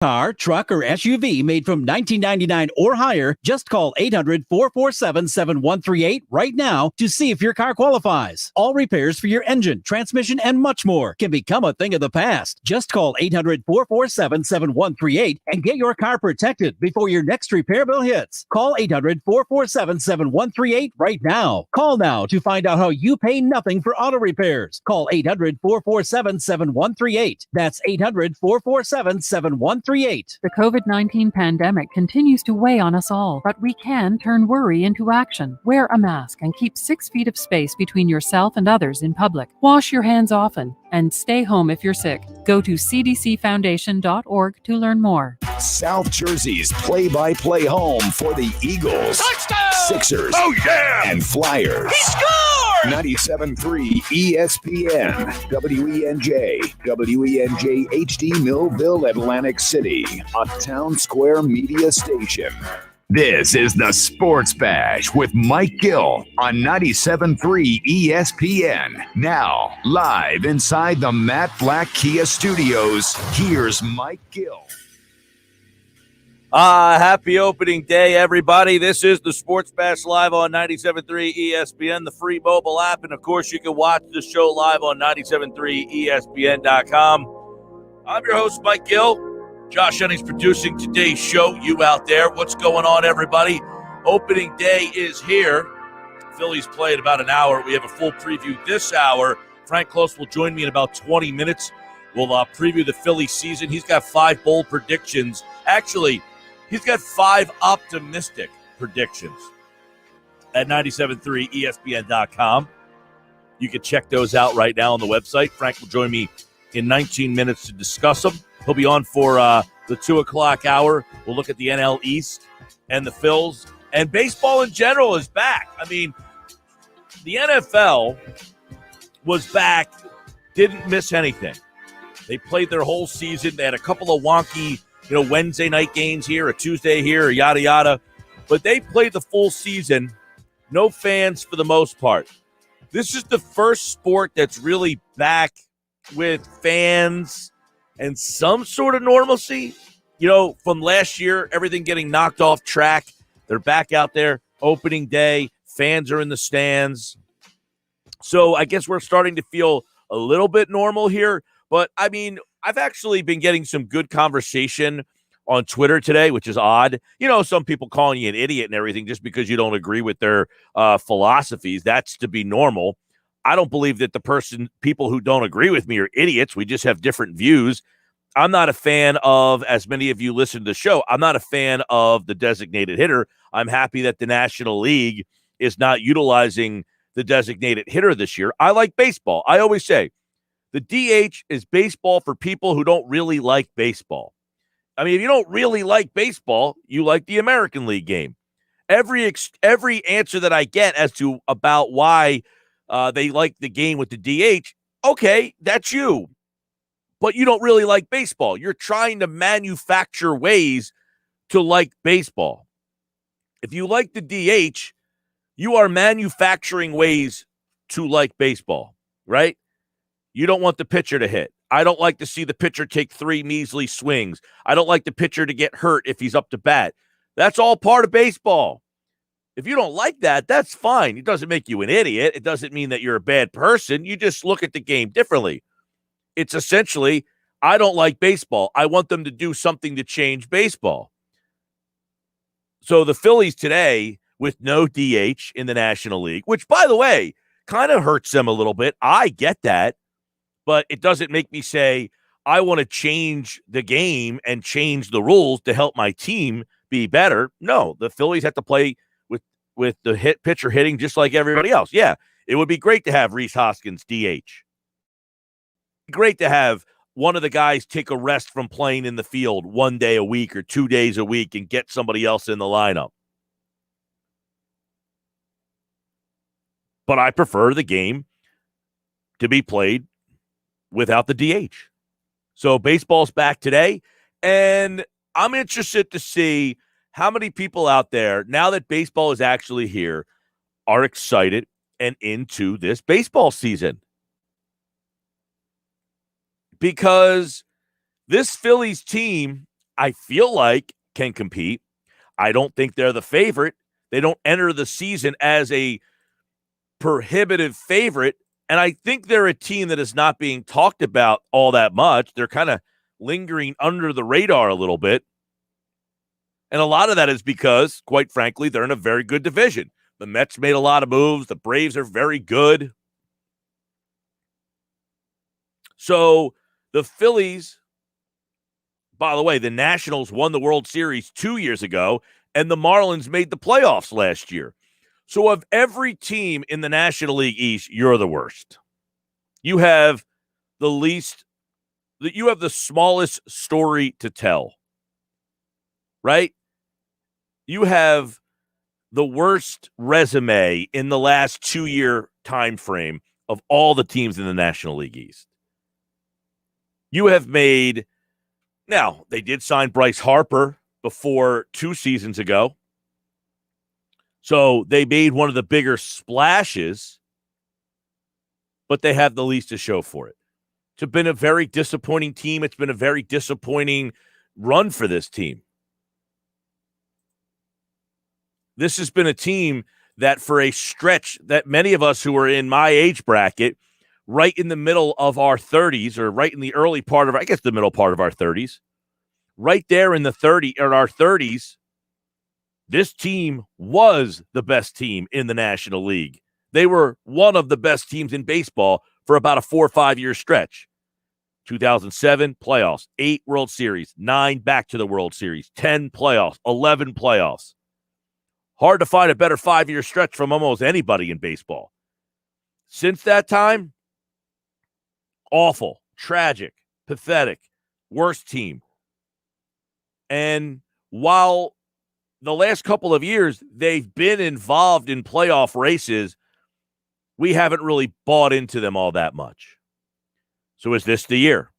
Car, truck, or SUV made from 1999 or higher, just call 800-447-7138 right now to see if your car qualifies. All repairs for your engine, transmission, and much more can become a thing of the past. Just call 800-447-7138 and get your car protected before your next repair bill hits. Call 800-447-7138 right now. Call now to find out how you pay nothing for auto repairs. Call 800-447-7138. That's 800-447-7138. The COVID-19 pandemic continues to weigh on us all, but we can turn worry into action. Wear a mask and keep 6 feet of space between yourself and others in public. Wash your hands often and stay home if you're sick. Go to cdcfoundation.org to learn more. South Jersey's play-by-play home for the Eagles, touchdown! Sixers, and Flyers. He scored! 97.3 ESPN, WENJ, WENJ HD Millville, Atlantic City, a Town Square media station. This is the Sports Bash with Mike Gill on 97.3 ESPN. Now, live inside the Matt Black Kia Studios, here's Mike Gill. Happy opening day, everybody. This is the Sports Bash live on 97.3 ESPN, the free mobile app. And, of course, you can watch the show live on 97.3ESPN.com. I'm your host, Mike Gill. Josh Jennings producing today's show. You out there, what's going on, everybody? Opening day is here. Phillies play in about an hour. We have a full preview this hour. Frank Klose will join me in about 20 minutes. We'll preview the Phillies season. He's got 5 bold predictions. Actually, he's got 5 optimistic predictions at 97.3ESPN.com. You can check those out right now on the website. Frank will join me in 19 minutes to discuss them. He'll be on for the 2 o'clock hour. We'll look at the NL East and the Phils. And baseball in general is back. I mean, the NFL was back, didn't miss anything. They played their whole season. They had a couple of wonky, Wednesday night games here, a Tuesday here, a yada, yada. But they played the full season. No fans for the most part. This is the first sport that's really back with fans and some sort of normalcy. From last year, everything getting knocked off track. They're back out there, opening day. Fans are in the stands. So I guess we're starting to feel a little bit normal here. But, I mean, I've actually been getting some good conversation on Twitter today, which is odd. Some people calling you an idiot and everything just because you don't agree with their philosophies. That's to be normal. I don't believe that people who don't agree with me are idiots. We just have different views. I'm not a fan of, as many of you listen to the show, I'm not a fan of the designated hitter. I'm happy that the National League is not utilizing the designated hitter this year. I like baseball. I always say the DH is baseball for people who don't really like baseball. I mean, if you don't really like baseball, you like the American League game. Every answer that I get as to about why they like the game with the DH, okay, that's you. But you don't really like baseball. You're trying to manufacture ways to like baseball. If you like the DH, you are manufacturing ways to like baseball, right? You don't want the pitcher to hit. I don't like to see the pitcher take 3 measly swings. I don't like the pitcher to get hurt if he's up to bat. That's all part of baseball. If you don't like that, that's fine. It doesn't make you an idiot. It doesn't mean that you're a bad person. You just look at the game differently. It's essentially, I don't like baseball. I want them to do something to change baseball. So the Phillies today, with no DH in the National League, which, by the way, kind of hurts them a little bit. I get that. But it doesn't make me say, I want to change the game and change the rules to help my team be better. No, the Phillies have to play with the pitcher hitting just like everybody else. Yeah, it would be great to have Rhys Hoskins DH. Great to have one of the guys take a rest from playing in the field 1 day a week or 2 days a week and get somebody else in the lineup. But I prefer the game to be played without the DH. So baseball's back today, and I'm interested to see how many people out there, now that baseball is actually here, are excited and into this baseball season. Because this Phillies team, I feel like can compete. I don't think they're the favorite. They don't enter the season as a prohibitive favorite. And I think they're a team that is not being talked about all that much. They're kind of lingering under the radar a little bit. And a lot of that is because, quite frankly, they're in a very good division. The Mets made a lot of moves. The Braves are very good. So the Phillies, by the way, the Nationals won the World Series 2 years ago, and the Marlins made the playoffs last year. So of every team in the National League East, you're the worst. You have the smallest story to tell, right? You have the worst resume in the last 2-year time frame of all the teams in the National League East. You have made, now, they did sign Bryce Harper before 2 seasons ago. So they made one of the bigger splashes, but they have the least to show for it. It's been a very disappointing team. It's been a very disappointing run for this team. This has been a team that for a stretch that many of us who are in my age bracket, right in the middle of our 30s, or right in the early part of, I guess the middle part of our 30s, right there in our 30s, this team was the best team in the National League. They were one of the best teams in baseball for about a 4 or 5 year stretch. 2007 playoffs, 8 World Series, 9 back to the World Series, 10 playoffs, 11 playoffs. Hard to find a better 5-year stretch from almost anybody in baseball. Since that time, awful, tragic, pathetic, worst team. And while the last couple of years they've been involved in playoff races, we haven't really bought into them all that much. So is this the year?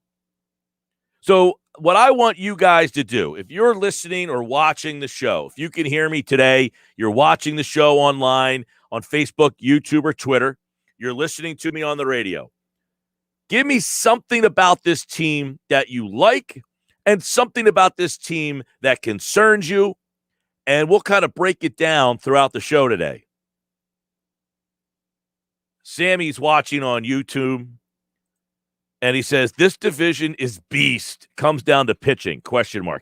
So what I want you guys to do, if you're listening or watching the show, if you can hear me today, you're watching the show online on Facebook, YouTube, or Twitter, you're listening to me on the radio, give me something about this team that you like and something about this team that concerns you, and we'll kind of break it down throughout the show today. Sammy's watching on YouTube, and he says, this division is beast. Comes down to pitching, ?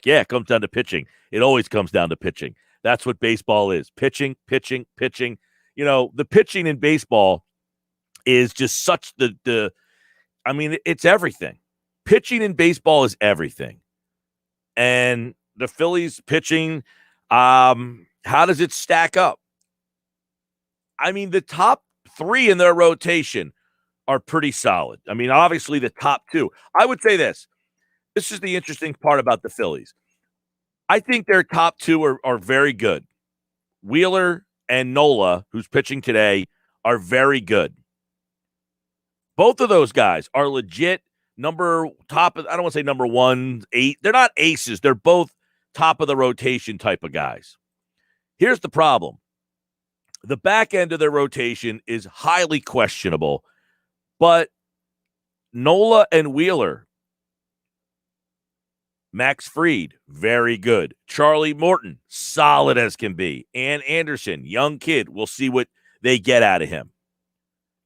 Yeah, it comes down to pitching. It always comes down to pitching. That's what baseball is. Pitching, pitching, pitching. You know, the pitching in baseball is just such it's everything. Pitching in baseball is everything. And the Phillies pitching, how does it stack up? I mean, the top 3 in their rotation are pretty solid. I mean, obviously the top 2. I would say this. This is the interesting part about the Phillies. I think their top 2 are very good. Wheeler and Nola, who's pitching today, are very good. Both of those guys are legit I don't want to say number 1, 8. They're not aces. They're both top of the rotation type of guys. Here's the problem. The back end of their rotation is highly questionable, but Nola and Wheeler, Max Fried, very good. Charlie Morton, solid as can be. Ann Anderson, young kid. We'll see what they get out of him.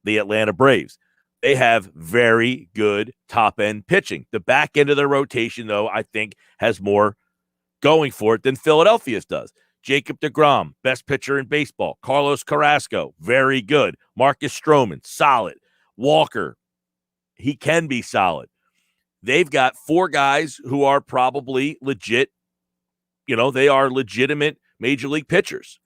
The Atlanta Braves. They have very good top-end pitching. The back end of their rotation, though, I think has more going for it than Philadelphia's does. Jacob deGrom, best pitcher in baseball. Carlos Carrasco, very good. Marcus Stroman, solid. Walker, he can be solid. They've got 4 guys who are probably legit. You know, they are legitimate major league pitchers.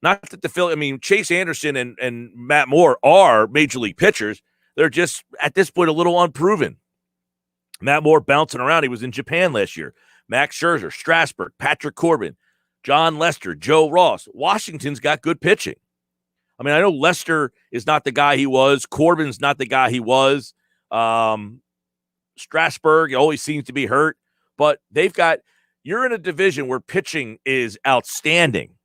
Not that Chase Anderson and Matt Moore are major league pitchers. They're just, at this point, a little unproven. Matt Moore bouncing around. He was in Japan last year. Max Scherzer, Strasburg, Patrick Corbin, John Lester, Joe Ross. Washington's got good pitching. I mean, I know Lester is not the guy he was. Corbin's not the guy he was. Strasburg always seems to be hurt. But you're in a division where pitching is outstanding.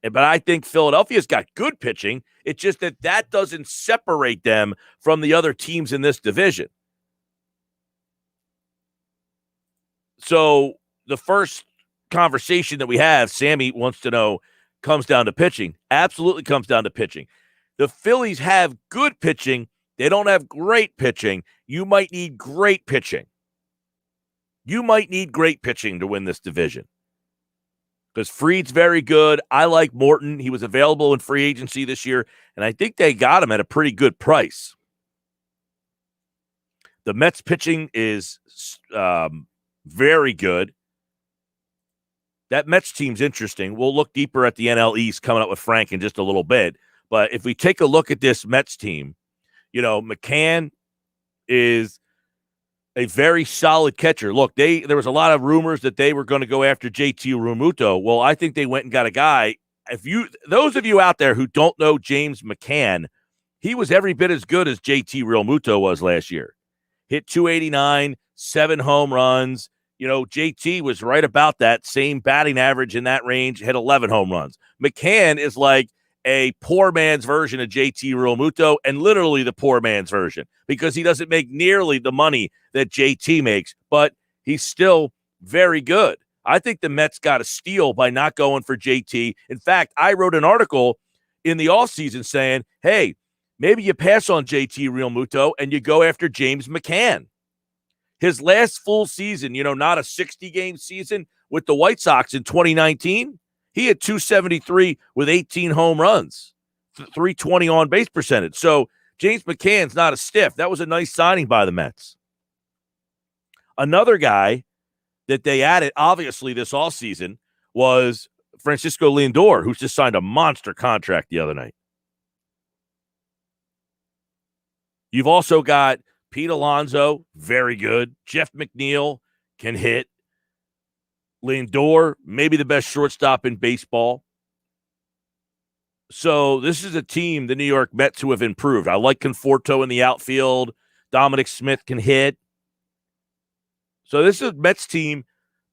But I think Philadelphia's got good pitching. It's just that doesn't separate them from the other teams in this division. So the first conversation that we have, Sammy wants to know, comes down to pitching. Absolutely comes down to pitching. The Phillies have good pitching. They don't have great pitching. You might need great pitching. You might need great pitching to win this division. Because Fried's very good. I like Morton. He was available in free agency this year, and I think they got him at a pretty good price. The Mets pitching is very good. That Mets team's interesting. We'll look deeper at the NL East coming up with Frank in just a little bit. But if we take a look at this Mets team, McCann is a very solid catcher. Look, there was a lot of rumors that they were going to go after JT Realmuto. Well, I think they went and got a guy. Those of you out there who don't know James McCann, he was every bit as good as JT Realmuto was last year. Hit 289, 7 home runs. JT was right about that same batting average in that range, hit 11 home runs. McCann is like a poor man's version of JT Realmuto, and literally the poor man's version, because he doesn't make nearly the money that JT makes, but he's still very good. I think the Mets got a steal by not going for JT. In fact, I wrote an article in the offseason saying, hey, maybe you pass on JT Realmuto and you go after James McCann. His last full season, not a 60-game season with the White Sox in 2019, he had 273 with 18 home runs, 320 on-base percentage. So James McCann's not a stiff. That was a nice signing by the Mets. Another guy that they added, obviously, this offseason was Francisco Lindor, who's just signed a monster contract the other night. You've also got Pete Alonso, very good. Jeff McNeil can hit. Lindor, maybe the best shortstop in baseball. So this is a team, the New York Mets, who have improved. I like Conforto in the outfield. Dominic Smith can hit. So this is a Mets team.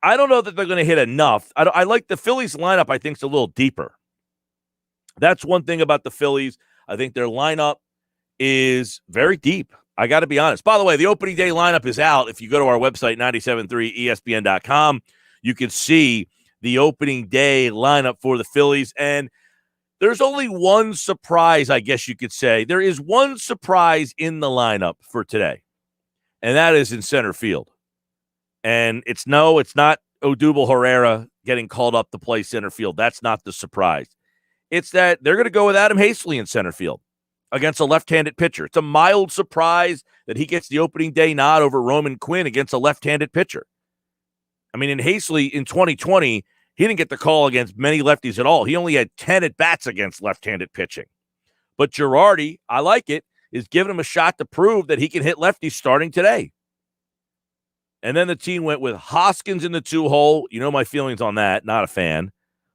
I don't know that they're going to hit enough. I like the Phillies lineup. I think it's a little deeper. That's one thing about the Phillies. I think their lineup is very deep. I got to be honest. By the way, the opening day lineup is out. If you go to our website, 973ESPN.com, you can see the opening day lineup for the Phillies. And there's only one surprise, I guess you could say. There is one surprise in the lineup for today, and that is in center field. And it's not Odubel Herrera getting called up to play center field. That's not the surprise. It's that they're going to go with Adam Hazley in center field against a left-handed pitcher. It's a mild surprise that he gets the opening day nod over Roman Quinn against a left-handed pitcher. I mean, in Hazley in 2020, he didn't get the call against many lefties at all. He only had 10 at-bats against left-handed pitching. But Girardi, I like it, is giving him a shot to prove that he can hit lefties starting today. And then the team went with Hoskins in the 2-hole. You know my feelings on that. Not a fan.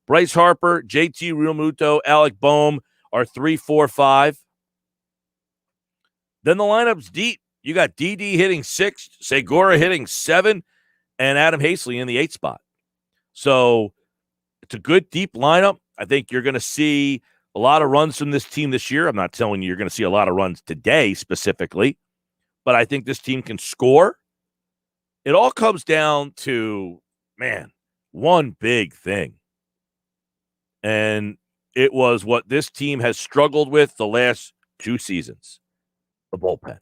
Bryce Harper, JT Realmuto, Alec Boehm are 3, 4, 5. Then the lineup's deep. You got Didi hitting 6, Segura hitting 7, and Adam Hazley in the 8 spot. So it's a good, deep lineup. I think you're going to see a lot of runs from this team this year. I'm not telling you you're going to see a lot of runs today specifically, but I think this team can score. It all comes down to, one big thing. And it was what this team has struggled with the last 2 seasons, the bullpen.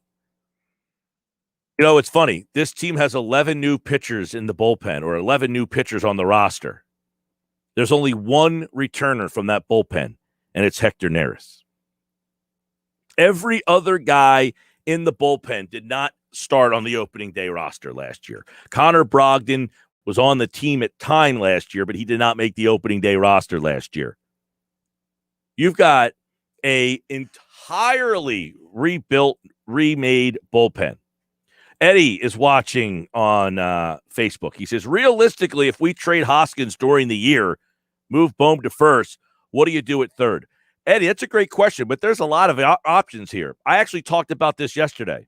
It's funny. This team has 11 new pitchers in the bullpen, or 11 new pitchers on the roster. There's only one returner from that bullpen, and it's Hector Neris. Every other guy in the bullpen did not start on the opening day roster last year. Connor Brogdon was on the team at time last year, but he did not make the opening day roster last year. You've got a entirely rebuilt, remade bullpen. Eddie is watching on Facebook. He says, realistically, if we trade Hoskins during the year, move Boehm to first, what do you do at third? Eddie, that's a great question, but there's a lot of options here. I actually talked about this yesterday.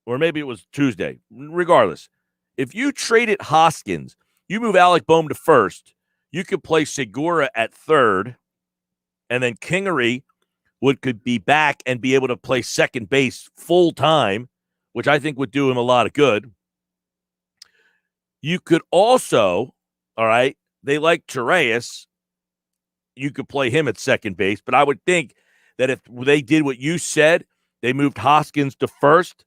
Or maybe it was Tuesday. Regardless, if you traded Hoskins, you move Alec Boehm to first, you could play Segura at third, and then Kingery could be back and be able to play second base full time, which I think would do him a lot of good. You could also, all right, they like Torreyes. You could play him at second base, but I would think that if they did what you said, they moved Hoskins to first,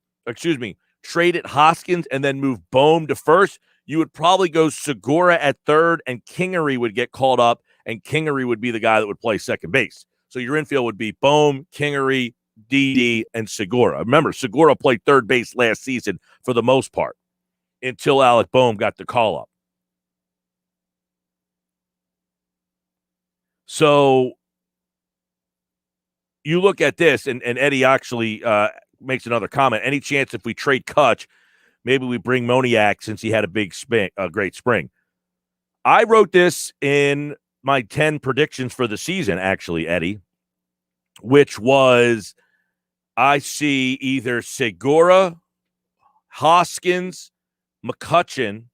traded Hoskins and then moved Bohm to first, you would probably go Segura at third and Kingery would get called up, and Kingery would be the guy that would play second base. So your infield would be Bohm, Kingery, Didi, and Segura. Remember, Segura played third base last season for the most part until Alec Bohm got the call up. So you look at this, and Eddie actually makes another comment. Any chance if we trade Kutch, maybe we bring Moniak since he had a great spring? I wrote this in my 10 predictions for the season, actually, Eddie, which was I see either Segura, Hoskins, McCutchen,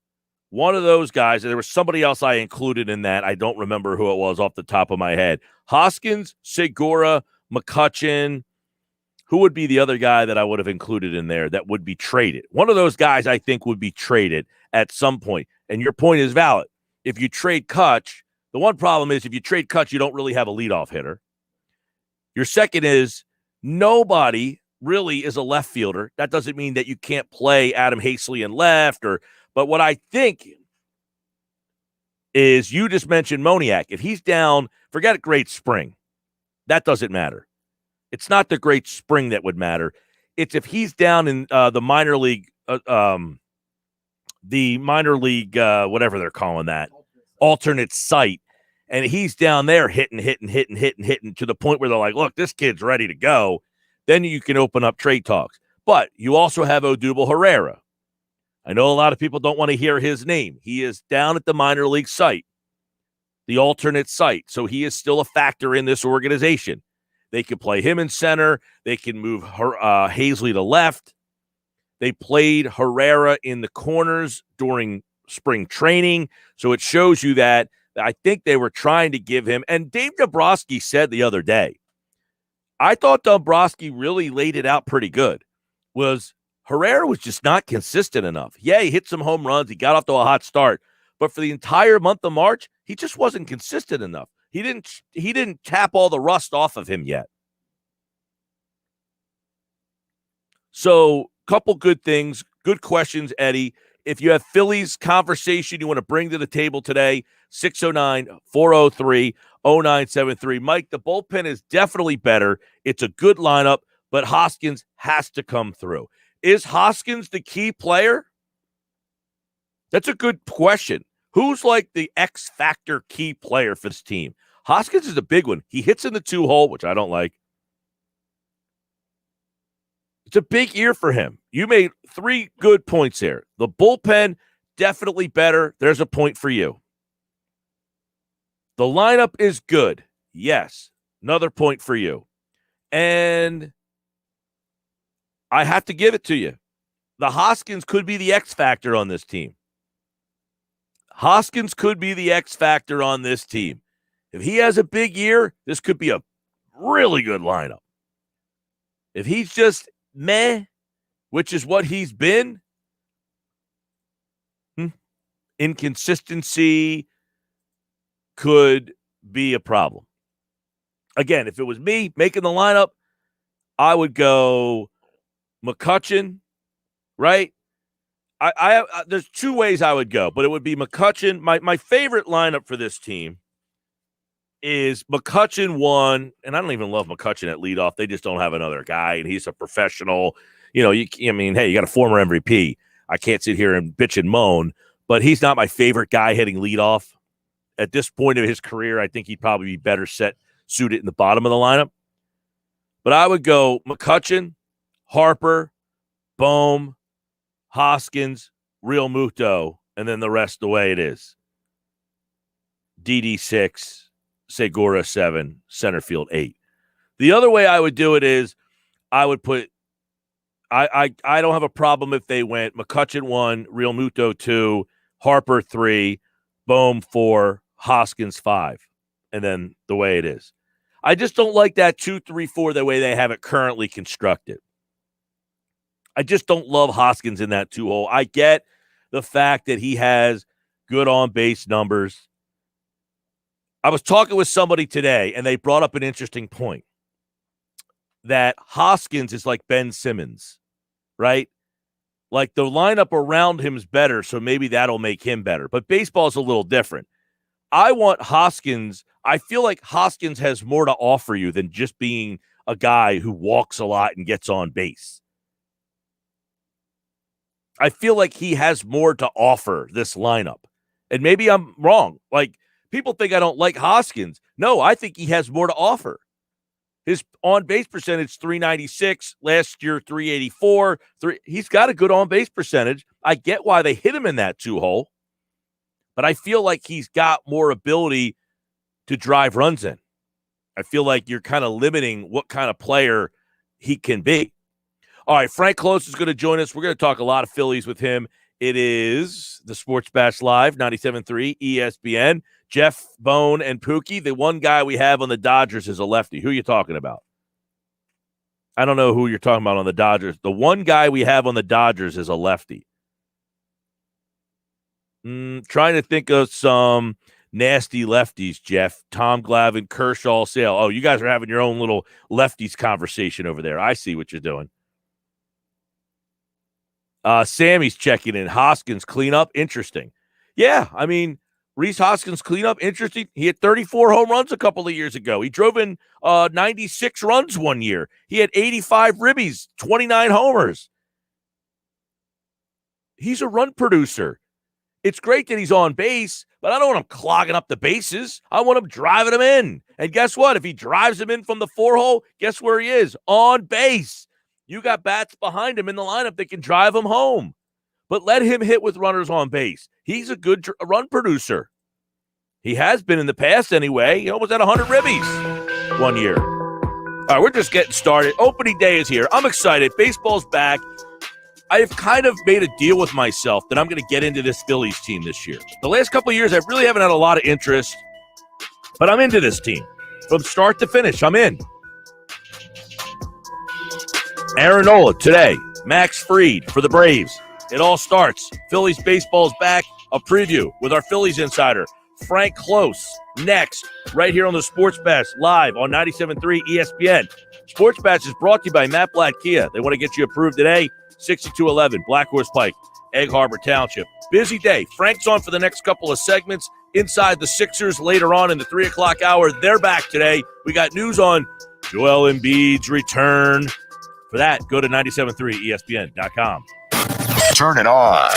one of those guys. And there was somebody else I included in that. I don't remember who it was off the top of my head. Hoskins, Segura, McCutchen. Who would be the other guy that I would have included in there that would be traded? One of those guys I think would be traded at some point. And your point is valid. If you trade Kutch, the one problem is if you trade Kutch, you don't really have a leadoff hitter. Your second is nobody really is a left fielder. That doesn't mean that you can't play Adam Haseley in left, but what I think is you just mentioned Moniak. If he's down, forget a great spring. That doesn't matter. It's not the great spring that would matter. It's if he's down in the minor league, whatever they're calling that, alternate site, and he's down there hitting to the point where they're like, look, this kid's ready to go. Then you can open up trade talks. But you also have Odubel Herrera. I know a lot of people don't want to hear his name. He is down at the minor league site, the alternate site. So he is still a factor in this organization. They could play him in center. They can move Haseley to left. They played Herrera in the corners during spring training. So it shows you that I think they were trying to give him. And Dave Dombrowski said the other day, I thought Dombrowski really laid it out pretty good, was Herrera was just not consistent enough. Yeah, he hit some home runs. He got off to a hot start. But for the entire month of March, he just wasn't consistent enough. He didn't tap all the rust off of him yet. So, couple good things, good questions, Eddie. If you have Phillies conversation you want to bring to the table today, 609-403-0973. Mike, the bullpen is definitely better. It's a good lineup, but Hoskins has to come through. Is Hoskins the key player? That's a good question. Who's like the X factor key player for this team? Hoskins is a big one. He hits in the 2-hole, which I don't like. It's a big year for him. You made 3 good points here. The bullpen, definitely better. There's a point for you. The lineup is good. Yes. Another point for you. And I have to give it to you. The Hoskins could be the X factor on this team. Hoskins could be the X factor on this team. If he has a big year, this could be a really good lineup. If he's just meh, which is what he's been, inconsistency could be a problem. Again, if it was me making the lineup, I would go McCutchen, right? I there's 2 ways I would go, but it would be McCutchen. My favorite lineup for this team is McCutchen 1, and I don't even love McCutchen at leadoff. They just don't have another guy, and he's a professional. You know, hey, you got a former MVP. I can't sit here and bitch and moan, but he's not my favorite guy hitting leadoff. At this point of his career, I think he'd probably be better suited in the bottom of the lineup. But I would go McCutchen, Harper, Bohm, Hoskins, Real Muto, and then the rest the way it is. DD 6, Segura 7, center field 8. The other way I would do it is I would put I don't have a problem if they went McCutchen 1, Real Muto 2, Harper 3, Bohm 4, Hoskins 5, and then the way it is. I just don't like that 2-3-4 the way they have it currently constructed. I just don't love Hoskins in that 2-hole. I get the fact that he has good on-base numbers. I was talking with somebody today, and they brought up an interesting point that Hoskins is like Ben Simmons, right? Like the lineup around him is better, so maybe that'll make him better. But baseball's a little different. I want Hoskins. I feel like Hoskins has more to offer you than just being a guy who walks a lot and gets on base. I feel like he has more to offer this lineup. And maybe I'm wrong. Like, people think I don't like Hoskins. No, I think he has more to offer. His on-base percentage, 396. Last year, 384. He's got a good on-base percentage. I get why they hit him in that 2-hole. But I feel like he's got more ability to drive runs in. I feel like you're kind of limiting what kind of player he can be. All right, Frank Klose is going to join us. We're going to talk a lot of Phillies with him. It is the Sports Bash Live, 97.3 ESPN. Jeff, Bone, and Pookie. The one guy we have on the Dodgers is a lefty. Who are you talking about? I don't know who you're talking about on the Dodgers. The one guy we have on the Dodgers is a lefty. Trying to think of some nasty lefties, Jeff. Tom Glavine, Kershaw, Sale. Oh, you guys are having your own little lefties conversation over there. I see what you're doing. Sammy's checking in. Hoskins cleanup, interesting. Yeah, I mean, Rhys Hoskins cleanup, interesting. He had 34 home runs a couple of years ago. He drove in 96 runs one year. He had 85 ribbies, 29 homers. He's a run producer. It's great that he's on base, but I don't want him clogging up the bases. I want him driving them in. And guess what? If he drives them in from the 4-hole, guess where he is? On base. You got bats behind him in the lineup that can drive him home. But let him hit with runners on base. He's a good run producer. He has been in the past anyway. He almost had 100 ribbies one year. All right, we're just getting started. Opening day is here. I'm excited. Baseball's back. I've kind of made a deal with myself that I'm going to get into this Phillies team this year. The last couple of years, I really haven't had a lot of interest, but I'm into this team. From start to finish, I'm in. Aaron Nola today. Max Fried for the Braves. It all starts. Phillies baseball's back. A preview with our Phillies insider, Frank Klose, next, right here on the Sports Bash, live on 97.3 ESPN. Sports Bash is brought to you by Matt Blatt Kia. They want to get you approved today. 6211 Black Horse Pike, Egg Harbor Township. Busy day. Frank's on for the next couple of segments. Inside the Sixers later on in the 3 o'clock hour. They're back today. We got news on Joel Embiid's return. For that, go to 973ESPN.com. Turn it on.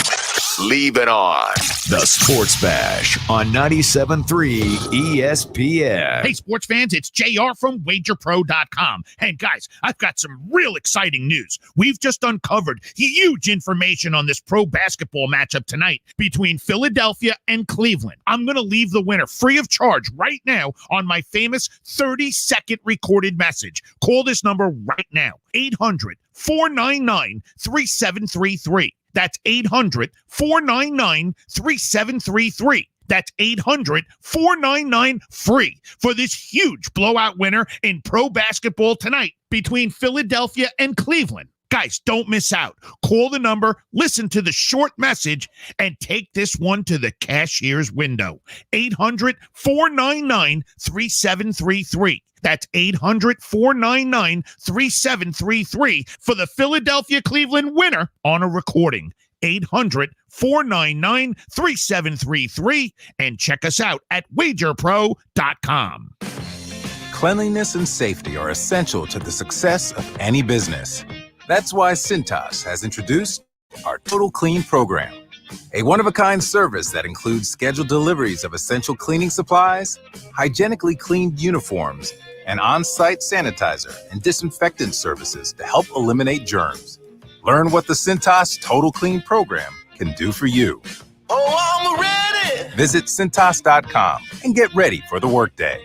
Leave it on. The Sports Bash on 97.3 ESPN. Hey, sports fans, it's JR from WagerPro.com. And guys, I've got some real exciting news. We've just uncovered huge information on this pro basketball matchup tonight between Philadelphia and Cleveland. I'm going to leave the winner free of charge right now on my famous 30-second recorded message. Call this number right now, 800-499-3733. That's 800-499-3733. That's 800-499-FREE for this huge blowout winner in pro basketball tonight between Philadelphia and Cleveland. Guys, don't miss out. Call the number, listen to the short message, and take this one to the cashier's window. 800-499-3733. That's 800-499-3733 for the Philadelphia-Cleveland winner on a recording. 800-499-3733. And check us out at WagerPro.com. Cleanliness and safety are essential to the success of any business. That's why Cintas has introduced our Total Clean program, a one-of-a-kind service that includes scheduled deliveries of essential cleaning supplies, hygienically cleaned uniforms, and on-site sanitizer and disinfectant services to help eliminate germs. Learn what the Cintas Total Clean program can do for you. Oh, I'm ready! Visit Cintas.com and get ready for the workday.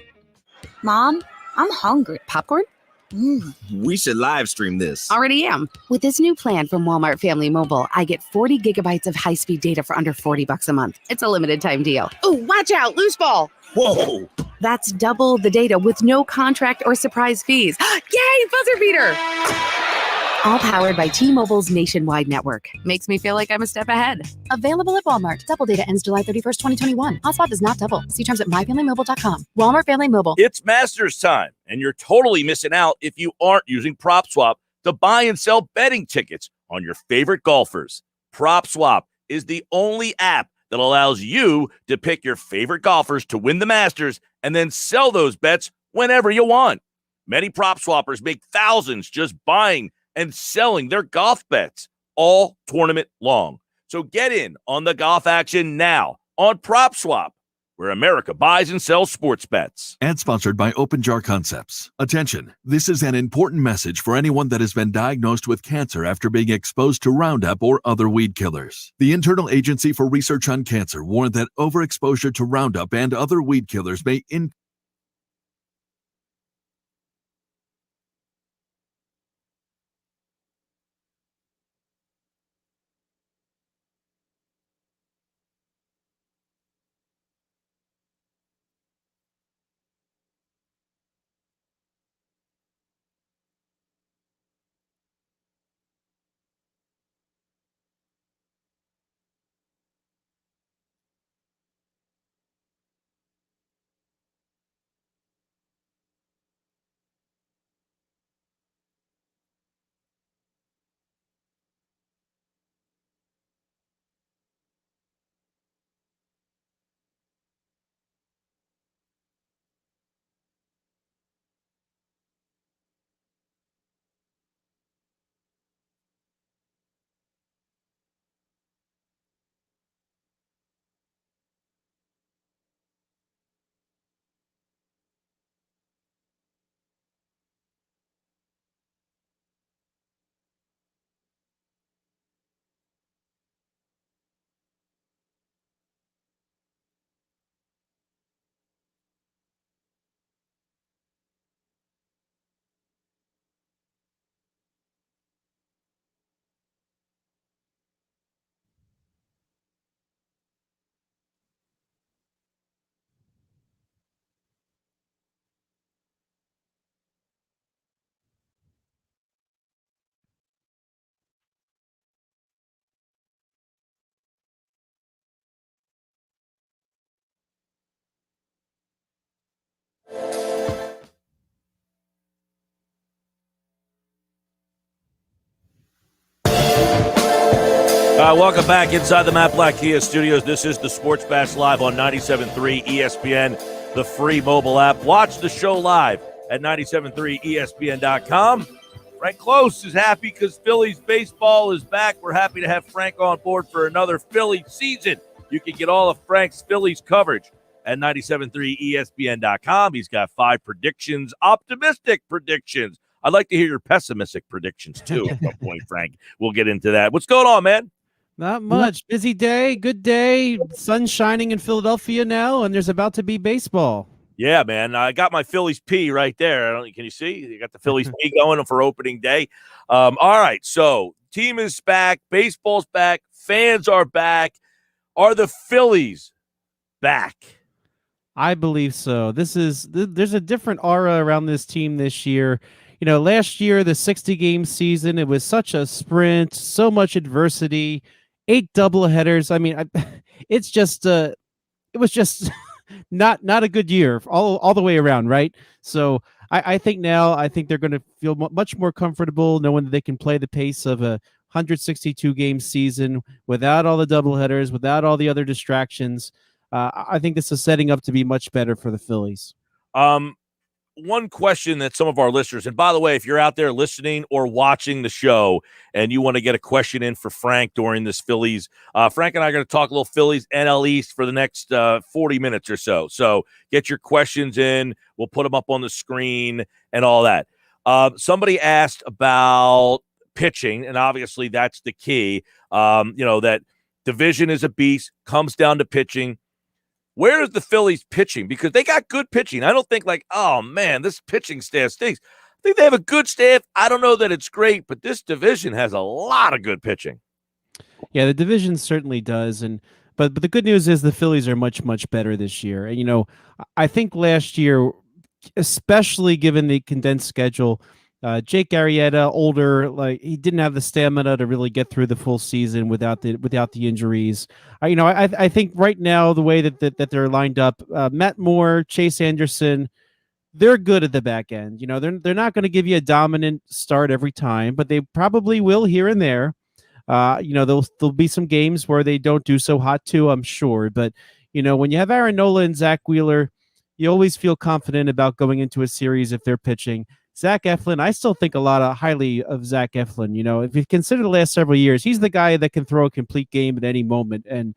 Mom, I'm hungry. Popcorn? We should live stream this. Already am. With this new plan from Walmart Family Mobile, I get 40 gigabytes of high-speed data for under $40 a month. It's a limited time deal. Oh, watch out, loose ball. Whoa. That's double the data with no contract or surprise fees. Yay, buzzer beater. All powered by T-Mobile's nationwide network. Makes me feel like I'm a step ahead. Available at Walmart. Double data ends July 31st, 2021. Hotspot does not double. See terms at myfamilymobile.com. Walmart Family Mobile. It's Masters time, and you're totally missing out if you aren't using PropSwap to buy and sell betting tickets on your favorite golfers. PropSwap is the only app that allows you to pick your favorite golfers to win the Masters and then sell those bets whenever you want. Many prop swappers make thousands just buying and selling their golf bets all tournament long. So get in on the golf action now on PropSwap, where America buys and sells sports bets. Ad sponsored by Open Jar Concepts. Attention, this is an important message for anyone that has been diagnosed with cancer after being exposed to Roundup or other weed killers. The Internal Agency for Research on Cancer warned that overexposure to Roundup and other weed killers may Welcome back inside the Matt Black Kia Studios. This is the Sports Bash Live on 97.3 ESPN, the free mobile app. Watch the show live at 97.3ESPN.com. Frank Klose is happy because Phillies baseball is back. We're happy to have Frank on board for another Philly season. You can get all of Frank's Phillies coverage at 97.3ESPN.com. He's got 5 predictions, optimistic predictions. I'd like to hear your pessimistic predictions, too, at some point, Frank. We'll get into that. What's going on, man? Not much. Busy day, good day. Sun shining in Philadelphia now, and there's about to be baseball. Yeah, man. I got my Phillies P right there. Can you see? You got the Phillies P going for opening day. All right. So, team is back. Baseball's back. Fans are back. Are the Phillies back? I believe so. There's a different aura around this team this year. You know, last year, the 60-game season, it was such a sprint, so much adversity, 8 doubleheaders. I mean, it was just not a good year all the way around, right? So I think they're going to feel much more comfortable knowing that they can play the pace of a 162-game season without all the doubleheaders, without all the other distractions. I think this is setting up to be much better for the Phillies. One question that some of our listeners, and by the way, if you're out there listening or watching the show and you want to get a question in for Frank during this Phillies, Frank and I are going to talk a little Phillies NL East for the next 40 minutes or so. So get your questions in. We'll put them up on the screen and all that. Somebody asked about pitching, and obviously that's the key. That division is a beast, comes down to pitching. Where is the Phillies pitching? Because they got good pitching. I don't think oh, man, this pitching staff stinks. I think they have a good staff. I don't know that it's great, but this division has a lot of good pitching. Yeah, the division certainly does. But the good news is the Phillies are much, much better this year. And, I think last year, especially given the condensed schedule, Jake Arrieta, older, like he didn't have the stamina to really get through the full season without the injuries. I think right now the way that they're lined up, Matt Moore, Chase Anderson, they're good at the back end. They're not going to give you a dominant start every time, but they probably will here and there. There'll be some games where they don't do so hot too, I'm sure. But when you have Aaron Nola and Zach Wheeler, you always feel confident about going into a series if they're pitching. Zach Eflin, I still think a lot highly of Zach Eflin. If you consider the last several years, he's the guy that can throw a complete game at any moment, and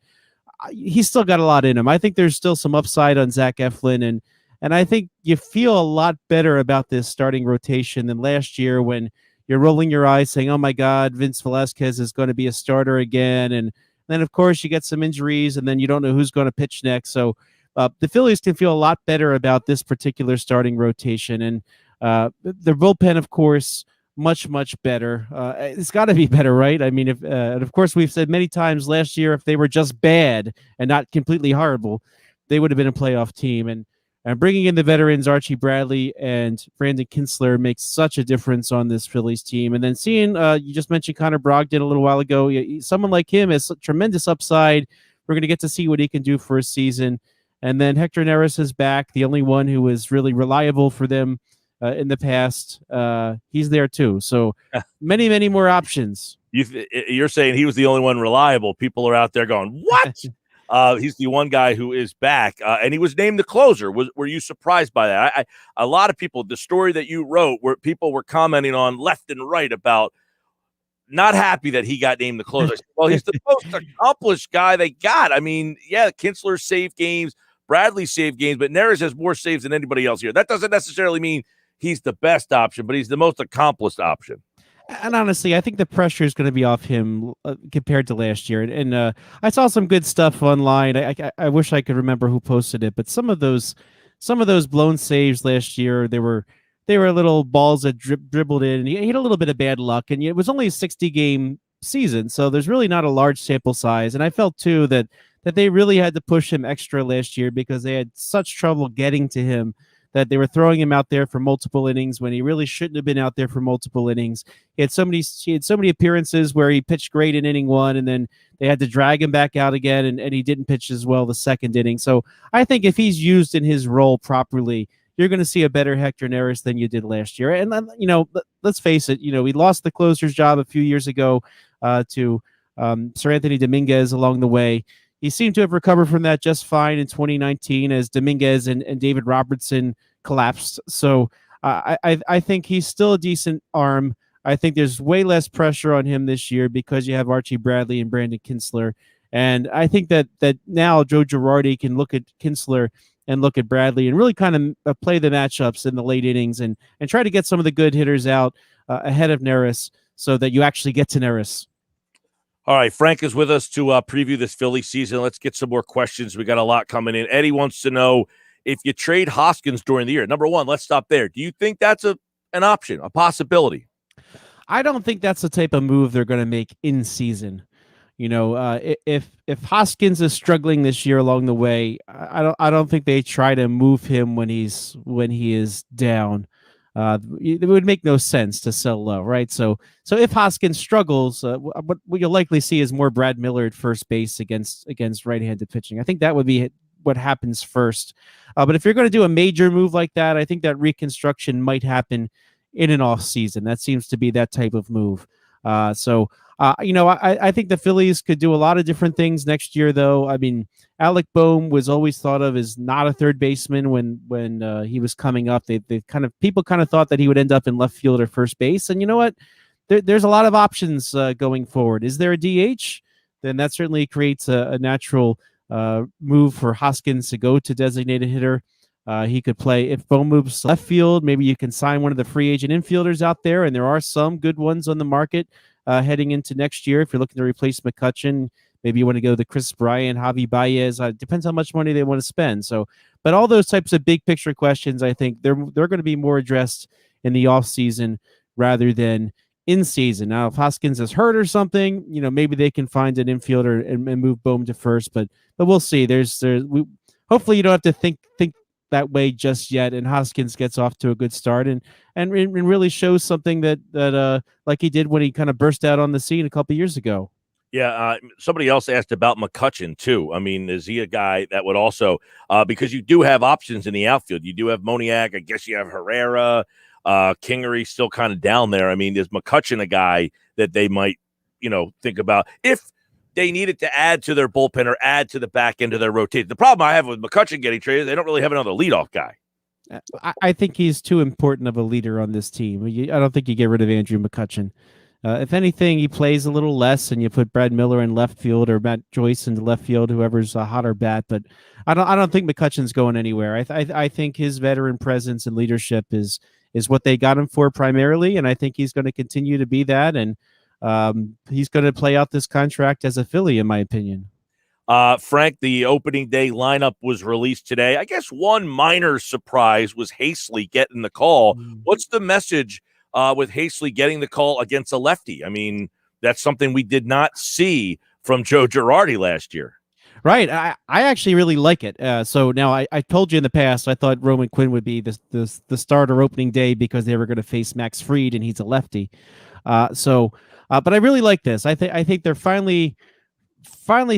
he's still got a lot in him. I think there's still some upside on Zach Eflin, and I think you feel a lot better about this starting rotation than last year when you're rolling your eyes saying, oh my God, Vince Velasquez is going to be a starter again. And then, of course, you get some injuries, and then you don't know who's going to pitch next. So the Phillies can feel a lot better about this particular starting rotation. And their bullpen, of course, much, much better. It's got to be better, right? I mean, and of course, we've said many times last year, if they were just bad and not completely horrible, they would have been a playoff team. And bringing in the veterans, Archie Bradley and Brandon Kinsler, makes such a difference on this Phillies team. And then seeing, you just mentioned Connor Brogdon a little while ago, someone like him has tremendous upside. We're going to get to see what he can do for a season. And then Hector Neris is back, the only one who was really reliable for them in the past. He's there too. So many, many more options. You're saying he was the only one reliable. People are out there going, what? He's the one guy who is back, and he was named the closer. Were you surprised by that? A lot of people, the story that you wrote, where people were commenting on left and right about not happy that he got named the closer. Well, he's the most accomplished guy they got. I mean, yeah, Kinsler saved games, Bradley saved games, but Neris has more saves than anybody else here. That doesn't necessarily mean he's the best option, but he's the most accomplished option. And honestly, I think the pressure is going to be off him compared to last year. And I saw some good stuff online. I wish I could remember who posted it, but some of those blown saves last year, they were little balls that dribbled in, and he had a little bit of bad luck. And it was only a 60-game season, so there's really not a large sample size. And I felt too that they really had to push him extra last year because they had such trouble getting to him, that they were throwing him out there for multiple innings when he really shouldn't have been out there for multiple innings. He had so many appearances where he pitched great in inning one, and then they had to drag him back out again, and he didn't pitch as well the second inning. So I think if he's used in his role properly, you're going to see a better Hector Neris than you did last year. And let's face it, we lost the closer's job a few years ago to Sir Anthony Dominguez along the way. He seemed to have recovered from that just fine in 2019 as Dominguez and David Robertson collapsed. So I think he's still a decent arm. I think there's way less pressure on him this year because you have Archie Bradley and Brandon Kinsler. And I think that now Joe Girardi can look at Kinsler and look at Bradley and really kind of play the matchups in the late innings and try to get some of the good hitters out ahead of Neris so that you actually get to Neris. All right, Frank is with us to preview this Philly season. Let's get some more questions. We got a lot coming in. Eddie wants to know if you trade Hoskins during the year. Number one, let's stop there. Do you think that's an option, a possibility? I don't think that's the type of move they're going to make in season. If Hoskins is struggling this year along the way, I don't think they try to move him when he is down. It would make no sense to sell low, right? So if Hoskins struggles, what you'll likely see is more Brad Miller at first base against right-handed pitching. I think that would be what happens first. But if you're going to do a major move like that, I think that reconstruction might happen in an off season. That seems to be that type of move. I think the Phillies could do a lot of different things next year, though. I mean, Alec Boehm was always thought of as not a third baseman when he was coming up. People kind of thought that he would end up in left field or first base. And you know what? There's a lot of options going forward. Is there a DH? Then that certainly creates a natural move for Hoskins to go to designated hitter. He could play if Boehm moves left field. Maybe you can sign one of the free agent infielders out there, and there are some good ones on the market heading into next year. If you're looking to replace McCutchen, maybe you want to go to Chris Bryant, Javi Baez. Depends how much money they want to spend. So, but all those types of big picture questions, I think they're going to be more addressed in the off season rather than in season. Now, if Hoskins is hurt or something, maybe they can find an infielder and move Boehm to first. But we'll see. Hopefully you don't have to think that way just yet, and Hoskins gets off to a good start and really shows something that like he did when he kind of burst out on the scene a couple years ago. Yeah, somebody else asked about McCutchen, too. I mean, is he a guy that would also because you do have options in the outfield. You do have Moniak. I guess you have Herrera. Kingery still kind of down there. I mean, is McCutchen a guy that they might, think about if they needed to add to their bullpen or add to the back end of their rotation? The problem I have with McCutchen getting traded, they don't really have another leadoff guy. I think he's too important of a leader on this team. I don't think you get rid of Andrew McCutchen. If anything, he plays a little less, and you put Brad Miller in left field or Matt Joyce in the left field, whoever's a hotter bat. But I don't think McCutchen's going anywhere. I think his veteran presence and leadership is what they got him for primarily, and I think he's going to continue to be that. And he's going to play out this contract as a Philly, in my opinion. Frank, the opening day lineup was released today. I guess one minor surprise was Haseley getting the call. What's the message with Haseley getting the call against a lefty? I mean, that's something we did not see from Joe Girardi last year. Right. I actually really like it. So now I told you in the past, I thought Roman Quinn would be the starter opening day because they were going to face Max Fried, and he's a lefty. But I really like this. I think they're finally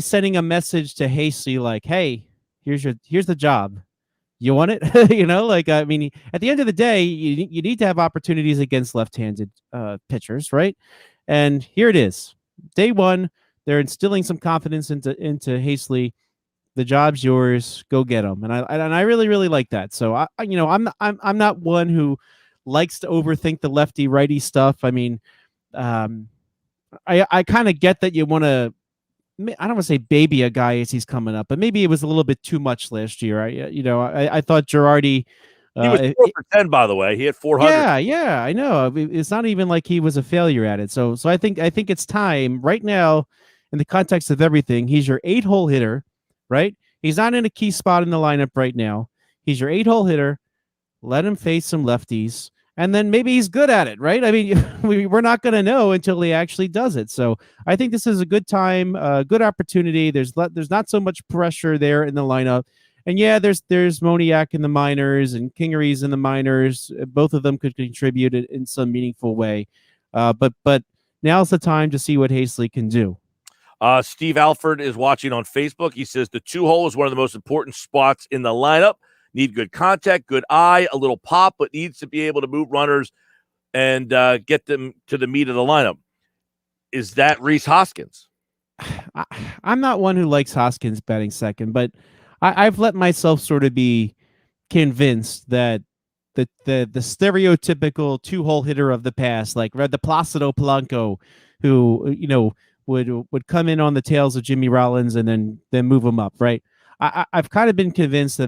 sending a message to Haseley like, hey, here's the job. You want it? I mean, at the end of the day, you need to have opportunities against left-handed pitchers, right? And here it is. Day one, they're instilling some confidence into Haseley. The job's yours. Go get them. And I really, really like that. So I'm not one who likes to overthink the lefty righty stuff. I mean, I kind of get that you want to. I don't want to say baby a guy as he's coming up, but maybe it was a little bit too much last year. I thought Girardi. He was 4 for 10, by the way. He had 400. Yeah, I know. It's not even like he was a failure at it. So I think it's time right now, in the context of everything. He's your 8-hole hitter, right? He's not in a key spot in the lineup right now. He's your 8-hole hitter. Let him face some lefties. And then maybe he's good at it, right? I mean, we're not going to know until he actually does it. So I think this is a good time, a good opportunity. There's not so much pressure there in the lineup. And yeah, there's Moniak in the minors and Kingery's in the minors. Both of them could contribute in some meaningful way. But now's the time to see what Haseley can do. Steve Alford is watching on Facebook. He says the 2-hole is one of the most important spots in the lineup. Need good contact, good eye, a little pop, but needs to be able to move runners and get them to the meat of the lineup. Is that Rhys Hoskins? I'm not one who likes Hoskins batting second, but I've let myself sort of be convinced that the stereotypical 2-hole hitter of the past, like the Placido Polanco, who would come in on the tails of Jimmy Rollins and then move him up, right? I've kind of been convinced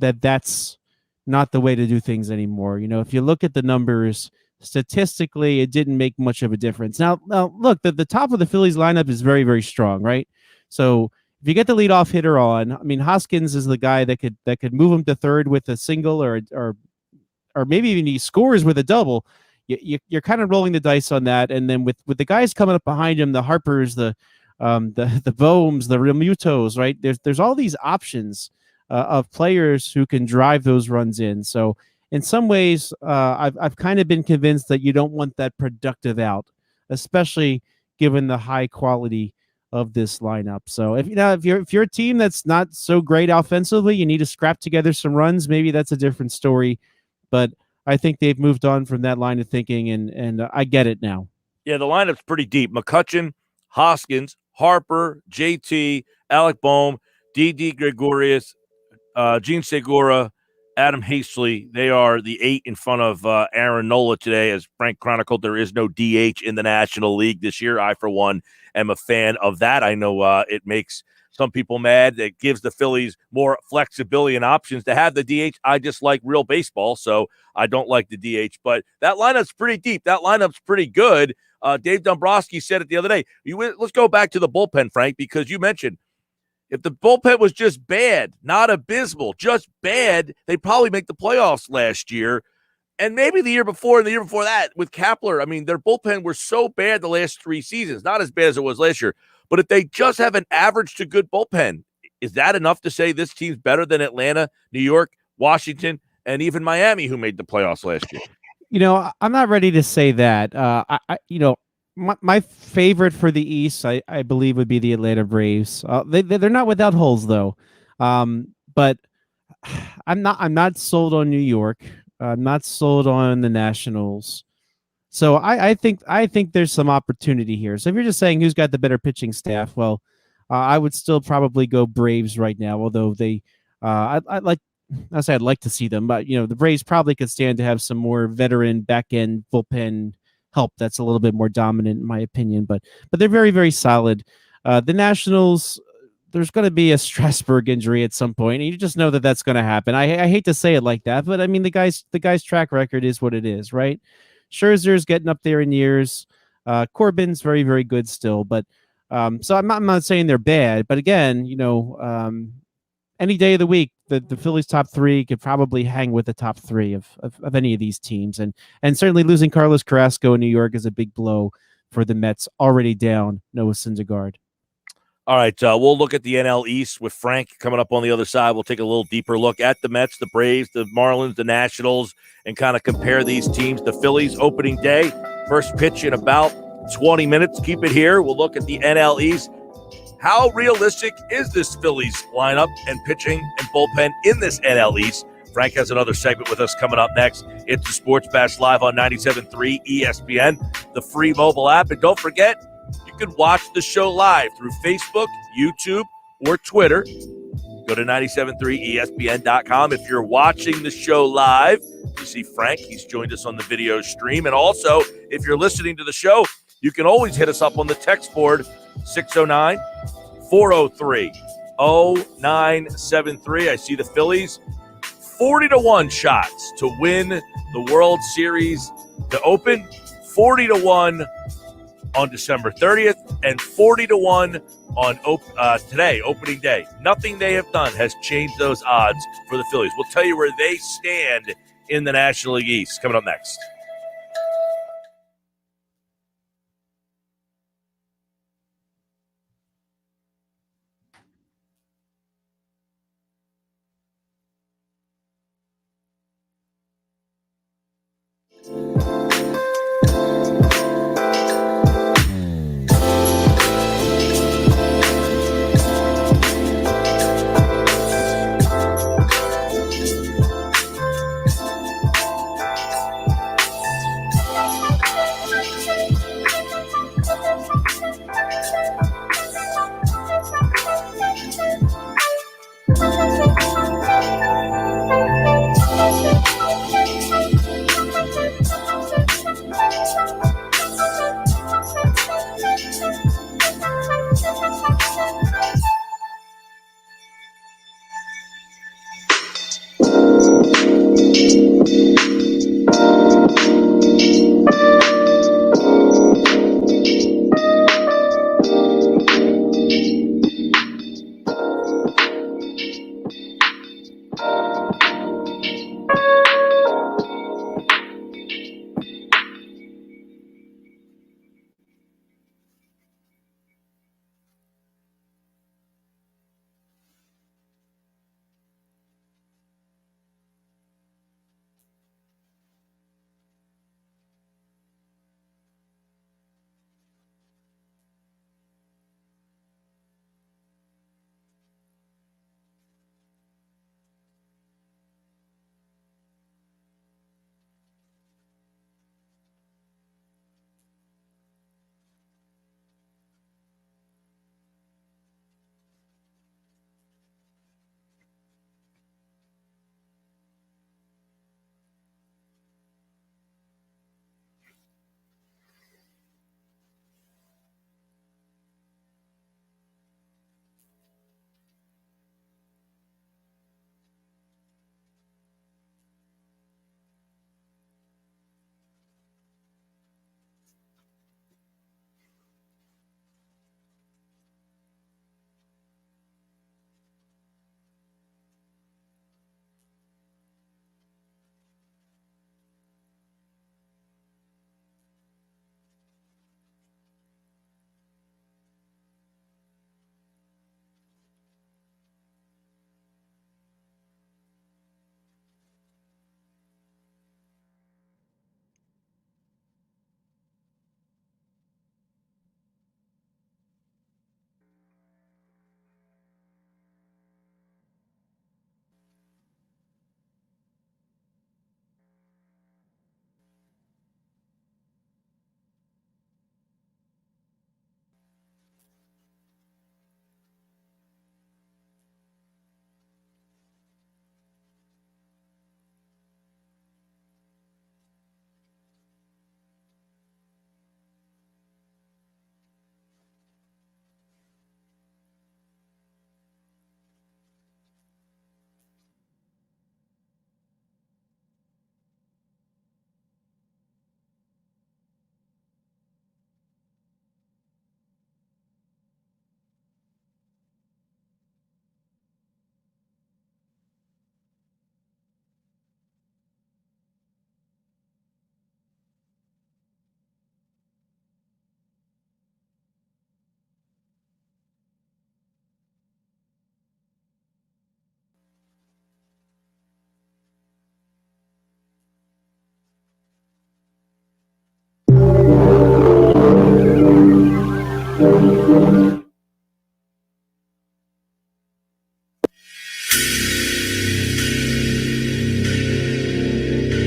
that's not the way to do things anymore. If you look at the numbers, statistically, it didn't make much of a difference. Now look, the top of the Phillies lineup is very, very strong, right? So if you get the leadoff hitter on, I mean, Hoskins is the guy that could move him to third with a single or maybe even he scores with a double. You're kind of rolling the dice on that. And then with the guys coming up behind him, the Harpers, the Bohms, the Realmutos, right? There's all these options of players who can drive those runs in. So in some ways, I've kind of been convinced that you don't want that productive out, especially given the high quality of this lineup. So if you're a team that's not so great offensively, you need to scrap together some runs. Maybe that's a different story, but I think they've moved on from that line of thinking, and I get it now. Yeah, the lineup's pretty deep. McCutchen, Hoskins, Harper, JT, Alec Bohm, D.D. Gregorius, Gene Segura, Adam Haseley. They are the 8 in front of Aaron Nola today. As Frank chronicled, there is no DH in the National League this year. I, for one, am a fan of that. I know it makes some people mad. It gives the Phillies more flexibility and options to have the DH. I just like real baseball, so I don't like the DH. But that lineup's pretty deep. That lineup's pretty good. Dave Dombrowski said it the other day. Let's go back to the bullpen, Frank, because you mentioned if the bullpen was just bad, not abysmal, just bad, they'd probably make the playoffs last year. And maybe the year before and the year before that with Kapler. I mean, their bullpen were so bad the last 3 seasons, not as bad as it was last year. But if they just have an average to good bullpen, is that enough to say this team's better than Atlanta, New York, Washington, and even Miami, who made the playoffs last year. I'm not ready to say that. My favorite for the East, I believe, would be the Atlanta Braves. They're not without holes though, but I'm not sold on New York. I'm not sold on the Nationals. So I think there's some opportunity here. So if you're just saying who's got the better pitching staff, well, I would still probably go Braves right now. Although I'd like to see them, but the Braves probably could stand to have some more veteran back end bullpen help. That's a little bit more dominant in my opinion, but they're very, very solid. The Nationals, there's going to be a Strasburg injury at some point, and you just know that that's going to happen. I hate to say it like that, but I mean the guy's track record is what it is, right? Scherzer's getting up there in years. Corbin's very, very good still, but so I'm not saying they're bad, but again, any day of the week, the Phillies top three could probably hang with the top three of any of these teams. And certainly losing Carlos Carrasco in New York is a big blow for the Mets, already down Noah Syndergaard. All right, we'll look at the NL East with Frank coming up on the other side. We'll take a little deeper look at the Mets, the Braves, the Marlins, the Nationals, and kind of compare these teams. The Phillies opening day, first pitch in about 20 minutes. Keep it here. We'll look at the NL East. How realistic is this Phillies lineup and pitching and bullpen in this NL East? Frank has another segment with us coming up next. It's the Sports Bash Live on 97.3 ESPN, the free mobile app. And don't forget, you can watch the show live through Facebook, YouTube, or Twitter. Go to 973ESPN.com. If you're watching the show live, you see Frank. He's joined us on the video stream. And also, if you're listening to the show, you can always hit us up on the text board, 609-403-0973. I see the Phillies 40-1 shots to win the World Series to open, 40-1 on December 30th, and 40-1 on today, opening day. Nothing they have done has changed those odds for the Phillies. We'll tell you where they stand in the National League East coming up next.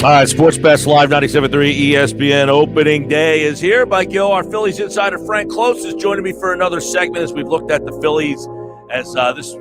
All right, Sports Best Live 97.3 ESPN opening day is here. Mike Gill, our Phillies insider Frank Klose is joining me for another segment as we've looked at the Phillies as this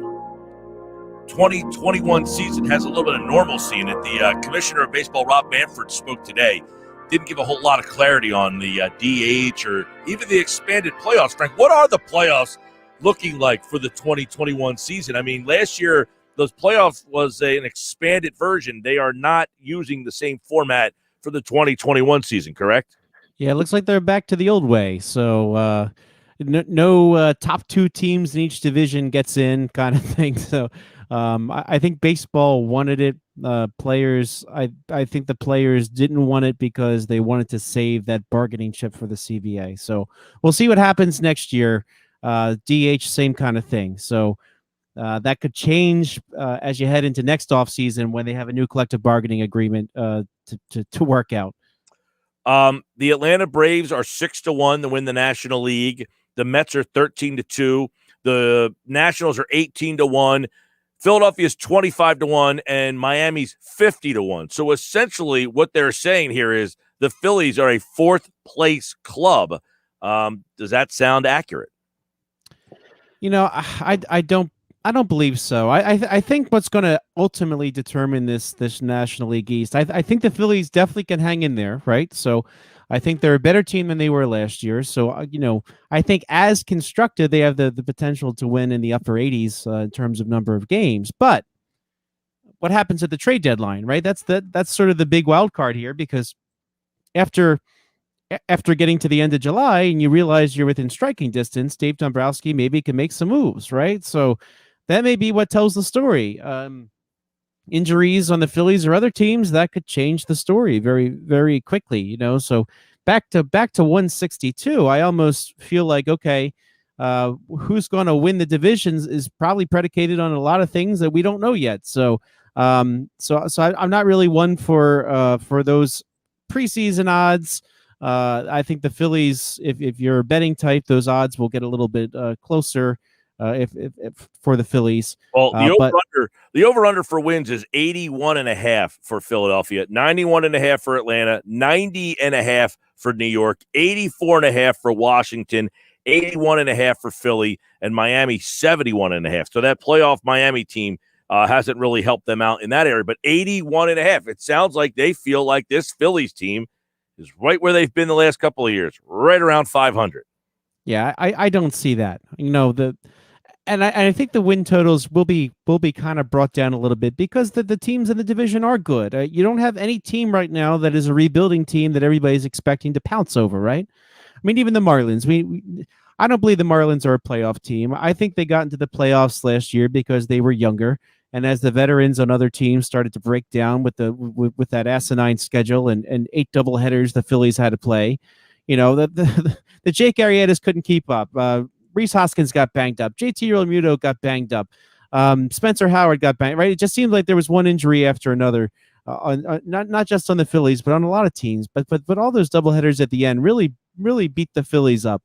2021 season has a little bit of normalcy in it. The commissioner of baseball, Rob Manfred, spoke today. Didn't give a whole lot of clarity on the DH or even the expanded playoffs. Frank, what are the playoffs looking like for the 2021 season? I mean, last year, those playoffs was an expanded version. They are not using the same format for the 2021 season, correct? Yeah, it looks like they're back to the old way. So no top two teams in each division gets in kind of thing. So I think baseball wanted it. Players, I think the players didn't want it because they wanted to save that bargaining chip for the CBA. So we'll see what happens next year. DH, same kind of thing. So that could change as you head into next offseason when they have a new collective bargaining agreement to work out. The Atlanta Braves are 6-1 to win the National League. The Mets are 13-2. The Nationals are 18-1. Philadelphia's 25-1, and Miami's 50-1. So essentially, what they're saying here is the Phillies are a fourth place club. Does that sound accurate? You know, I don't believe so. I think what's going to ultimately determine this National League East, I think the Phillies definitely can hang in there, right? So I think they're a better team than they were last year. So, I think as constructed, they have the potential to win in the upper 80s in terms of number of games. But what happens at the trade deadline, right? That's sort of the big wild card here, because after getting to the end of July and you realize you're within striking distance, Dave Dombrowski maybe can make some moves, right? So that may be what tells the story. Injuries on the Phillies or other teams, that could change the story very, very quickly, So back to 162, I almost feel like, okay, who's going to win the divisions is probably predicated on a lot of things that we don't know yet. So I'm not really one for those preseason odds. I think the Phillies, if you're a betting type, those odds will get a little bit closer if for the Phillies. Well, the over-under for wins is 81.5 for Philadelphia, 91.5 for Atlanta, 90.5 for New York, 84.5 for Washington, 81.5 for Philly, and Miami 71.5. So that playoff Miami team hasn't really helped them out in that area, but 81.5. It sounds like they feel like this Phillies team is right where they've been the last couple of years, right around 500. Yeah, I don't see that. I think the win totals will be kind of brought down a little bit because the teams in the division are good. You don't have any team right now that is a rebuilding team that everybody's expecting to pounce over, right? I mean, even the Marlins. I don't believe the Marlins are a playoff team. I think they got into the playoffs last year because they were younger, and as the veterans on other teams started to break down with that asinine schedule and 8 doubleheaders the Phillies had to play, the Jake Arrietas couldn't keep up. Rhys Hoskins got banged up. JT Realmuto got banged up. Spencer Howard got banged, right? It just seemed like there was one injury after another, not just on the Phillies, but on a lot of teams. But all those doubleheaders at the end really beat the Phillies up.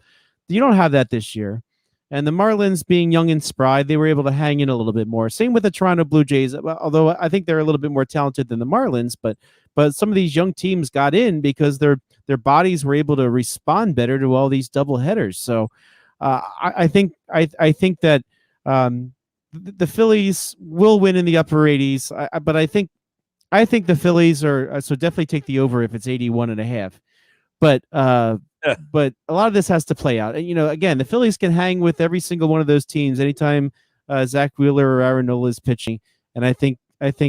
You don't have that this year. And the Marlins, being young and spry, they were able to hang in a little bit more. Same with the Toronto Blue Jays, although I think they're a little bit more talented than the Marlins. But some of these young teams got in because their bodies were able to respond better to all these doubleheaders. So I think that the Phillies will win in the upper 80s, but I think the Phillies are so definitely take the over if it's 81.5. But a lot of this has to play out, and again, the Phillies can hang with every single one of those teams anytime Zach Wheeler or Aaron Nola is pitching, and I think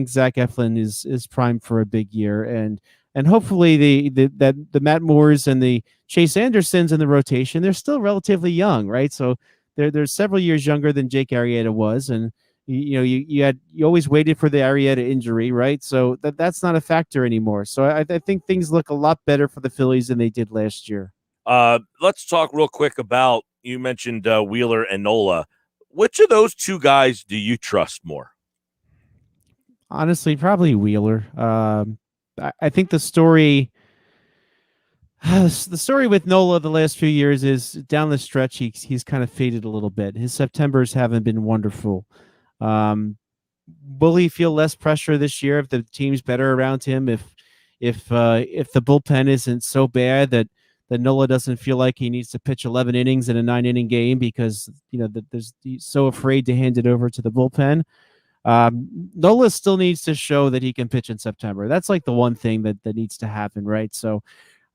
Zach Eflin is primed for a big year, and hopefully the Matt Moores and the Chase Andersons in the rotation, they're still relatively young, right? So they're several years younger than Jake Arrieta was, and you always waited for the Arrieta injury, right? So that's not a factor anymore. So I think things look a lot better for the Phillies than they did last year. Let's talk real quick about, you mentioned Wheeler and Nola. Which of those two guys do you trust more? Honestly, probably Wheeler. I think the story with Nola the last few years is down the stretch he's kind of faded a little bit. His Septembers haven't been wonderful. will he feel less pressure this year if the team's better around him? If the bullpen isn't so bad that Nola doesn't feel like he needs to pitch 11 innings in a 9-inning game because he's so afraid to hand it over to the bullpen. Nola still needs to show that he can pitch in September. That's like the one thing that needs to happen, right? So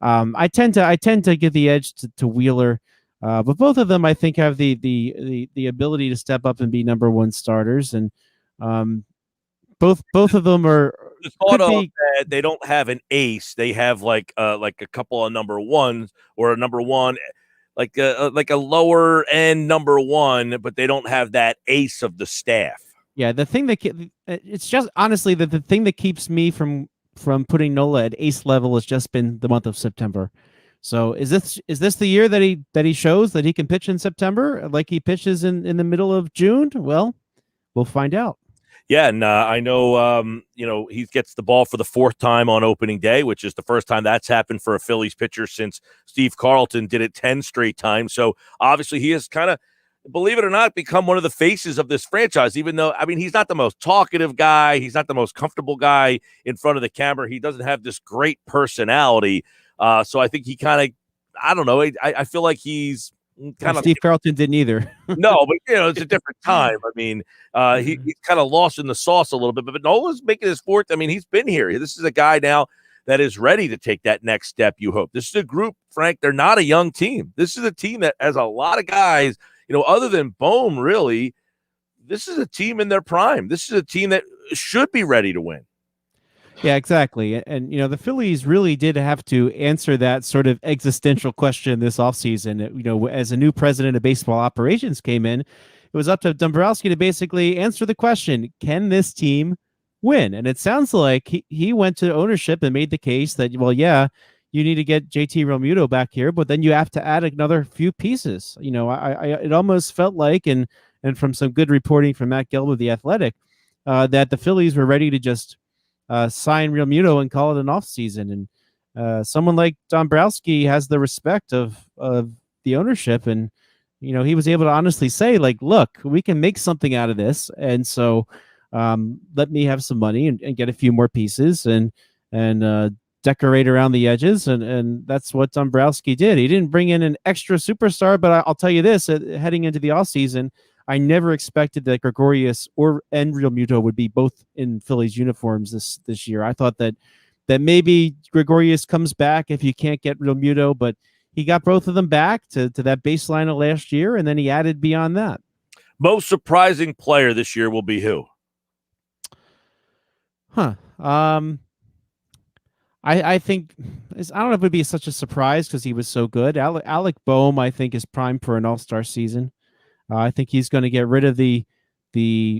I tend to give the edge to Wheeler, but both of them I think have the ability to step up and be number one starters, and both of them are. The thought of that they don't have an ace, they have like a couple of number ones or a number one, like a lower end number one, but they don't have that ace of the staff. Yeah, the thing that it's just honestly the thing that keeps me from putting Nola at ace level has just been the month of September. So is this the year that he shows that he can pitch in September like he pitches in the middle of June? Well, we'll find out. Yeah, and I know he gets the ball for the fourth time on opening day, which is the first time that's happened for a Phillies pitcher since Steve Carlton did it 10 straight times. So obviously he has kind of, believe it or not, become one of the faces of this franchise, even though, I mean, he's not the most talkative guy. He's not the most comfortable guy in front of the camera. He doesn't have this great personality. So I think he kind of, I don't know, I feel like he's kind of. Steve Carlton didn't either. No, but, it's a different time. I mean, he's kind of lost in the sauce a little bit, but Nola's making his fourth. I mean, he's been here. This is a guy now that is ready to take that next step, you hope. This is a group, Frank, they're not a young team. This is a team that has a lot of guys, other than Bohm, really. This is a team in their prime. This is a team that should be ready to win. Yeah, exactly. And, the Phillies really did have to answer that sort of existential question this offseason. As a new president of baseball operations came in, it was up to Dombrowski to basically answer the question, can this team win? And it sounds like he went to ownership and made the case that, well, yeah, you need to get JT Realmuto back here, but then you have to add another few pieces. It almost felt like, and from some good reporting from Matt Gelb of The Athletic, that the Phillies were ready to just sign Realmuto and call it an off season. And someone like Dombrowski has the respect of the ownership, and he was able to honestly say, like, look, we can make something out of this, and so let me have some money and get a few more pieces and decorate around the edges, and that's what Dombrowski did. He didn't bring in an extra superstar, but I'll tell you this: heading into the off season, I never expected that Gregorius and Realmuto would be both in Phillies uniforms this year. I thought that maybe Gregorius comes back if you can't get Realmuto, but he got both of them back to that baseline of last year, and then he added beyond that. Most surprising player this year will be who? I think I don't know if it would be such a surprise because he was so good. Alec Boehm, I think, is primed for an all-star season. I think he's going to get rid of the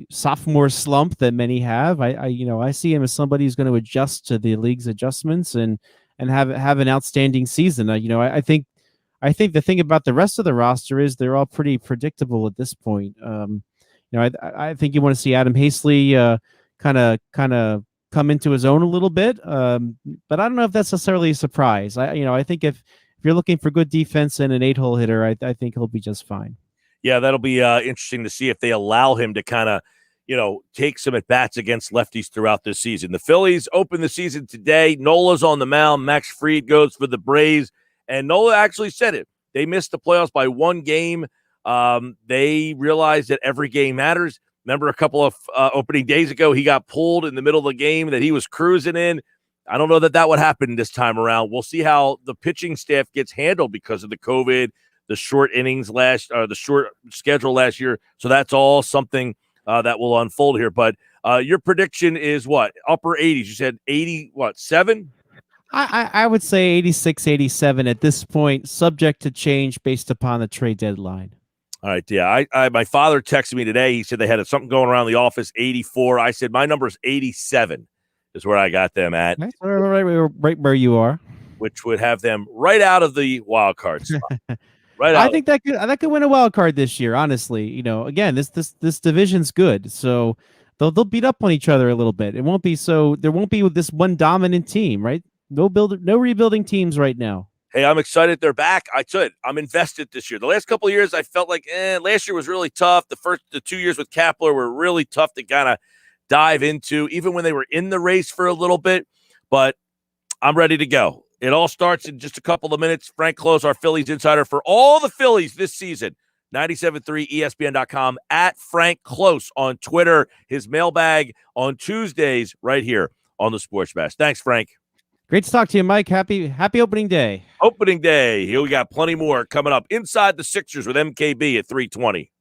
sophomore slump that many have. I see him as somebody who's going to adjust to the league's adjustments and have an outstanding season. I think the thing about the rest of the roster is they're all pretty predictable at this point. I think you want to see Adam Haseley kind of come into his own a little bit, but I don't know if that's necessarily a surprise. I think if you're looking for good defense and an 8-hole hitter, I think he'll be just fine. Yeah, that'll be interesting to see if they allow him to kind of, take some at-bats against lefties throughout this season. The Phillies open the season today. Nola's on the mound. Max Fried goes for the Braves. And Nola actually said it. They missed the playoffs by one game. They realized that every game matters. Remember a couple of opening days ago, he got pulled in the middle of the game that he was cruising in. I don't know that would happen this time around. We'll see how the pitching staff gets handled because of the COVID, the short innings the short schedule last year. So that's all something that will unfold here. But your prediction is what? Upper 80s. You said 7? I would say 86, 87 at this point, subject to change based upon the trade deadline. All right, yeah. My father texted me today. He said they had something going around the office, 84. I said my number is 87 is where I got them at. Right where you are. Which would have them right out of the wild card spot. Right out. I think that could win a wild card this year, honestly. Again, this division's good. So they'll beat up on each other a little bit. There won't be this one dominant team, right? No rebuilding teams right now. Hey, I'm excited they're back. I'm invested this year. The last couple of years, I felt like, last year was really tough. The 2 years with Kapler were really tough to kind of dive into, even when they were in the race for a little bit. But I'm ready to go. It all starts in just a couple of minutes. Frank Klose, our Phillies insider for all the Phillies this season. 97.3 ESPN.com, at Frank Klose on Twitter. His mailbag on Tuesdays right here on the Sports Bash. Thanks, Frank. Great to talk to you, Mike. Happy opening day. Opening day. Here we got plenty more coming up. Inside the Sixers with MKB at 3:20.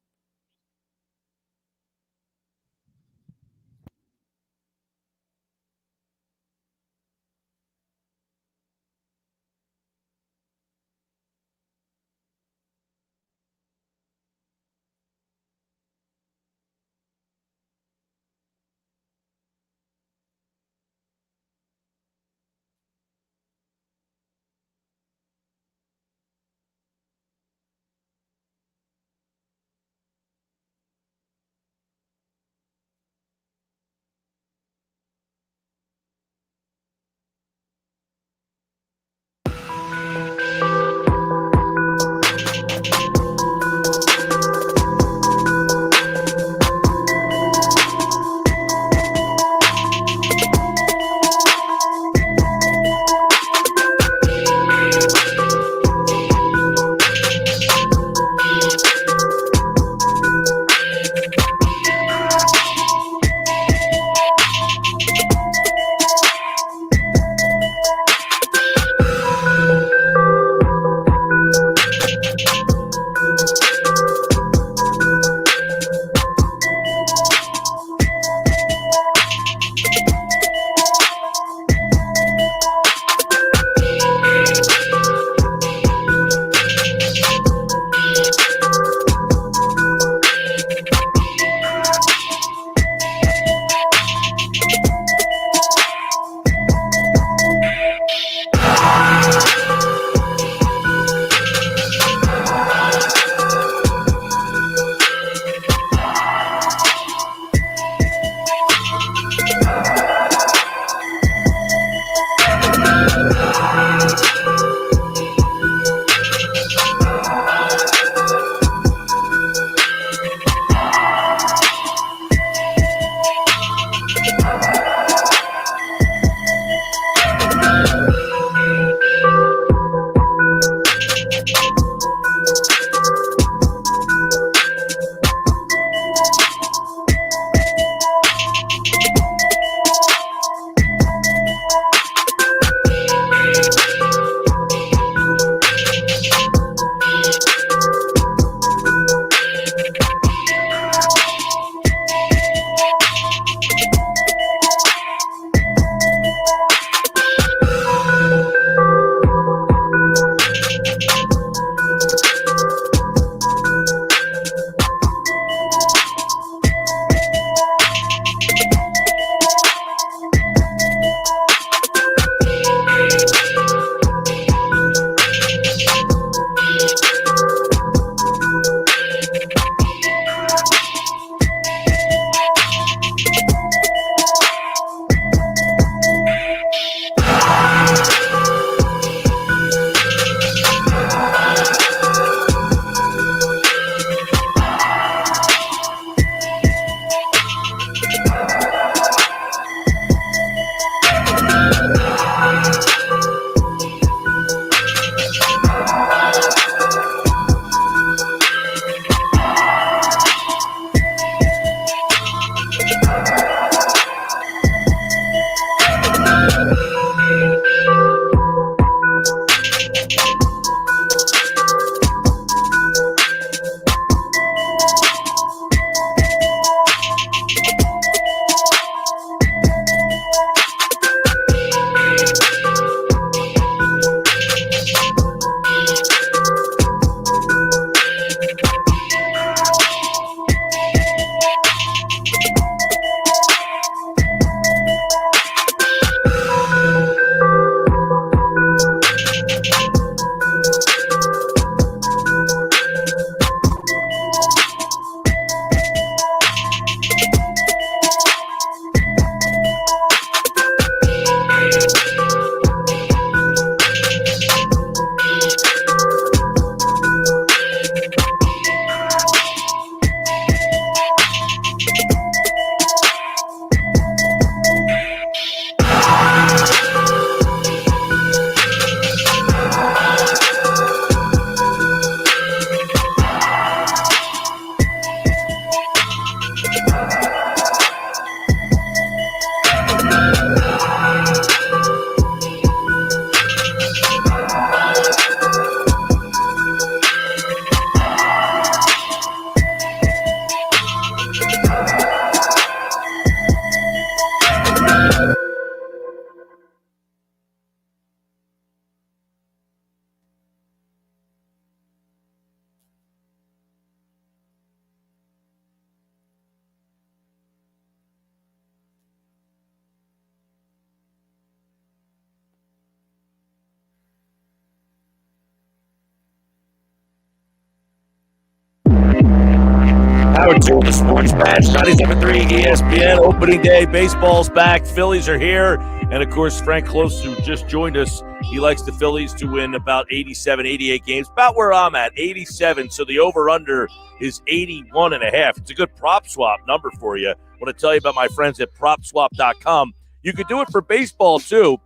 Howard Tool, the Sports Match, 97.3 ESPN, opening day, baseball's back, Phillies are here, and of course, Frank Klose, who just joined us, he likes the Phillies to win about 87, 88 games, about where I'm at, 87, so the over-under is 81.5. It's a good prop swap number for you. I want to tell you about my friends at PropSwap.com. You could do it for baseball, too.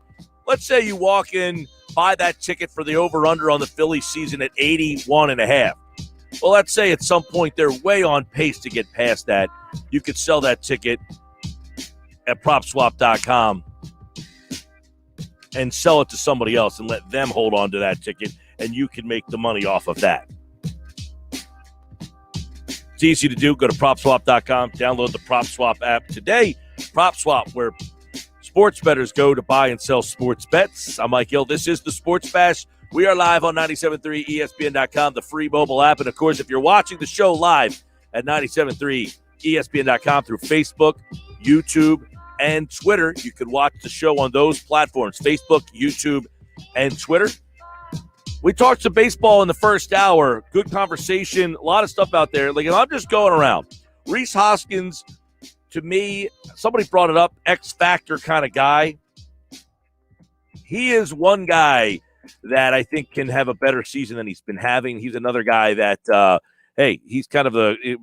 Let's say you walk in, buy that ticket for the over-under on the Phillies season at 81.5. Well, let's say at some point they're way on pace to get past that. You could sell that ticket at PropSwap.com and sell it to somebody else and let them hold on to that ticket, and you can make the money off of that. It's easy to do. Go to PropSwap.com, download the PropSwap app today. PropSwap, where sports bettors go to buy and sell sports bets. I'm Mike Gill. This is the Sports Bash. We are live on 97.3 ESPN.com, the free mobile app. And, of course, if you're watching the show live at 97.3 ESPN.com through Facebook, YouTube, and Twitter, you can watch the show on those platforms, Facebook, YouTube, and Twitter. We talked some baseball in the first hour. Good conversation. A lot of stuff out there. Like, I'm just going around. Rhys Hoskins, to me, somebody brought it up, X-Factor kind of guy. He is one guy that I think can have a better season than he's been having. He's another guy that, he's kind of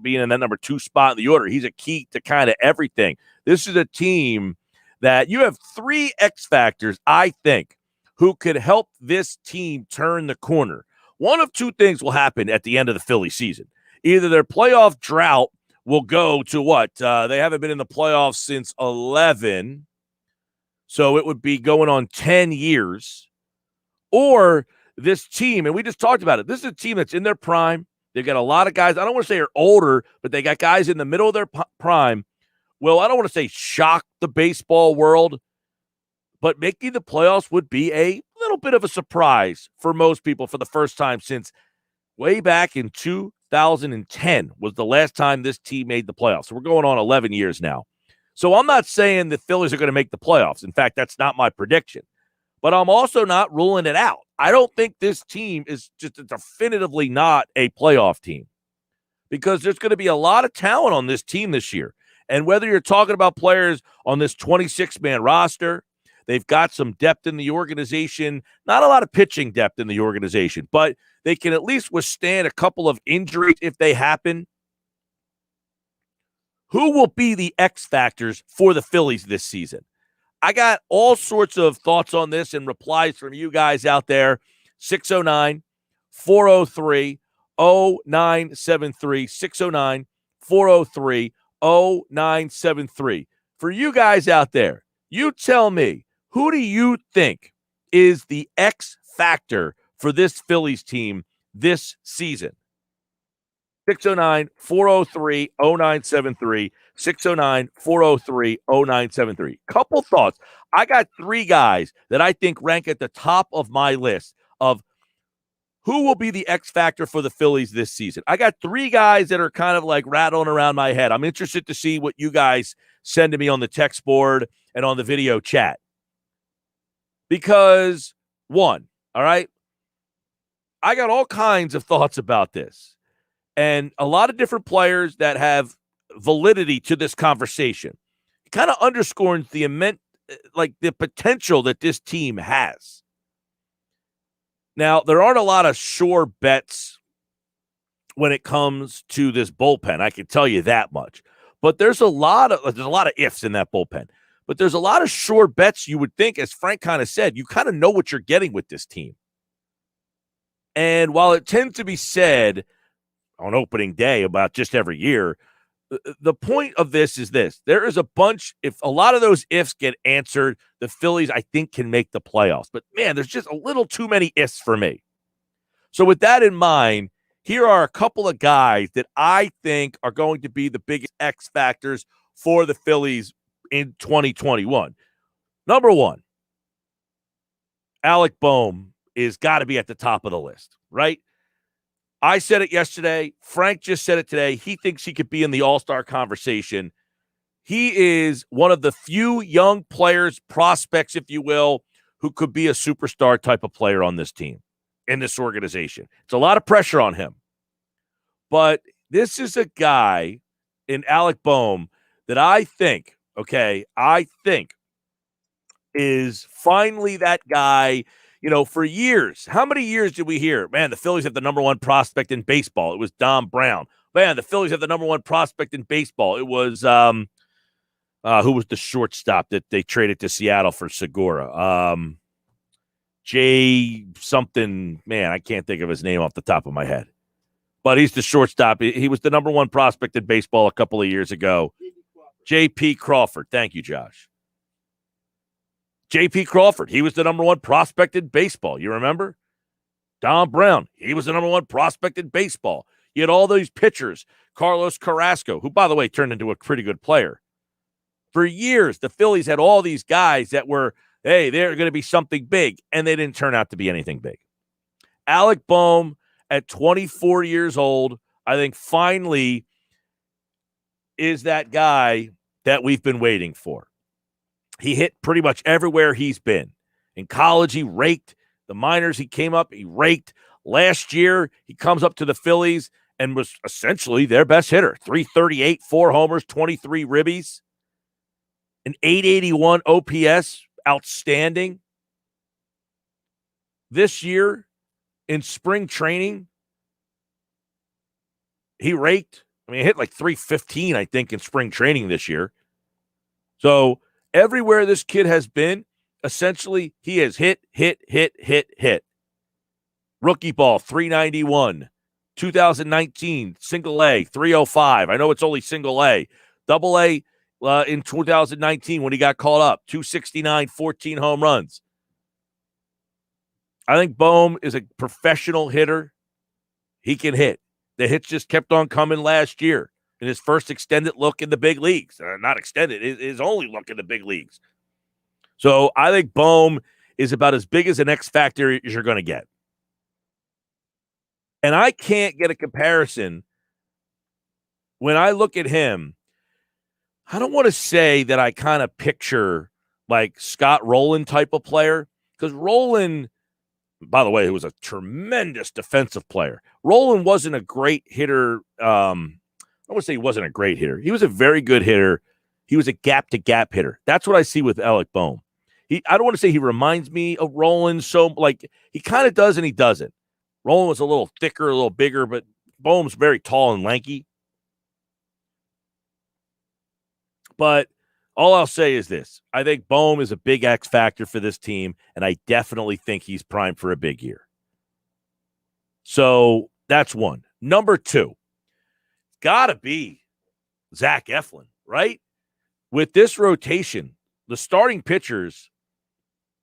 being in that number 2 spot in the order. He's a key to kind of everything. This is a team that you have 3 X factors, I think, who could help this team turn the corner. One of 2 things will happen at the end of the Philly season. Either their playoff drought will go to what? They haven't been in the playoffs since 11, so it would be going on 10 years. Or this team, and we just talked about it, this is a team that's in their prime. They've got a lot of guys, I don't want to say are older, but they got guys in the middle of their prime. Well, I don't want to say shock the baseball world, but making the playoffs would be a little bit of a surprise for most people for the first time since way back in 2010 was the last time this team made the playoffs. So we're going on 11 years now. So I'm not saying the Phillies are going to make the playoffs. In fact, that's not my prediction. But I'm also not ruling it out. I don't think this team is just definitively not a playoff team because there's going to be a lot of talent on this team this year. And whether you're talking about players on this 26-man roster, they've got some depth in the organization, not a lot of pitching depth in the organization, but they can at least withstand a couple of injuries if they happen. Who will be the X factors for the Phillies this season? I got all sorts of thoughts on this and replies from you guys out there. 609-403-0973. 609-403-0973. For you guys out there, you tell me, who do you think is the X factor for this Phillies team this season? 609-403-0973. 609-403-0973. Couple thoughts. I got 3 guys that I think rank at the top of my list of who will be the X factor for the Phillies this season. I got 3 guys that are kind of like rattling around my head. I'm interested to see what you guys send to me on the text board and on the video chat. Because, 1, all right, I got all kinds of thoughts about this. And a lot of different players that have validity to this conversation. It kind of underscores the immense, the potential that this team has. Now, there aren't a lot of sure bets when it comes to this bullpen. I can tell you that much. But there's a lot of ifs in that bullpen. But there's a lot of sure bets you would think, as Frank kind of said, you kind of know what you're getting with this team. And while it tends to be said on opening day about just every year, the point of this is this. There is a bunch, if a lot of those ifs get answered, the Phillies, I think, can make the playoffs. But, man, there's just a little too many ifs for me. So with that in mind, here are a couple of guys that I think are going to be the biggest X factors for the Phillies in 2021. Number one, Alec Boehm is got to be at the top of the list, right? I said it yesterday. Frank just said it today. He thinks he could be in the all-star conversation. He is one of the few young players, prospects, if you will, who could be a superstar type of player on this team, in this organization. It's a lot of pressure on him. But this is a guy in Alec Boehm that I think is finally that guy. For years, how many years did we hear, man, the Phillies have the number one prospect in baseball? It was Don Brown. Man, the Phillies have the number one prospect in baseball. It was, who was the shortstop that they traded to Seattle for Segura? Jay something, man, I can't think of his name off the top of my head. But he's the shortstop. He was the number one prospect in baseball a couple of years ago. J.P. Crawford. Thank you, Josh. J.P. Crawford, he was the number one prospect in baseball. You remember? Don Brown, he was the number one prospect in baseball. You had all those pitchers. Carlos Carrasco, who, by the way, turned into a pretty good player. For years, the Phillies had all these guys that were, hey, they're going to be something big, and they didn't turn out to be anything big. Alec Boehm, at 24 years old, I think finally is that guy that we've been waiting for. He hit pretty much everywhere he's been. In college, he raked. The minors, he came up, he raked. Last year, he comes up to the Phillies and was essentially their best hitter. 338, 4 homers, 23 ribbies. An 881 OPS, outstanding. This year, in spring training, he raked. He hit like 315, I think, in spring training this year. So everywhere this kid has been, essentially, he has hit. Rookie ball, 391. 2019, single A, 305. I know it's only single A. Double A in 2019 when he got called up, 269, 14 home runs. I think Boehm is a professional hitter. He can hit. The hits just kept on coming last year in his first extended look in the big leagues. Not extended, his only look in the big leagues. So I think Boehm is about as big as an X factor as you're going to get. And I can't get a comparison. When I look at him, I don't want to say that I kind of picture like Scott Rowland type of player, because Rowland, by the way, he was a tremendous defensive player. Rowland wasn't a great hitter. I would say he wasn't a great hitter. He was a very good hitter. He was a gap-to-gap hitter. That's what I see with Alec Boehm. I don't want to say he reminds me of Rowland, so like he kind of does and he doesn't. Rowland was a little thicker, a little bigger, but Boehm's very tall and lanky. But all I'll say is this. I think Boehm is a big X factor for this team, and I definitely think he's primed for a big year. So that's one. Number two, got to be Zach Eflin, right? With this rotation, the starting pitchers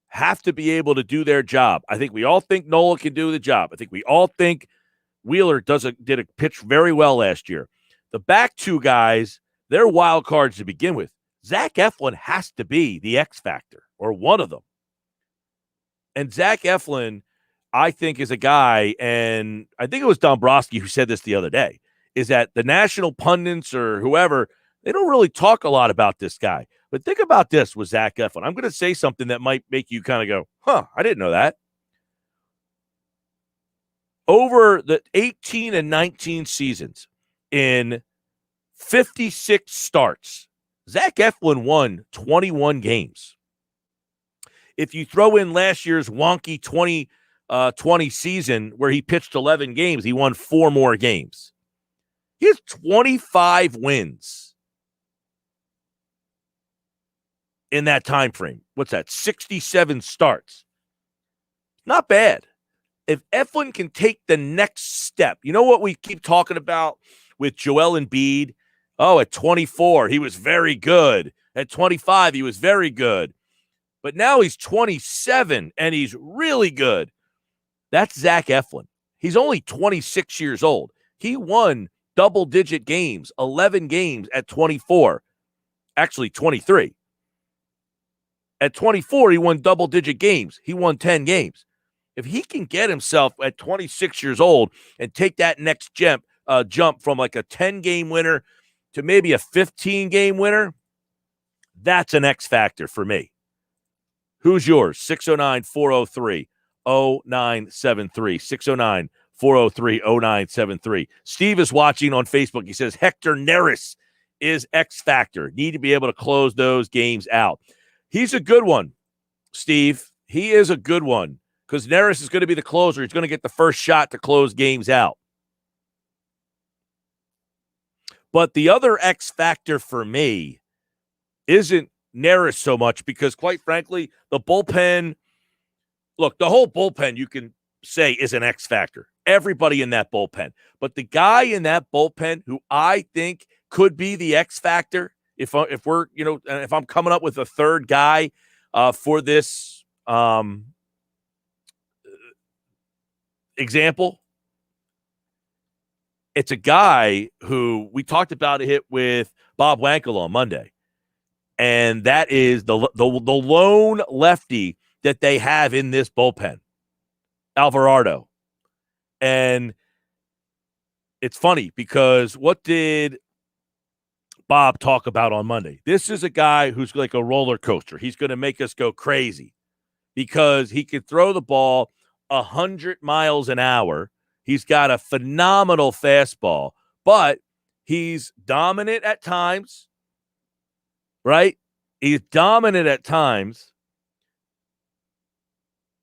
have to be able to do their job. I think we all think Nola can do the job. I think we all think Wheeler did a pitch very well last year. The back two guys, they're wild cards to begin with. Zach Eflin has to be the X factor, or one of them. And Zach Eflin, I think, is a guy, and I think it was Dombrowski who said this the other day, is that the national pundits or whoever, they don't really talk a lot about this guy. But think about this with Zach Eflin. I'm going to say something that might make you kind of go, huh, I didn't know that. Over the 18 and 19 seasons, in 56 starts, Zach Eflin won 21 games. If you throw in last year's wonky 2020 season where he pitched 11 games, he won 4 more games. He has 25 wins in that time frame. What's that? 67 starts. Not bad. If Eflin can take the next step, you know what we keep talking about with Joel Embiid? Oh, at 24, he was very good. At 25, he was very good. But now he's 27, and he's really good. That's Zach Eflin. He's only 26 years old. He won double-digit games, 11 games at 24. Actually, 23. At 24, he won double-digit games. He won 10 games. If he can get himself at 26 years old and take that next jump from like a 10-game winner to maybe a 15-game winner, that's an X factor for me. Who's yours? 609-403-0973. 609-403-0973. Steve is watching on Facebook. He says Hector Neris is X factor. Need to be able to close those games out. He's a good one, Steve. He is a good one because Neris is going to be the closer. He's going to get the first shot to close games out. But the other X factor for me isn't Neris so much because, quite frankly, the bullpen, look, the whole bullpen you can say is an X factor. Everybody in that bullpen. But the guy in that bullpen who I think could be the X factor, if I'm coming up with a third guy for this example, it's a guy who we talked about it with Bob Wankel on Monday, and that is the lone lefty that they have in this bullpen, Alvarado. And it's funny because what did Bob talk about on Monday? This is a guy who's like a roller coaster. He's going to make us go crazy because he can throw the ball 100 miles an hour. He's got a phenomenal fastball, but he's dominant at times, right? He's dominant at times,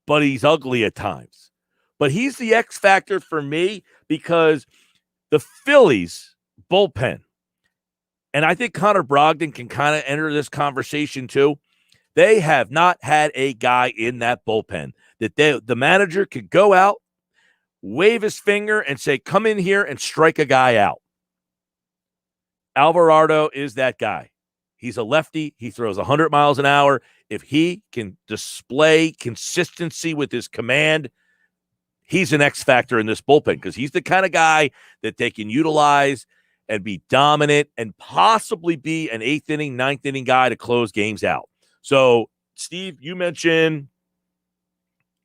but he's ugly at times. But he's the X factor for me because the Phillies bullpen, and I think Connor Brogdon can kind of enter this conversation too. They have not had a guy in that bullpen that the manager could go out, wave his finger, and say, come in here and strike a guy out. Alvarado is that guy. He's a lefty. He throws 100 miles an hour. If he can display consistency with his command, he's an X factor in this bullpen because he's the kind of guy that they can utilize and be dominant and possibly be an 8th inning, 9th inning guy to close games out. So, Steve, you mentioned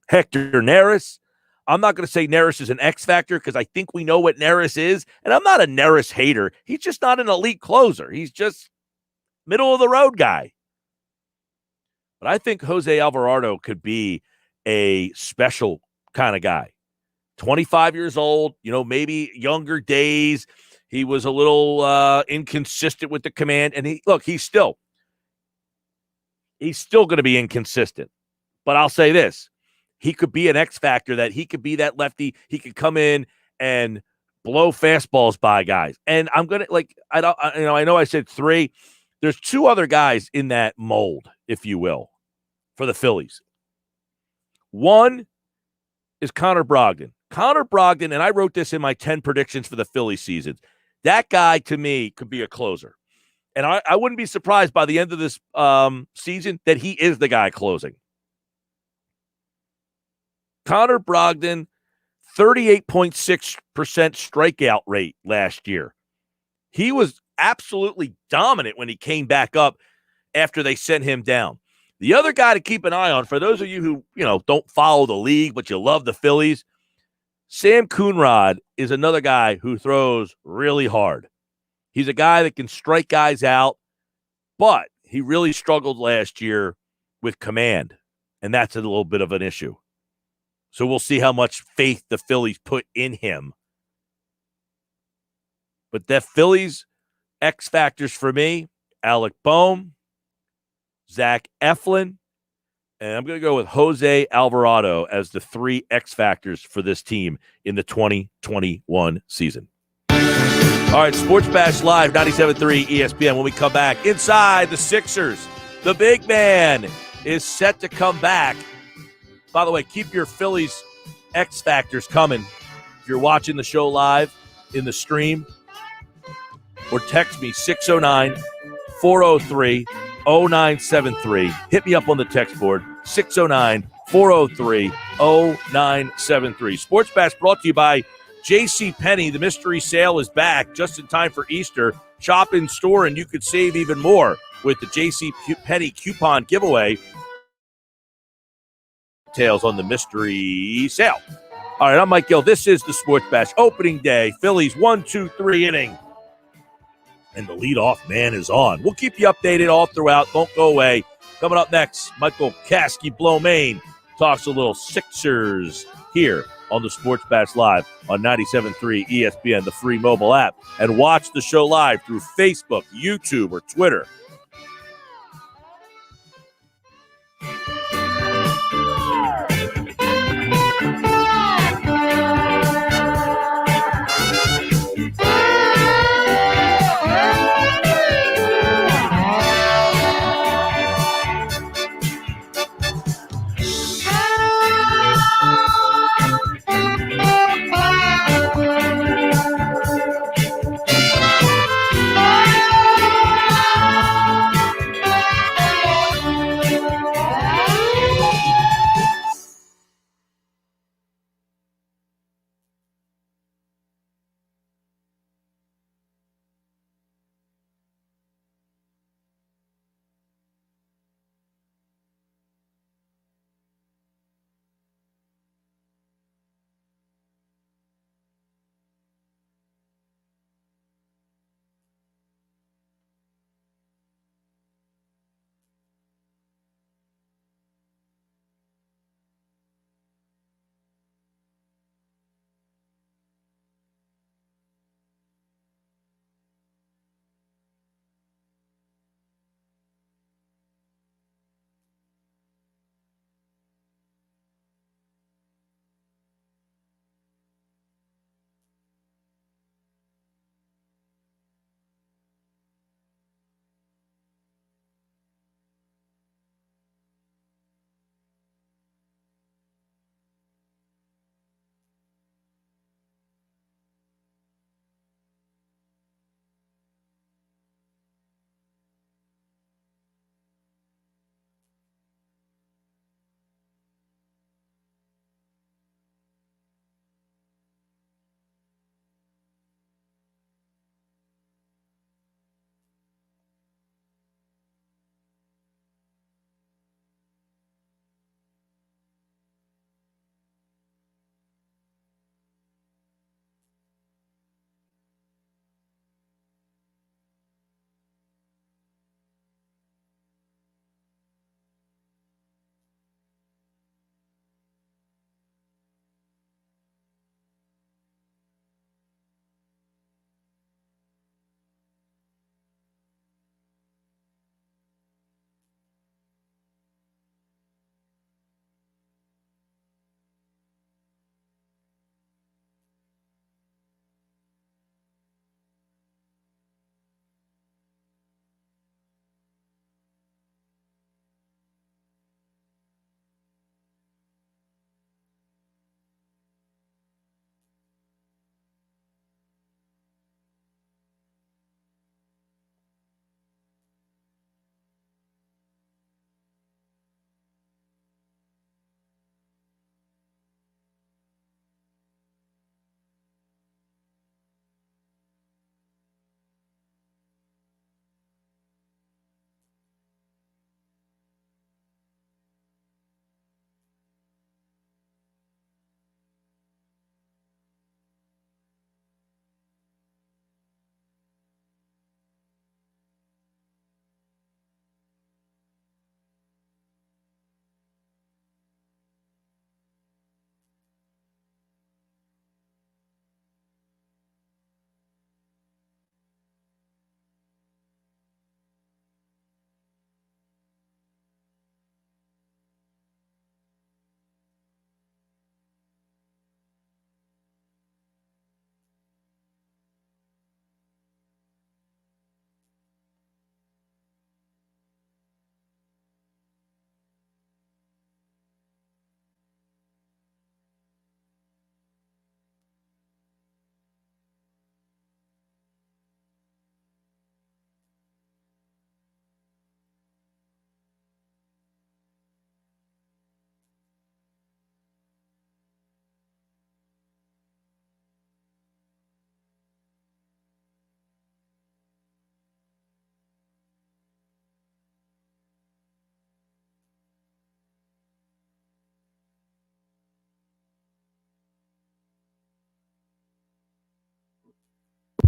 Hector Neris. I'm not going to say Neris is an X factor because I think we know what Neris is, and I'm not a Neris hater. He's just not an elite closer. He's just middle of the road guy. But I think Jose Alvarado could be a special kind of guy. 25 years old, maybe younger days. He was a little inconsistent with the command. And he's still going to be inconsistent. But I'll say this. He could be an X factor that he could be that lefty. He could come in and blow fastballs by guys. And I'm going to I know I said 3. There's 2 other guys in that mold, if you will, for the Phillies. One is Connor Brogdon. Connor Brogdon, and I wrote this in my 10 predictions for the Phillies season. That guy, to me, could be a closer. And I wouldn't be surprised by the end of this season that he is the guy closing. Connor Brogdon, 38.6% strikeout rate last year. He was absolutely dominant when he came back up after they sent him down. The other guy to keep an eye on, for those of you who, don't follow the league, but you love the Phillies, Sam Coonrod is another guy who throws really hard. He's a guy that can strike guys out, but he really struggled last year with command, and that's a little bit of an issue. So we'll see how much faith the Phillies put in him. But the Phillies X factors for me, Alec Bohm, Zach Eflin, and I'm going to go with Jose Alvarado as the 3 X factors for this team in the 2021 season. All right, Sports Bash Live, 97.3 ESPN. When we come back, inside the Sixers, the big man is set to come back. By the way, keep your Phillies X factors coming. If you're watching the show live in the stream, or text me 609-403-0973. Hit me up on the text board, 609-403-0973. Sports Bash brought to you by JCPenney. The mystery sale is back just in time for Easter. Shop in store and you could save even more with the JCPenney coupon giveaway. details on the mystery sale. All right, I'm Mike Gill. This is the Sports Bash opening day. Phillies 1-2-3 inning. And the leadoff man is on. We'll keep you updated all throughout. Don't go away. Coming up next, Michael Kasky-Blomain talks a little Sixers here on the Sports Bash Live on 97.3 ESPN, the free mobile app. And watch the show live through Facebook, YouTube, or Twitter.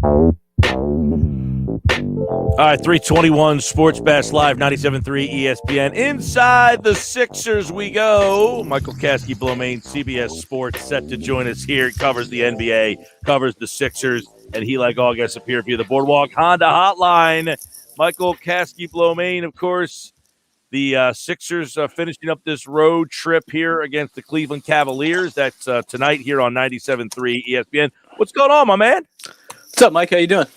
All right, 321 Sports Bash Live, 97.3 ESPN. Inside the Sixers we go. Michael Kasky-Blomain, CBS Sports, set to join us here. He covers the NBA, covers the Sixers, and he, like all guests, appear via the Boardwalk Honda Hotline. Michael Kasky-Blomain, of course, the Sixers finishing up this road trip here against the Cleveland Cavaliers. That's tonight here on 97.3 ESPN. What's going on, my man? What's up, Mike? How you doing?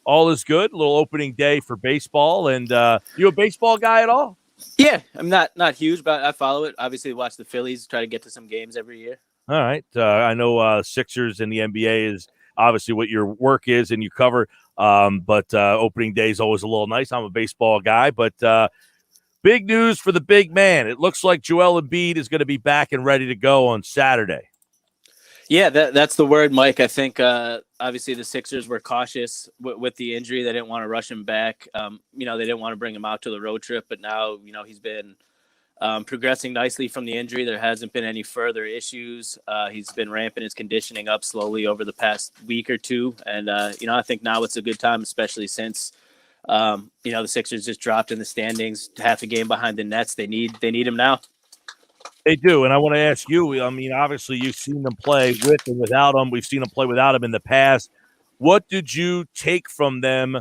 All is good. A little opening day for baseball. And you a baseball guy at all? Yeah, I'm not huge, but I follow it. Obviously, watch the Phillies, try to get to some games every year. All right. I know Sixers and the NBA is obviously what your work is and you cover. But opening day is always a little nice. I'm a baseball guy. But big news for the big man. It looks like Joel Embiid is going to be back and ready to go on Saturday. Yeah, that's the word, Mike. I think obviously the Sixers were cautious with the injury. They didn't want to rush him back. They didn't want to bring him out to the road trip. But now, he's been progressing nicely from the injury. There hasn't been any further issues. He's been ramping his conditioning up slowly over the past week or two. And, I think now it's a good time, especially since, the Sixers just dropped in the standings, half a game behind the Nets. They need him now. They do, and I want to ask you, obviously you've seen them play with and without him. We've seen them play without him in the past. What did you take from them?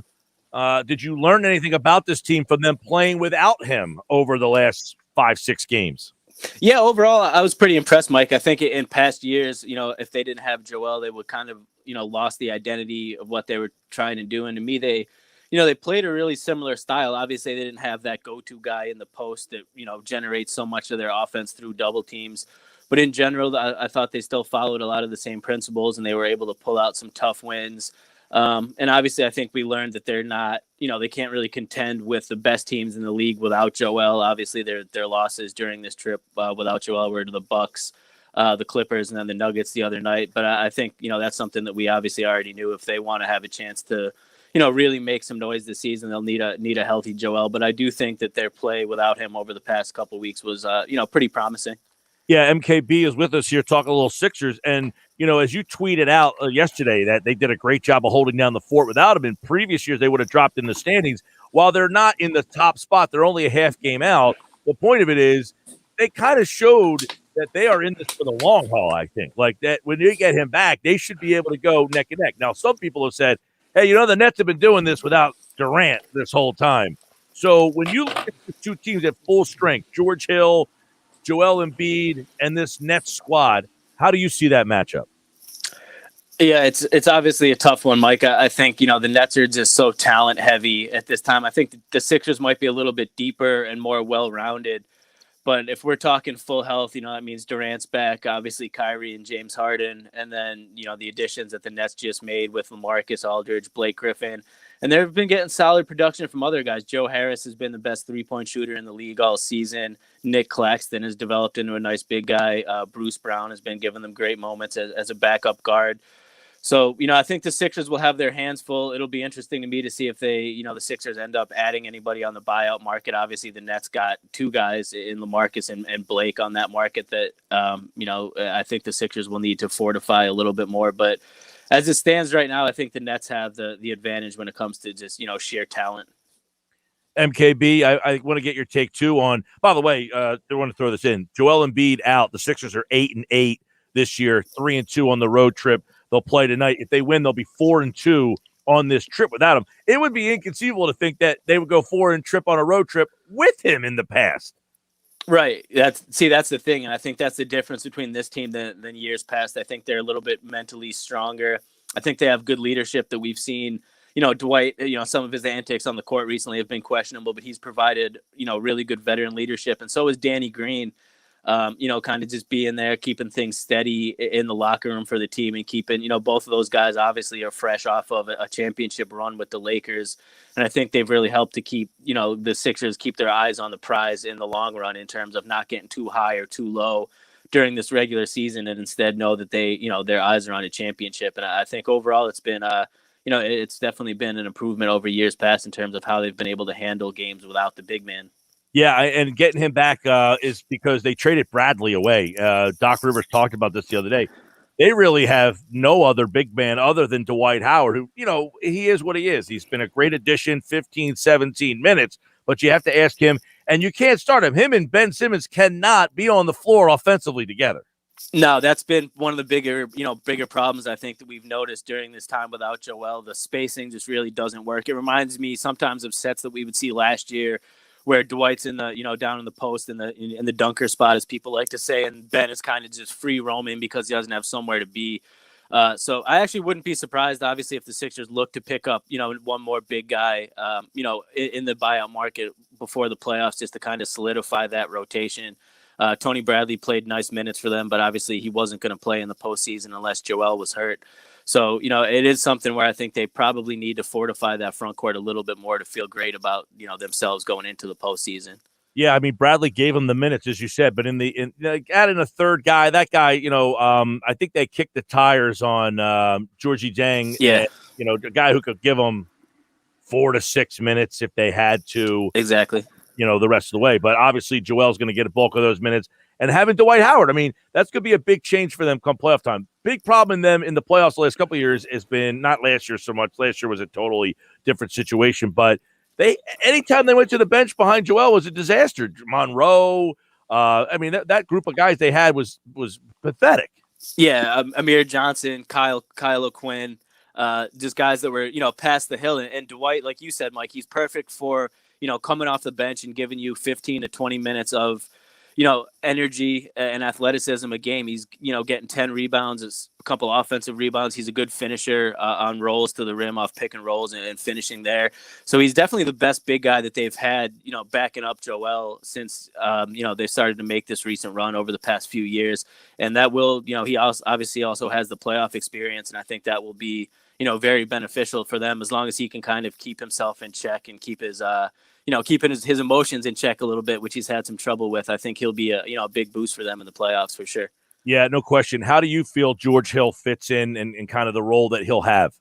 Did you learn anything about this team from them playing without him over the last 5-6 games? Yeah, overall, I was pretty impressed, Mike. I think in past years, if they didn't have Joel, they would kind of, lost the identity of what they were trying to do. And to me, they played a really similar style. Obviously, they didn't have that go-to guy in the post that, generates so much of their offense through double teams. But in general, I thought they still followed a lot of the same principles, and they were able to pull out some tough wins. And obviously, I think we learned that they're not, they can't really contend with the best teams in the league without Joel. Obviously, their losses during this trip without Joel were to the Bucks, the Clippers, and then the Nuggets the other night. But I think, that's something that we obviously already knew. If they want to have a chance to really make some noise this season, they'll need a healthy Joel. But I do think that their play without him over the past couple of weeks was, pretty promising. Yeah, MKB is with us here talking a little Sixers. And, as you tweeted out yesterday that they did a great job of holding down the fort without him. In previous years, they would have dropped in the standings. While they're not in the top spot, they're only a half game out. The point of it is they kind of showed that they are in this for the long haul, I think. Like that when they get him back, they should be able to go neck and neck. Now, some people have said, hey, the Nets have been doing this without Durant this whole time. So when you look at the two teams at full strength, George Hill, Joel Embiid, and this Nets squad, how do you see that matchup? Yeah, it's obviously a tough one, Mike. I think, the Nets are just so talent heavy at this time. I think the Sixers might be a little bit deeper and more well-rounded. But if we're talking full health, that means Durant's back, obviously Kyrie and James Harden, and then, the additions that the Nets just made with LaMarcus Aldridge, Blake Griffin. And they've been getting solid production from other guys. Joe Harris has been the best three-point shooter in the league all season. Nick Claxton has developed into a nice big guy. Bruce Brown has been giving them great moments as a backup guard. So, I think the Sixers will have their hands full. It'll be interesting to me to see if they, the Sixers end up adding anybody on the buyout market. Obviously, the Nets got two guys in LaMarcus and Blake on that market that, I think the Sixers will need to fortify a little bit more. But as it stands right now, I think the Nets have the advantage when it comes to just, sheer talent. MKB, I want to get your take, too, on, by the way, I want to throw this in. Joel Embiid out. The Sixers are 8-8 this year, 3-2 on the road trip. They'll play tonight. If they win, they'll be 4-2 on this trip without him. It would be inconceivable to think that they would go 4-trip on a road trip with him in the past. Right. That's the thing. And I think that's the difference between this team than years past. I think they're a little bit mentally stronger. I think they have good leadership that we've seen. Dwight, some of his antics on the court recently have been questionable, but he's provided, really good veteran leadership. And so is Danny Green. Kind of just being there, keeping things steady in the locker room for the team and keeping, both of those guys obviously are fresh off of a championship run with the Lakers. And I think they've really helped to keep, the Sixers keep their eyes on the prize in the long run in terms of not getting too high or too low during this regular season and instead know that they, their eyes are on a championship. And I think overall it's been, it's definitely been an improvement over years past in terms of how they've been able to handle games without the big man. Yeah, and getting him back is because they traded Bradley away. Doc Rivers talked about this the other day. they really have no other big man other than Dwight Howard, who, he is what he is. He's been a great addition, 15, 17 minutes, but you have to ask him, and you can't start him. Him and Ben Simmons cannot be on the floor offensively together. No, that's been one of the bigger problems I think that we've noticed during this time without Joel. The spacing just really doesn't work. It reminds me sometimes of sets that we would see last year where Dwight's in the, down in the post in the dunker spot, as people like to say, and Ben is kind of just free roaming because he doesn't have somewhere to be. So I actually wouldn't be surprised, obviously, if the Sixers look to pick up, one more big guy, in the buyout market before the playoffs, just to kind of solidify that rotation. Tony Bradley played nice minutes for them, but obviously he wasn't going to play in the postseason unless Joel was hurt. So, it is something where I think they probably need to fortify that front court a little bit more to feel great about, themselves going into the postseason. Yeah, I mean, Bradley gave him the minutes, as you said, but adding a third guy, that guy, I think they kicked the tires on Georgie Dang. Yeah. A guy who could give them 4 to 6 minutes if they had to. Exactly. The rest of the way. But obviously, Joel's going to get a bulk of those minutes. And having Dwight Howard, I mean, that's going to be a big change for them come playoff time. Big problem in them in the playoffs the last couple of years has been, not last year so much. Last year was a totally different situation. But anytime they went to the bench behind Joel was a disaster. Monroe, that group of guys they had was pathetic. Yeah, Amir Johnson, Kyle O'Quinn, just guys that were, past the hill. And Dwight, like you said, Mike, he's perfect for, coming off the bench and giving you 15 to 20 minutes of, energy and athleticism a game. He's, getting 10 rebounds, a couple offensive rebounds. He's a good finisher on rolls to the rim off pick and rolls and finishing there. So he's definitely the best big guy that they've had, backing up Joel since, they started to make this recent run over the past few years. And that will, he obviously also has the playoff experience. And I think that will be, very beneficial for them as long as he can kind of keep himself in check and keep his, keeping his emotions in check a little bit, which he's had some trouble with. I think he'll be a big boost for them in the playoffs for sure. Yeah, no question. How do you feel George Hill fits in and kind of the role that he'll have?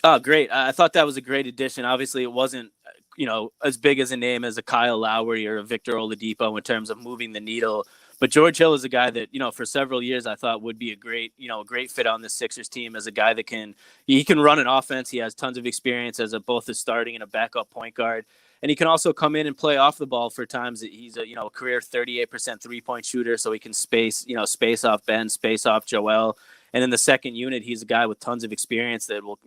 Oh, great. I thought that was a great addition. Obviously, it wasn't, as big as a name as a Kyle Lowry or a Victor Oladipo in terms of moving the needle. But George Hill is a guy that, for several years I thought would be a great fit on this Sixers team as a guy that can run an offense. He has tons of experience as both a starting and a backup point guard. And he can also come in and play off the ball for times. He's a career 38% 3-point shooter, so he can space off Ben, space off Joel. And in the second unit, he's a guy with tons of experience that will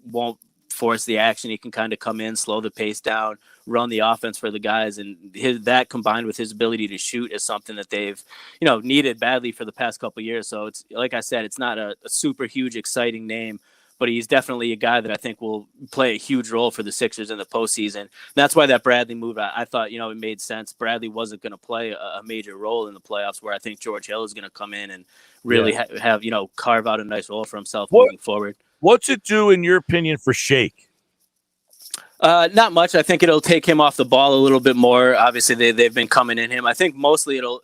won't force the action. He can kind of come in, slow the pace down, run the offense for the guys, and that combined with his ability to shoot is something that they've needed badly for the past couple of years. So it's like I said, it's not a super huge exciting name, but he's definitely a guy that I think will play a huge role for the Sixers in the postseason. And that's why that Bradley move, I thought, it made sense. Bradley wasn't going to play a major role in the playoffs, where I think George Hill is going to come in and really have carve out a nice role for himself moving forward. What's it do, in your opinion, for Shake? Not much. I think it'll take him off the ball a little bit more. Obviously, they've been coming in him. I think mostly it'll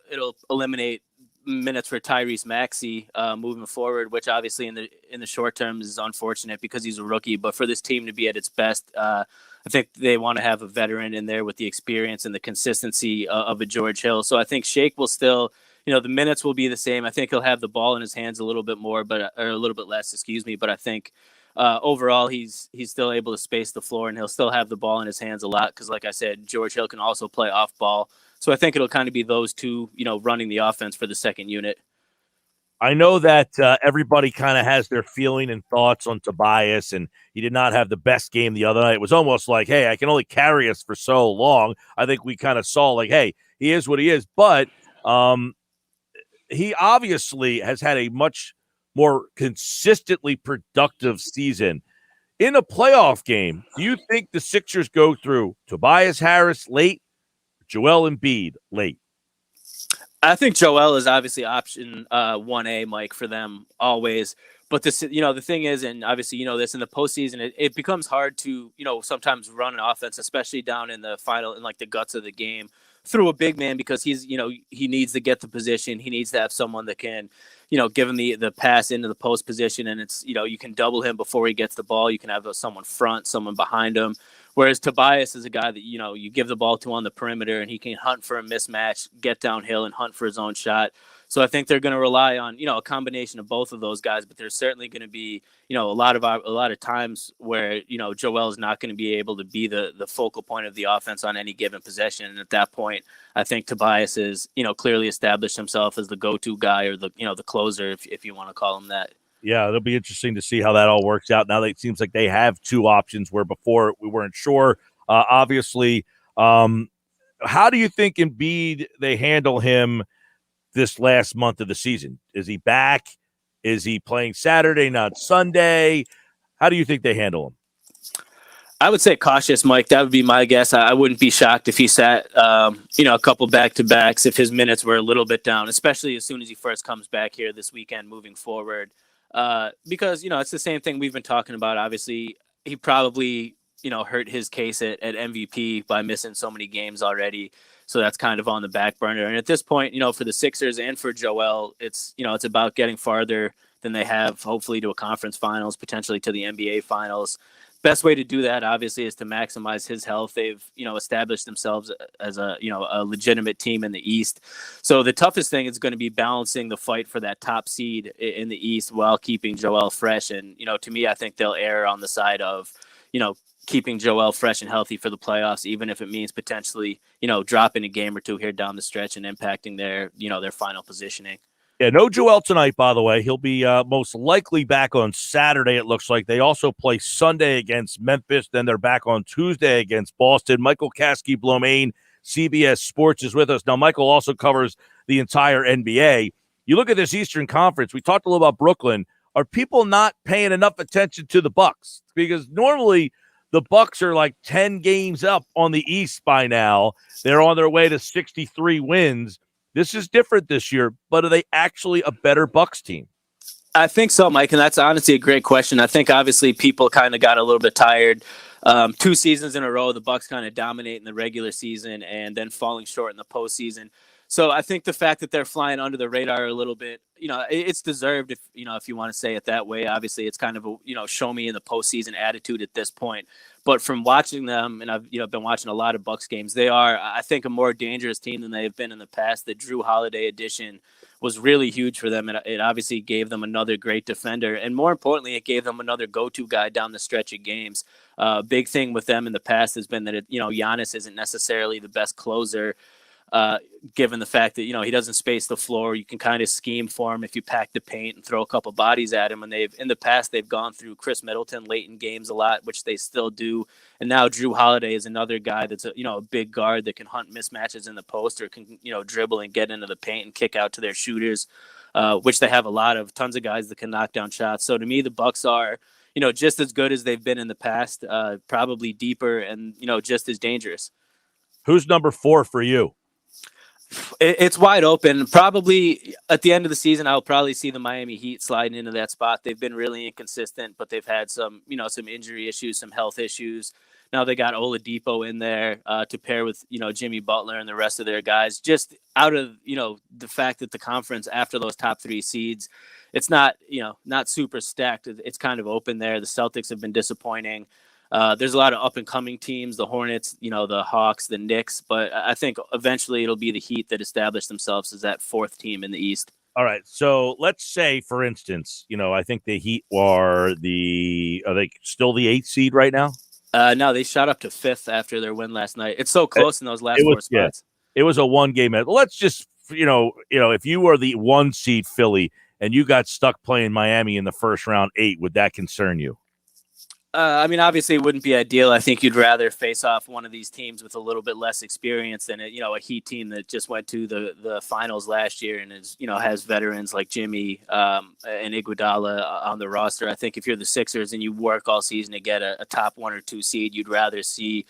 eliminate minutes for Tyrese Maxey moving forward, which obviously in the short term is unfortunate because he's a rookie. But for this team to be at its best, I think they want to have a veteran in there with the experience and the consistency of a George Hill. So I think Shake will still, the minutes will be the same. I think he'll have the ball in his hands a little bit more, or a little bit less, But I think overall he's still able to space the floor, and he'll still have the ball in his hands a lot because, like I said, George Hill can also play off ball. So I think it'll kind of be those two, running the offense for the second unit. I know that everybody kind of has their feeling and thoughts on Tobias, and he did not have the best game the other night. It was almost like, hey, I can only carry us for so long. I think we kind of saw like, hey, he is what he is. But he obviously has had a much more consistently productive season. In a playoff game, do you think the Sixers go through Tobias Harris late, Joel Embiid late? I think Joel is obviously option 1A, Mike, for them always. But this, the thing is, and obviously this in the postseason, it becomes hard to sometimes run an offense, especially down in the final, in like the guts of the game, through a big man, because he's he needs to get the position. He needs to have someone that can give him the pass into the post position, and it's you can double him before he gets the ball. You can have someone front, someone behind him. Whereas Tobias is a guy that, you give the ball to on the perimeter and he can hunt for a mismatch, get downhill and hunt for his own shot. So I think they're going to rely on, a combination of both of those guys, but there's certainly going to be, a lot of times where, Joel is not going to be able to be the focal point of the offense on any given possession. And at that point, I think Tobias is, clearly established himself as the go-to guy or the closer, if you want to call him that. Yeah, it'll be interesting to see how that all works out. Now that it seems like they have two options where before we weren't sure. Obviously, how do you think Embiid, they handle him this last month of the season? Is he back? Is he playing Saturday, not Sunday? How do you think they handle him? I would say cautious, Mike. That would be my guess. I wouldn't be shocked if he sat, a couple back-to-backs if his minutes were a little bit down, especially as soon as he first comes back here this weekend moving forward. Because, it's the same thing we've been talking about. Obviously, he probably, hurt his case at MVP by missing so many games already. So that's kind of on the back burner. And at this point, for the Sixers and for Joel, it's about getting farther than they have, hopefully to a conference finals, potentially to the NBA finals. Best way to do that, obviously, is to maximize his health. They've, established themselves as a legitimate team in the East. So the toughest thing is going to be balancing the fight for that top seed in the East while keeping Joel fresh. And, to me, I think they'll err on the side of, keeping Joel fresh and healthy for the playoffs, even if it means potentially, dropping a game or two here down the stretch and impacting their, their final positioning. Yeah, no Joel tonight, by the way. He'll be most likely back on Saturday, it looks like. They also play Sunday against Memphis. Then they're back on Tuesday against Boston. Michael Kasky-Blomain, CBS Sports, is with us. Now, Michael also covers the entire NBA. You look at this Eastern Conference. We talked a little about Brooklyn. Are people not paying enough attention to the Bucks? Because normally the Bucks are like 10 games up on the East by now. They're on their way to 63 wins. This is different this year, but are they actually a better Bucks team? I think so, Mike, and that's honestly a great question. I think obviously people kind of got a little bit tired. 2 seasons in a row, the Bucks kind of dominate in the regular season and then falling short in the postseason. So I think the fact that they're flying under the radar a little bit, it's deserved if you want to say it that way. Obviously, it's kind of a, show me in the postseason attitude at this point. But from watching them, and I've been watching a lot of Bucks games, they are, I think, a more dangerous team than they have been in the past. The Drew Holiday addition was really huge for them. And it obviously gave them another great defender. And more importantly, it gave them another go-to guy down the stretch of games. Big thing with them in the past has been that, Giannis isn't necessarily the best closer. Given the fact that, he doesn't space the floor, you can kind of scheme for him if you pack the paint and throw a couple bodies at him. And in the past, they've gone through Chris Middleton late in games a lot, which they still do. And now Drew Holiday is another guy that's a big guard that can hunt mismatches in the post or can, dribble and get into the paint and kick out to their shooters, which they have a lot of, tons of guys that can knock down shots. So to me, the Bucks are, just as good as they've been in the past, probably deeper and, just as dangerous. Who's number 4 for you? It's wide open. Probably at the end of the season, I'll probably see the Miami Heat sliding into that spot. They've been really inconsistent, but they've had some injury issues, some health issues. Now they got Oladipo in there to pair with, Jimmy Butler and the rest of their guys. Just out of, the fact that the conference after those top 3 seeds, it's not, not super stacked. It's kind of open there. The Celtics have been disappointing. There's a lot of up-and-coming teams, the Hornets, the Hawks, the Knicks, but I think eventually it'll be the Heat that establish themselves as that 4th team in the East. All right, so let's say, for instance, I think the Heat are they still the 8th seed right now? No, they shot up to 5th after their win last night. It's so close in those last 4 spots. Yeah, it was a 1-game. Let's just, if you were the 1 seed Philly and you got stuck playing Miami in the first round 8, would that concern you? Obviously it wouldn't be ideal. I think you'd rather face off one of these teams with a little bit less experience than a Heat team that just went to the finals last year and is, has veterans like Jimmy and Iguodala on the roster. I think if you're the Sixers and you work all season to get a top 1 or 2 seed, you'd rather see,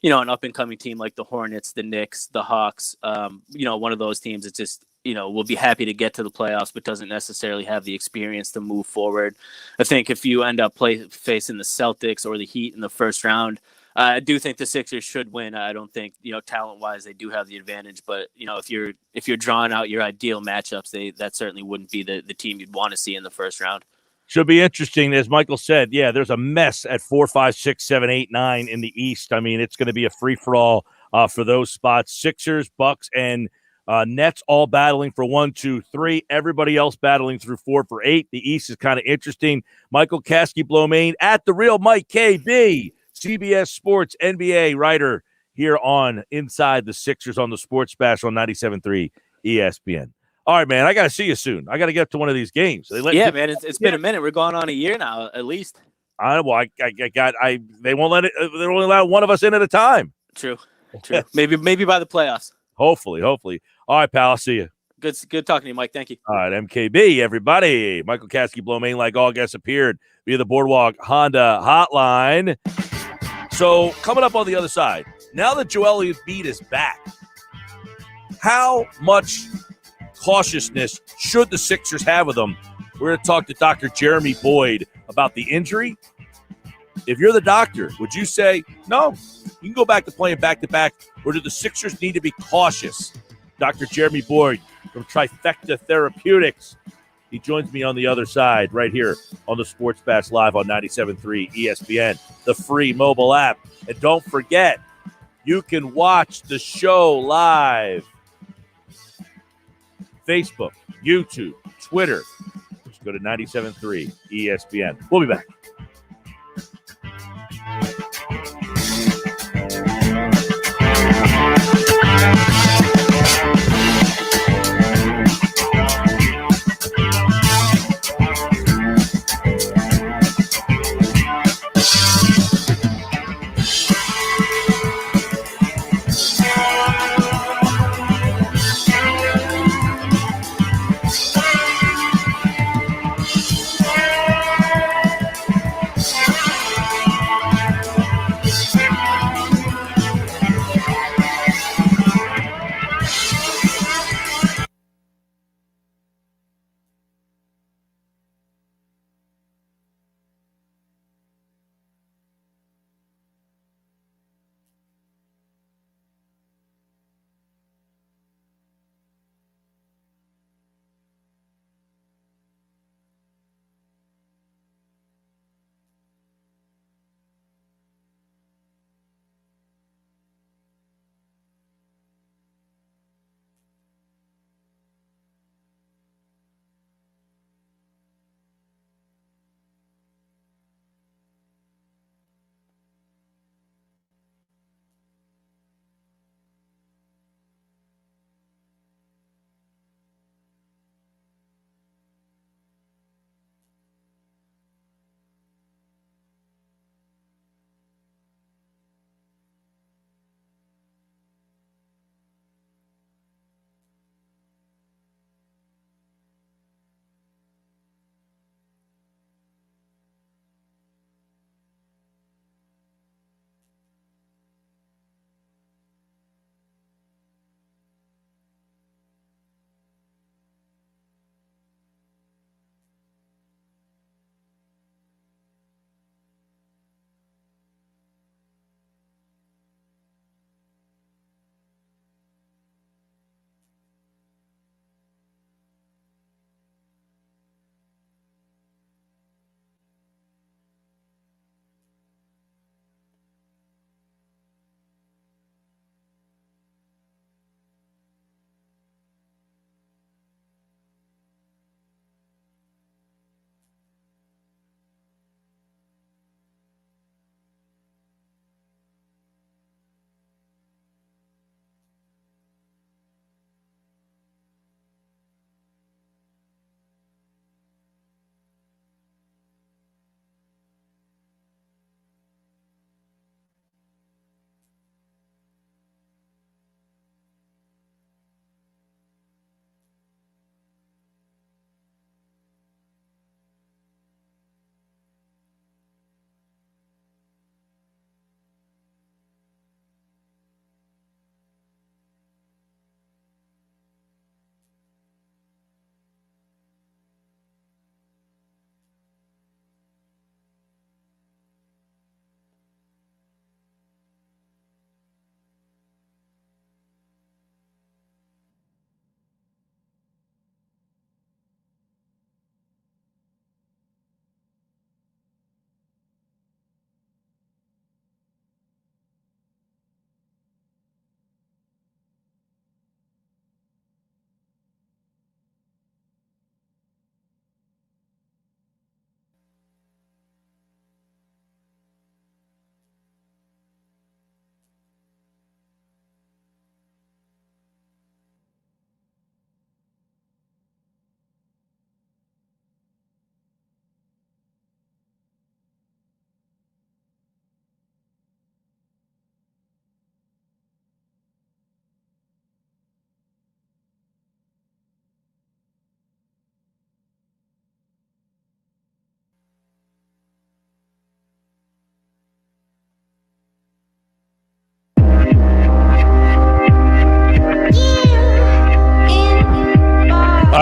an up and coming team like the Hornets, the Knicks, the Hawks, one of those teams that just, will be happy to get to the playoffs, but doesn't necessarily have the experience to move forward. I think if you end up facing the Celtics or the Heat in the first round, I do think the Sixers should win. I don't think, talent-wise, they do have the advantage. But, if you're drawing out your ideal matchups, that certainly wouldn't be the team you'd want to see in the first round. Should be interesting, as Michael said. Yeah, there's a mess at 4, 5, 6, 7, 8, 9 in the East. I mean, it's going to be a free-for-all for those spots. Sixers, Bucks, and Nets all battling for 1, 2, 3. Everybody else battling through 4 for 8. The East is kind of interesting. Michael Kasky-Blomain at the real Mike KB, CBS Sports NBA writer here on Inside the Sixers on the Sports Bash on 97.3 ESPN. All right, man, I got to see you soon. I got to get up to one of these games. Man, it's been a minute. We're going on a year now, at least. They won't let it. They only allow one of us in at a time. True. maybe by the playoffs. Hopefully. All right, pal. I'll see you. Good talking to you, Mike. Thank you. All right, MKB, everybody. Michael Kasky-Blomain, like all guests, appeared via the Boardwalk Honda hotline. So coming up on the other side, now that Joel Embiid is back, how much cautiousness should the Sixers have with him? We're going to talk to Dr. Jeremy Boyd about the injury. If you're the doctor, would you say, no, you can go back to playing back-to-back, or do the Sixers need to be cautious? Dr. Jeremy Boyd from Trifecta Therapeutics. He joins me on the other side right here on the Sports Bash Live on 97.3 ESPN, the free mobile app. And don't forget, you can watch the show live. Facebook, YouTube, Twitter. Just go to 97.3 ESPN. We'll be back.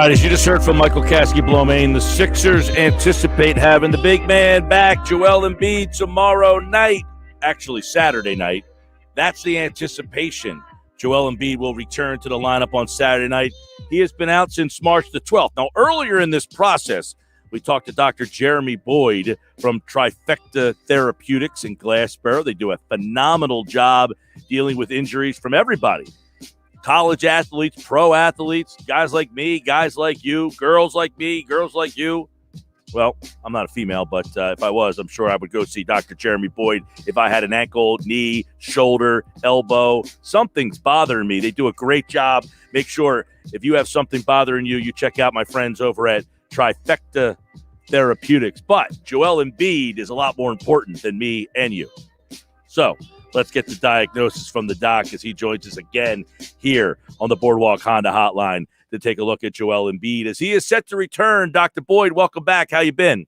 right, as you just heard from Michael Kasky-Blomain, the Sixers anticipate having the big man back, Joel Embiid, tomorrow night. Actually, Saturday night. That's the anticipation. Joel Embiid will return to the lineup on Saturday night. He has been out since March the 12th. Now, earlier in this process, we talked to Dr. Jeremy Boyd from Trifecta Therapeutics in Glassboro. They do a phenomenal job dealing with injuries from everybody. College athletes, pro athletes, guys like me, guys like you, girls like me, girls like you. Well, I'm not a female, but if I was, I'm sure I would go see Dr. Jeremy Boyd if I had an ankle, knee, shoulder, elbow, something's bothering me. They do a great job. Make sure if you have something bothering you, you check out my friends over at Trifecta Therapeutics. But Joel Embiid is a lot more important than me and you. So let's get the diagnosis from the doc as he joins us again here on the Boardwalk Honda Hotline to take a look at Joel Embiid as he is set to return. Dr. Boyd, welcome back. How you been?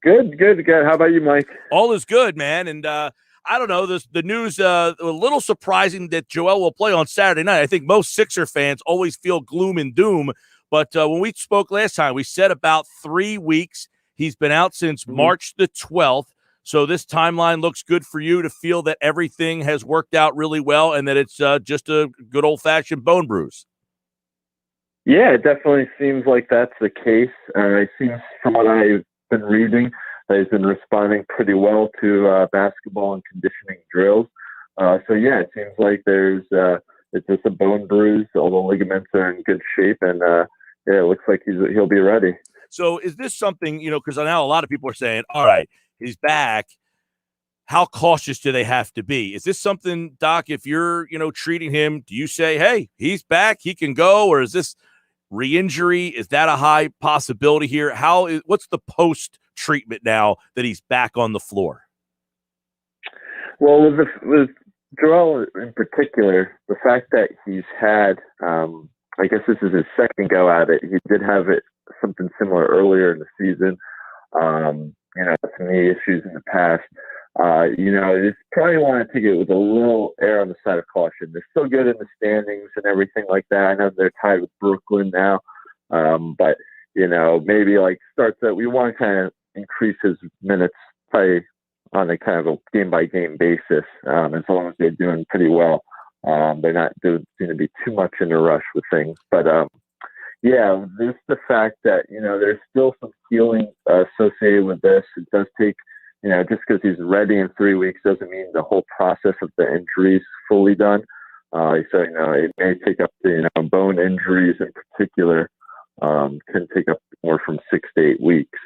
Good. How about you, Mike? All is good, man. And I don't know, the news, a little surprising that Joel will play on Saturday night. I think most Sixer fans always feel gloom and doom. But when we spoke last time, we said about 3 weeks. He's been out since March the 12th. So this timeline looks good for you to feel that everything has worked out really well and that it's just a good old-fashioned bone bruise. Yeah, it definitely seems like that's the case. It seems from what I've been reading that he's been responding pretty well to basketball and conditioning drills. So, yeah, it seems like it's just a bone bruise. All the ligaments are in good shape, and it looks like he'll be ready. So is this something, because I know a lot of people are saying, all right, he's back. How cautious do they have to be? Is this something, Doc, if you're, treating him, do you say, hey, he's back, he can go? Or is this re-injury? Is that a high possibility here? What's the post-treatment now that he's back on the floor? Well, with Joel in particular, the fact that he's had, I guess this is his second go at it. He did have something similar earlier in the season. Some knee issues in the past. It's probably want to take it with a little air on the side of caution. They're still good in the standings and everything like that. I know they're tied with Brooklyn now. But maybe starts that we want to kind of increase his minutes probably on a kind of a game by game basis. As long as they're doing pretty well. They're not seem to be too much in a rush with things. But there's the fact that, there's still some healing associated with this. It does take, just because he's ready in 3 weeks doesn't mean the whole process of the injury is fully done. So, it may take up to, bone injuries in particular can take up more from 6 to 8 weeks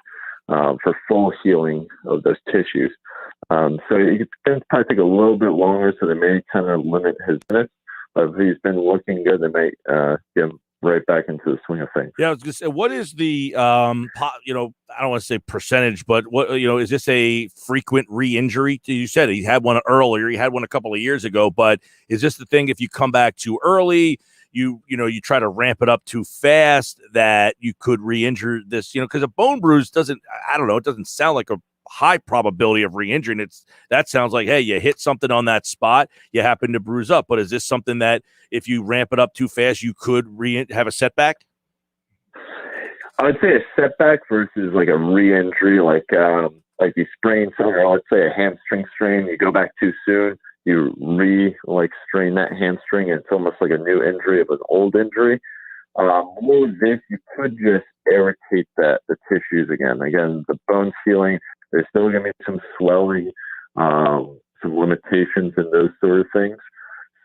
for full healing of those tissues. So it's going to probably take a little bit longer, so they may kind of limit his minutes. But if he's been looking good, they may get him right back into the swing of things. Yeah, I was going to say, what is the, I don't want to say percentage, but what, is this a frequent re-injury? You said he had one earlier, he had one a couple of years ago, but is this the thing if you come back too early, you try to ramp it up too fast that you could re-injure this, because a bone bruise it doesn't sound like a high probability of re-injury. And that sounds like, hey, you hit something on that spot, you happen to bruise up. But is this something that if you ramp it up too fast, you could have a setback? I'd say a setback versus like a re-injury, like you sprain something, or let's say a hamstring strain, you go back too soon, you strain that hamstring, and it's almost like a new injury of an old injury. More of this, you could just irritate the tissues again. Again, the bone's healing. There's still going to be some swelling, some limitations and those sort of things.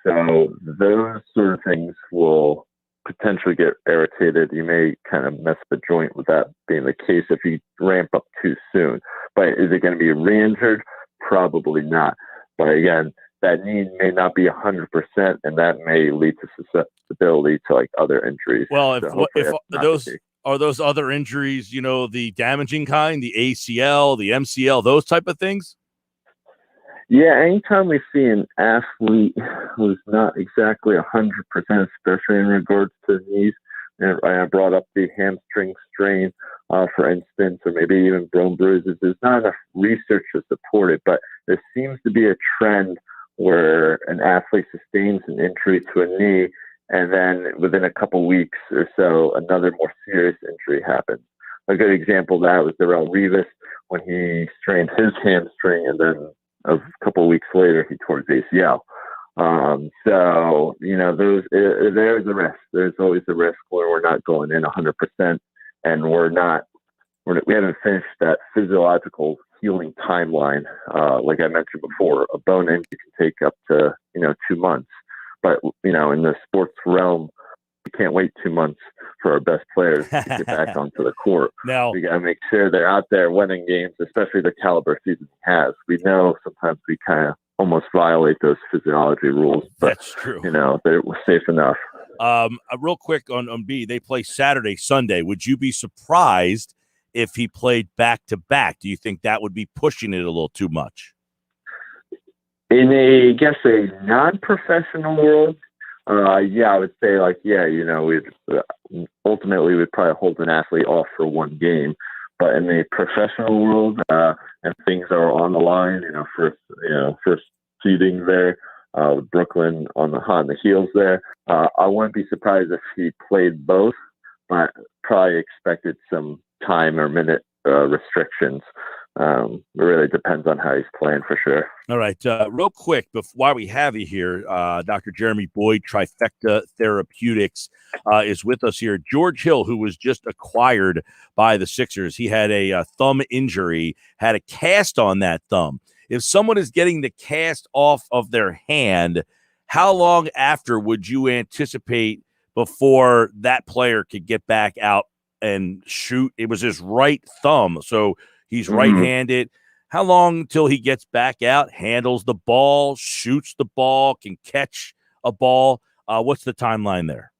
So those sort of things will potentially get irritated. You may kind of mess the joint with that being the case if you ramp up too soon. But is it going to be re-injured? Probably not. But again, that knee may not be 100%, and that may lead to susceptibility to other injuries. Well, so are those other injuries, the damaging kind, the ACL, the MCL, those type of things? Yeah, anytime we see an athlete who's not exactly 100%, especially in regards to knees, and I brought up the hamstring strain, for instance, or maybe even bone bruises, there's not enough research to support it, but there seems to be a trend where an athlete sustains an injury to a knee, and then within a couple weeks or so, another more serious injury happened. A good example of that was Darrelle Revis when he strained his hamstring, and then a couple of weeks later he tore his ACL. So there's a risk. There's always a risk where we're not going in 100%, and we haven't finished that physiological healing timeline. Like I mentioned before, a bone injury can take up to 2 months, but in the sports realm, we can't wait 2 months for our best players to get back onto the court. Now, we got to make sure they're out there winning games, especially the caliber season he has. We know sometimes we kind of almost violate those physiology rules, but that's true. They're safe enough. Real quick on Embiid, they play Saturday, Sunday. Would you be surprised if he played back to back? Do you think that would be pushing it a little too much? In a non-professional world, I would say we'd ultimately we'd probably hold an athlete off for one game, but in the professional world, and things are on the line, first seeding there, with Brooklyn on the heels there. I wouldn't be surprised if he played both, but probably expected some time or minute restrictions. It really depends on how he's playing for sure. All right. Real quick, while we have you here, Dr. Jeremy Boyd, Trifecta Therapeutics, is with us here. George Hill, who was just acquired by the Sixers, he had a thumb injury, had a cast on that thumb. If someone is getting the cast off of their hand, how long after would you anticipate before that player could get back out and shoot? It was his right thumb, so he's right-handed. How long until he gets back out, handles the ball, shoots the ball, can catch a ball? What's the timeline there?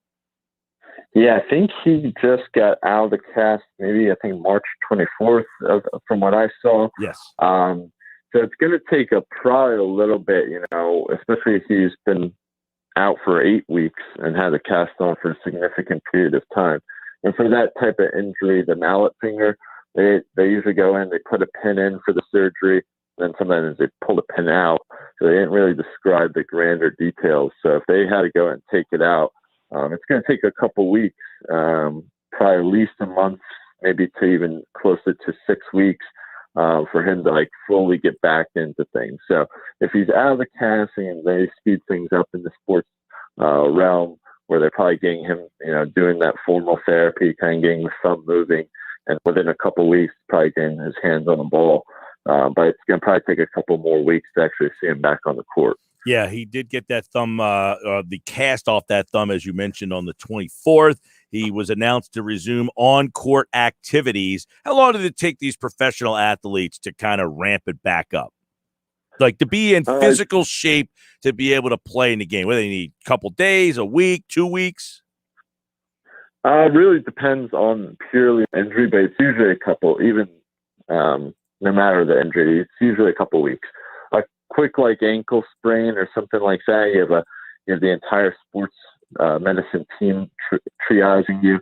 Yeah, I think he just got out of the cast maybe, March 24th from what I saw. Yes. So it's going to take probably a little bit, especially if he's been out for 8 weeks and had a cast on for a significant period of time. And for that type of injury, the mallet finger, they usually go in, they put a pin in for the surgery, then sometimes they pull the pin out. So they didn't really describe the grander details. So if they had to go and take it out, it's going to take a couple weeks, probably at least a month, maybe to even closer to 6 weeks, for him to fully get back into things. So if he's out of the casting and they speed things up in the sports realm, where they're probably getting him, doing that formal therapy, kind of getting the thumb moving, and within a couple weeks, probably getting his hands on the ball. But it's going to probably take a couple more weeks to actually see him back on the court. Yeah, he did get that thumb, the cast off that thumb, as you mentioned, on the 24th. He was announced to resume on-court activities. How long did it take these professional athletes to kind of ramp it back up? Like to be in physical shape to be able to play in the game? Whether they need a couple days, a week, 2 weeks? It really depends on purely injury, but it's usually a couple, even no matter the injury, it's usually a couple weeks. A quick ankle sprain or something like that, you have the entire sports medicine team triaging you.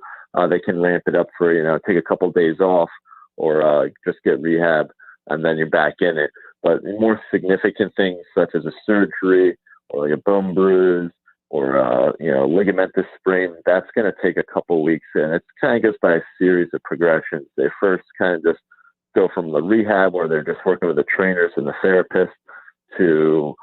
They can ramp it up for, take a couple days off or just get rehab, and then you're back in it. But more significant things such as a surgery or a bone bruise or ligamentous sprain, that's going to take a couple weeks, and it kind of goes by a series of progressions. They first kind of just go from the rehab where they're just working with the trainers and the therapist to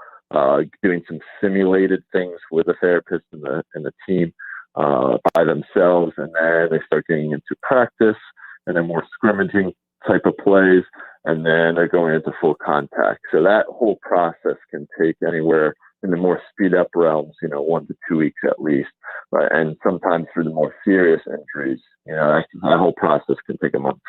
doing some simulated things with the therapist and the team by themselves, and then they start getting into practice and then more scrimmaging type of plays, and then they're going into full contact. So that whole process can take anywhere in the more speed up realms, 1 to 2 weeks at least. And sometimes for the more serious injuries, that whole process can take a month.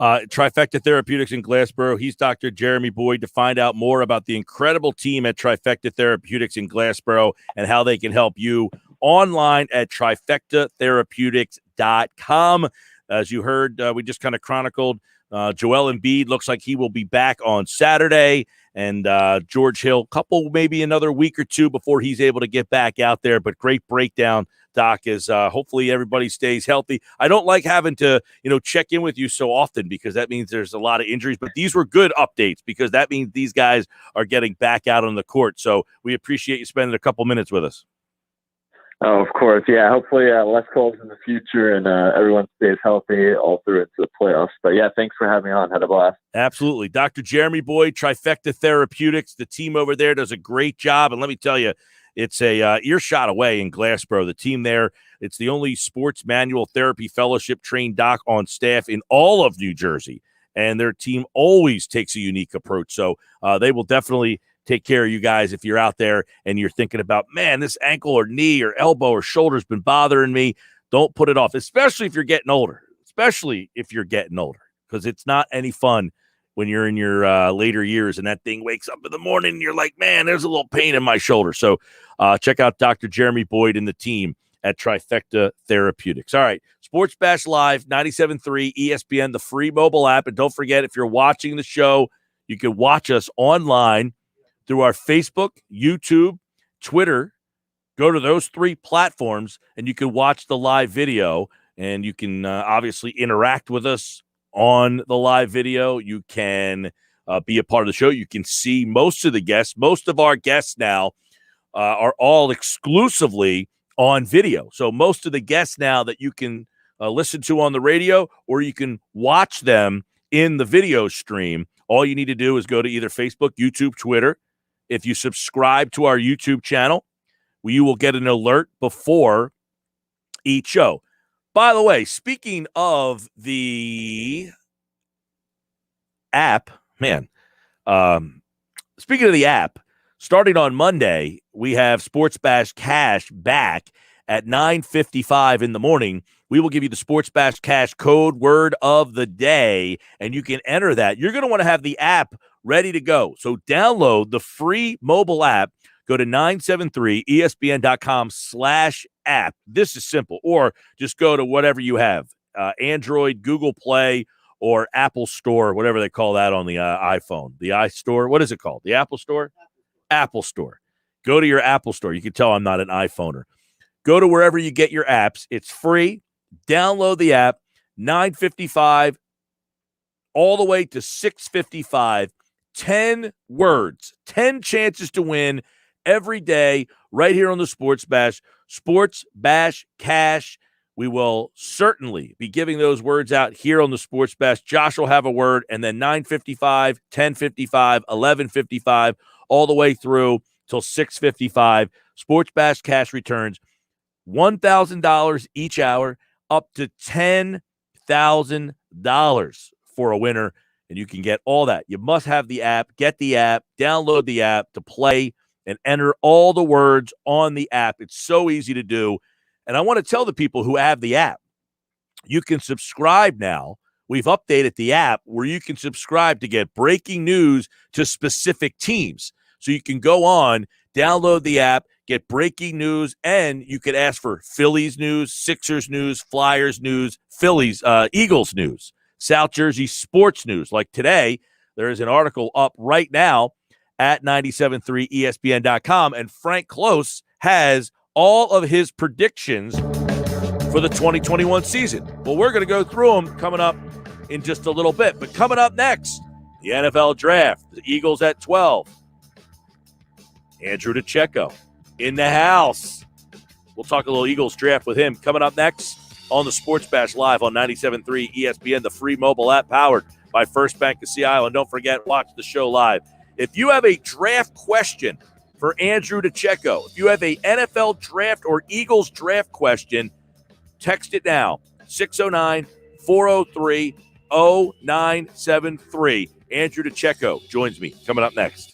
Trifecta Therapeutics in Glassboro. He's Dr. Jeremy Boyd. To find out more about the incredible team at Trifecta Therapeutics in Glassboro and how they can help you, online at trifectatherapeutics.com. As you heard, we just kind of chronicled Joel Embiid looks like he will be back on Saturday, and George Hill, maybe another week or two before he's able to get back out there. But great breakdown, Doc, as hopefully everybody stays healthy. I don't like having to, check in with you so often because that means there's a lot of injuries, but these were good updates because that means these guys are getting back out on the court. So we appreciate you spending a couple minutes with us. Oh, of course. Yeah, hopefully less calls in the future and everyone stays healthy all through into the playoffs. But yeah, thanks for having me on. Had a blast. Absolutely. Dr. Jeremy Boyd, Trifecta Therapeutics. The team over there does a great job. And let me tell you, it's a earshot away in Glassboro. The team there, it's the only sports manual therapy fellowship trained doc on staff in all of New Jersey. And their team always takes a unique approach. So they will definitely take care of you guys if you're out there and you're thinking about, man, this ankle or knee or elbow or shoulder's been bothering me. Don't put it off, especially if you're getting older, because it's not any fun when you're in your later years and that thing wakes up in the morning and you're like, man, there's a little pain in my shoulder. So check out Dr. Jeremy Boyd and the team at Trifecta Therapeutics. All right, Sports Bash Live, 97.3 ESPN, the free mobile app. And don't forget, if you're watching the show, you can watch us online through our Facebook, YouTube, Twitter. Go to those three platforms, and you can watch the live video, and you can obviously interact with us on the live video. You can be a part of the show. You can see most of the guests. Most of our guests now are all exclusively on video. So most of the guests now that you can listen to on the radio, or you can watch them in the video stream. All you need to do is go to either Facebook, YouTube, Twitter. If you subscribe to our YouTube channel, you will get an alert before each show. By the way, speaking of the app, starting on Monday, we have Sports Bash Cash back at 9:55 in the morning. We will give you the Sports Bash Cash code word of the day, and you can enter that. You're going to want to have the app ready to go. So download the free mobile app. Go to 973ESPN.com/app. This is simple. Or just go to whatever you have, Android, Google Play, or Apple Store, whatever they call that on the iPhone. The iStore, what is it called? The Apple Store? Apple Store. Go to your Apple Store. You can tell I'm not an iPhoner. Go to wherever you get your apps. It's free. Download the app, 9:55 all the way to 6:55. 10 words, 10 chances to win every day right here on the Sports Bash. Sports Bash Cash. We will certainly be giving those words out here on the Sports Bash. Josh will have a word, and then 9:55, 10:55, 11:55, all the way through till 6:55. Sports Bash Cash returns $1,000 each hour, up to $10,000 for a winner. And you can get all that. You must have the app, get the app, download the app to play and enter all the words on the app. It's so easy to do. And I want to tell the people who have the app, you can subscribe now. We've updated the app where you can subscribe to get breaking news to specific teams. So you can go on, download the app, get breaking news, and you can ask for Phillies news, Sixers news, Flyers news, Eagles news, South Jersey sports news. Like today, there is an article up right now at 973ESPN.com, and Frank Klose has all of his predictions for the 2021 season. Well, we're going to go through them coming up in just a little bit. But coming up next, the NFL Draft, the Eagles at 12. Andrew DiCecco in the house. We'll talk a little Eagles draft with him coming up next on the Sports Bash Live on 97.3 ESPN, the free mobile app powered by First Bank of Sea Island. Don't forget, watch the show live. If you have a draft question for Andrew DiCecco, if you have a NFL draft or Eagles draft question, text it now, 609-403-0973. Andrew DiCecco joins me coming up next.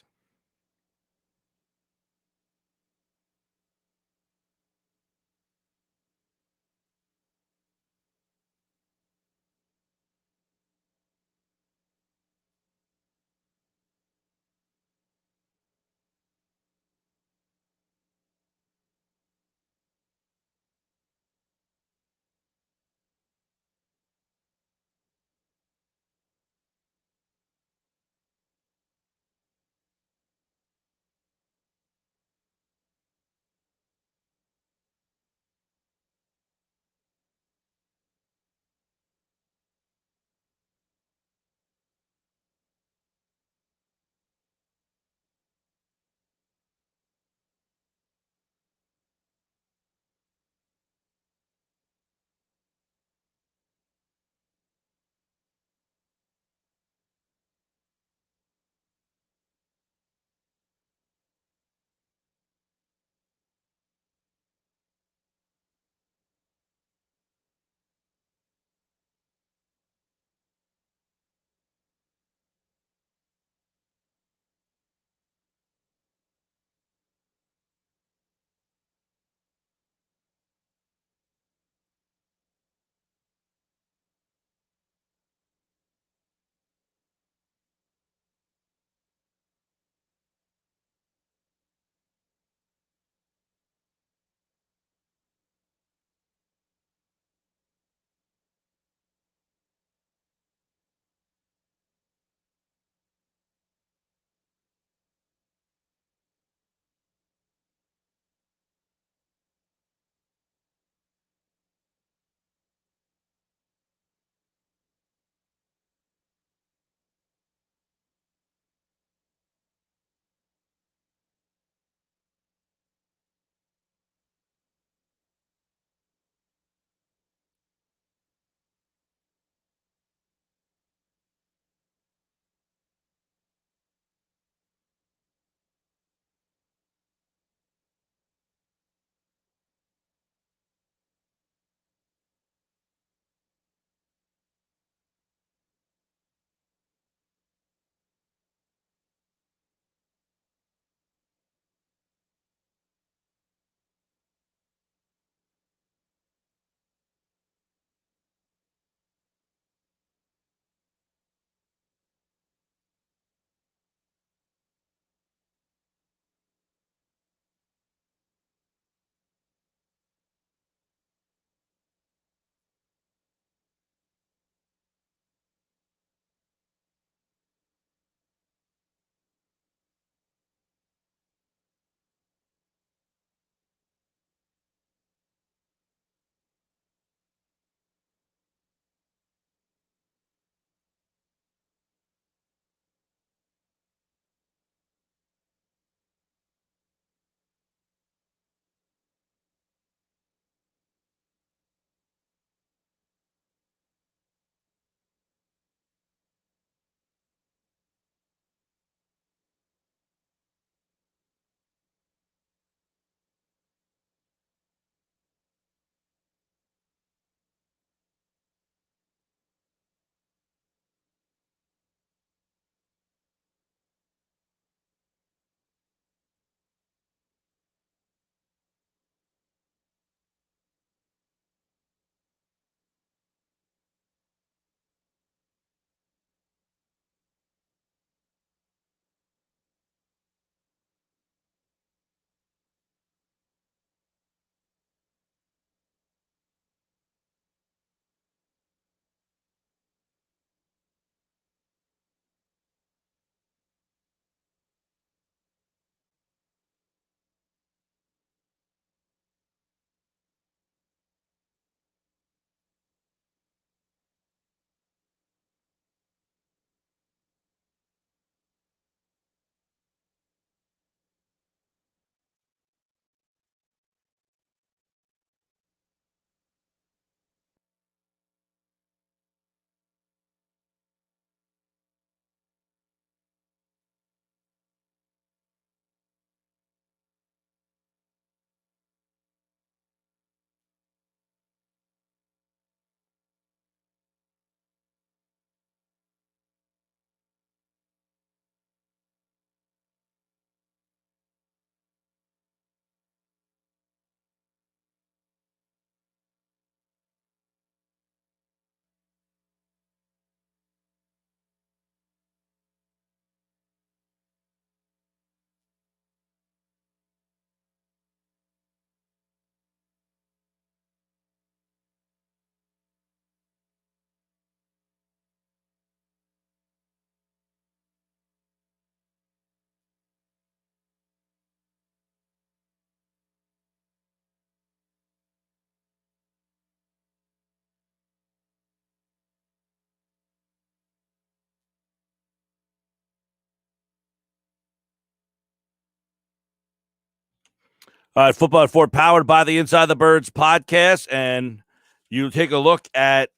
All right, Football at 4, powered by the Inside the Birds podcast, and you take a look at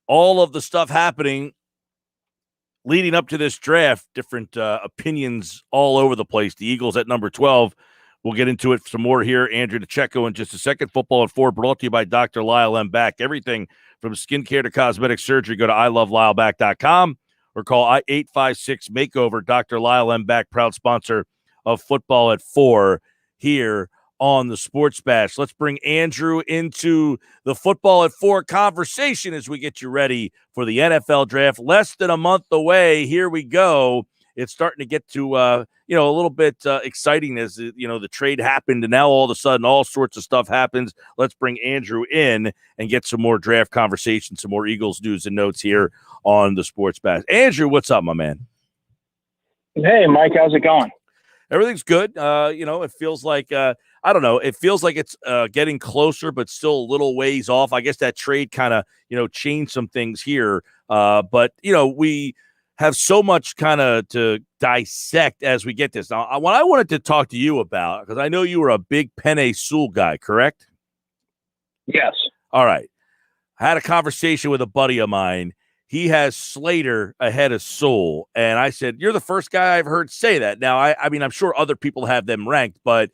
all of the stuff happening leading up to this draft, different opinions all over the place. The Eagles at number 12. We'll get into it some more here. Andrew DiCecco in just a second. Football at 4 brought to you by Dr. Lyle M. Back. Everything from skincare to cosmetic surgery. Go to ilovelyle.com or call 856-MAKEOVER. Dr. Lyle M. Back, proud sponsor of Football at 4 here on the Sports Bash. Let's bring Andrew into the Football at 4 conversation as we get you ready for the NFL draft. Less than a month away. Here we go. It's starting to get to, a little bit exciting as, the trade happened, and now all of a sudden all sorts of stuff happens. Let's bring Andrew in and get some more draft conversation, some more Eagles news and notes here on the Sports Bash. Andrew, what's up, my man? Hey, Mike, how's it going? Everything's good. It feels like, I don't know, it feels like it's getting closer, but still a little ways off. I guess that trade kind of, changed some things here. But we have so much kind of to dissect as we get this. Now, what I wanted to talk to you about, because I know you were a big Penei Sewell guy, correct? Yes. All right. I had a conversation with a buddy of mine. He has Slater ahead of Sewell, and I said, you're the first guy I've heard say that. Now, I mean, I'm sure other people have them ranked, but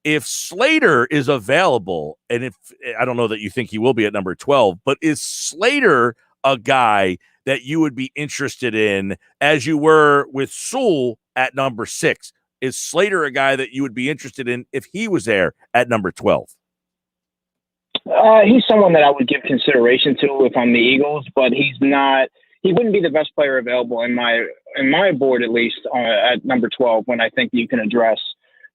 if Slater is available, and if I don't know that you think he will be at number 12, but is Slater a guy that you would be interested in as you were with Sewell at number 6? Is Slater a guy that you would be interested in if he was there at number 12? He's someone that I would give consideration to if I'm the Eagles, but he wouldn't be the best player available in my board, at least at number 12, when I think you can address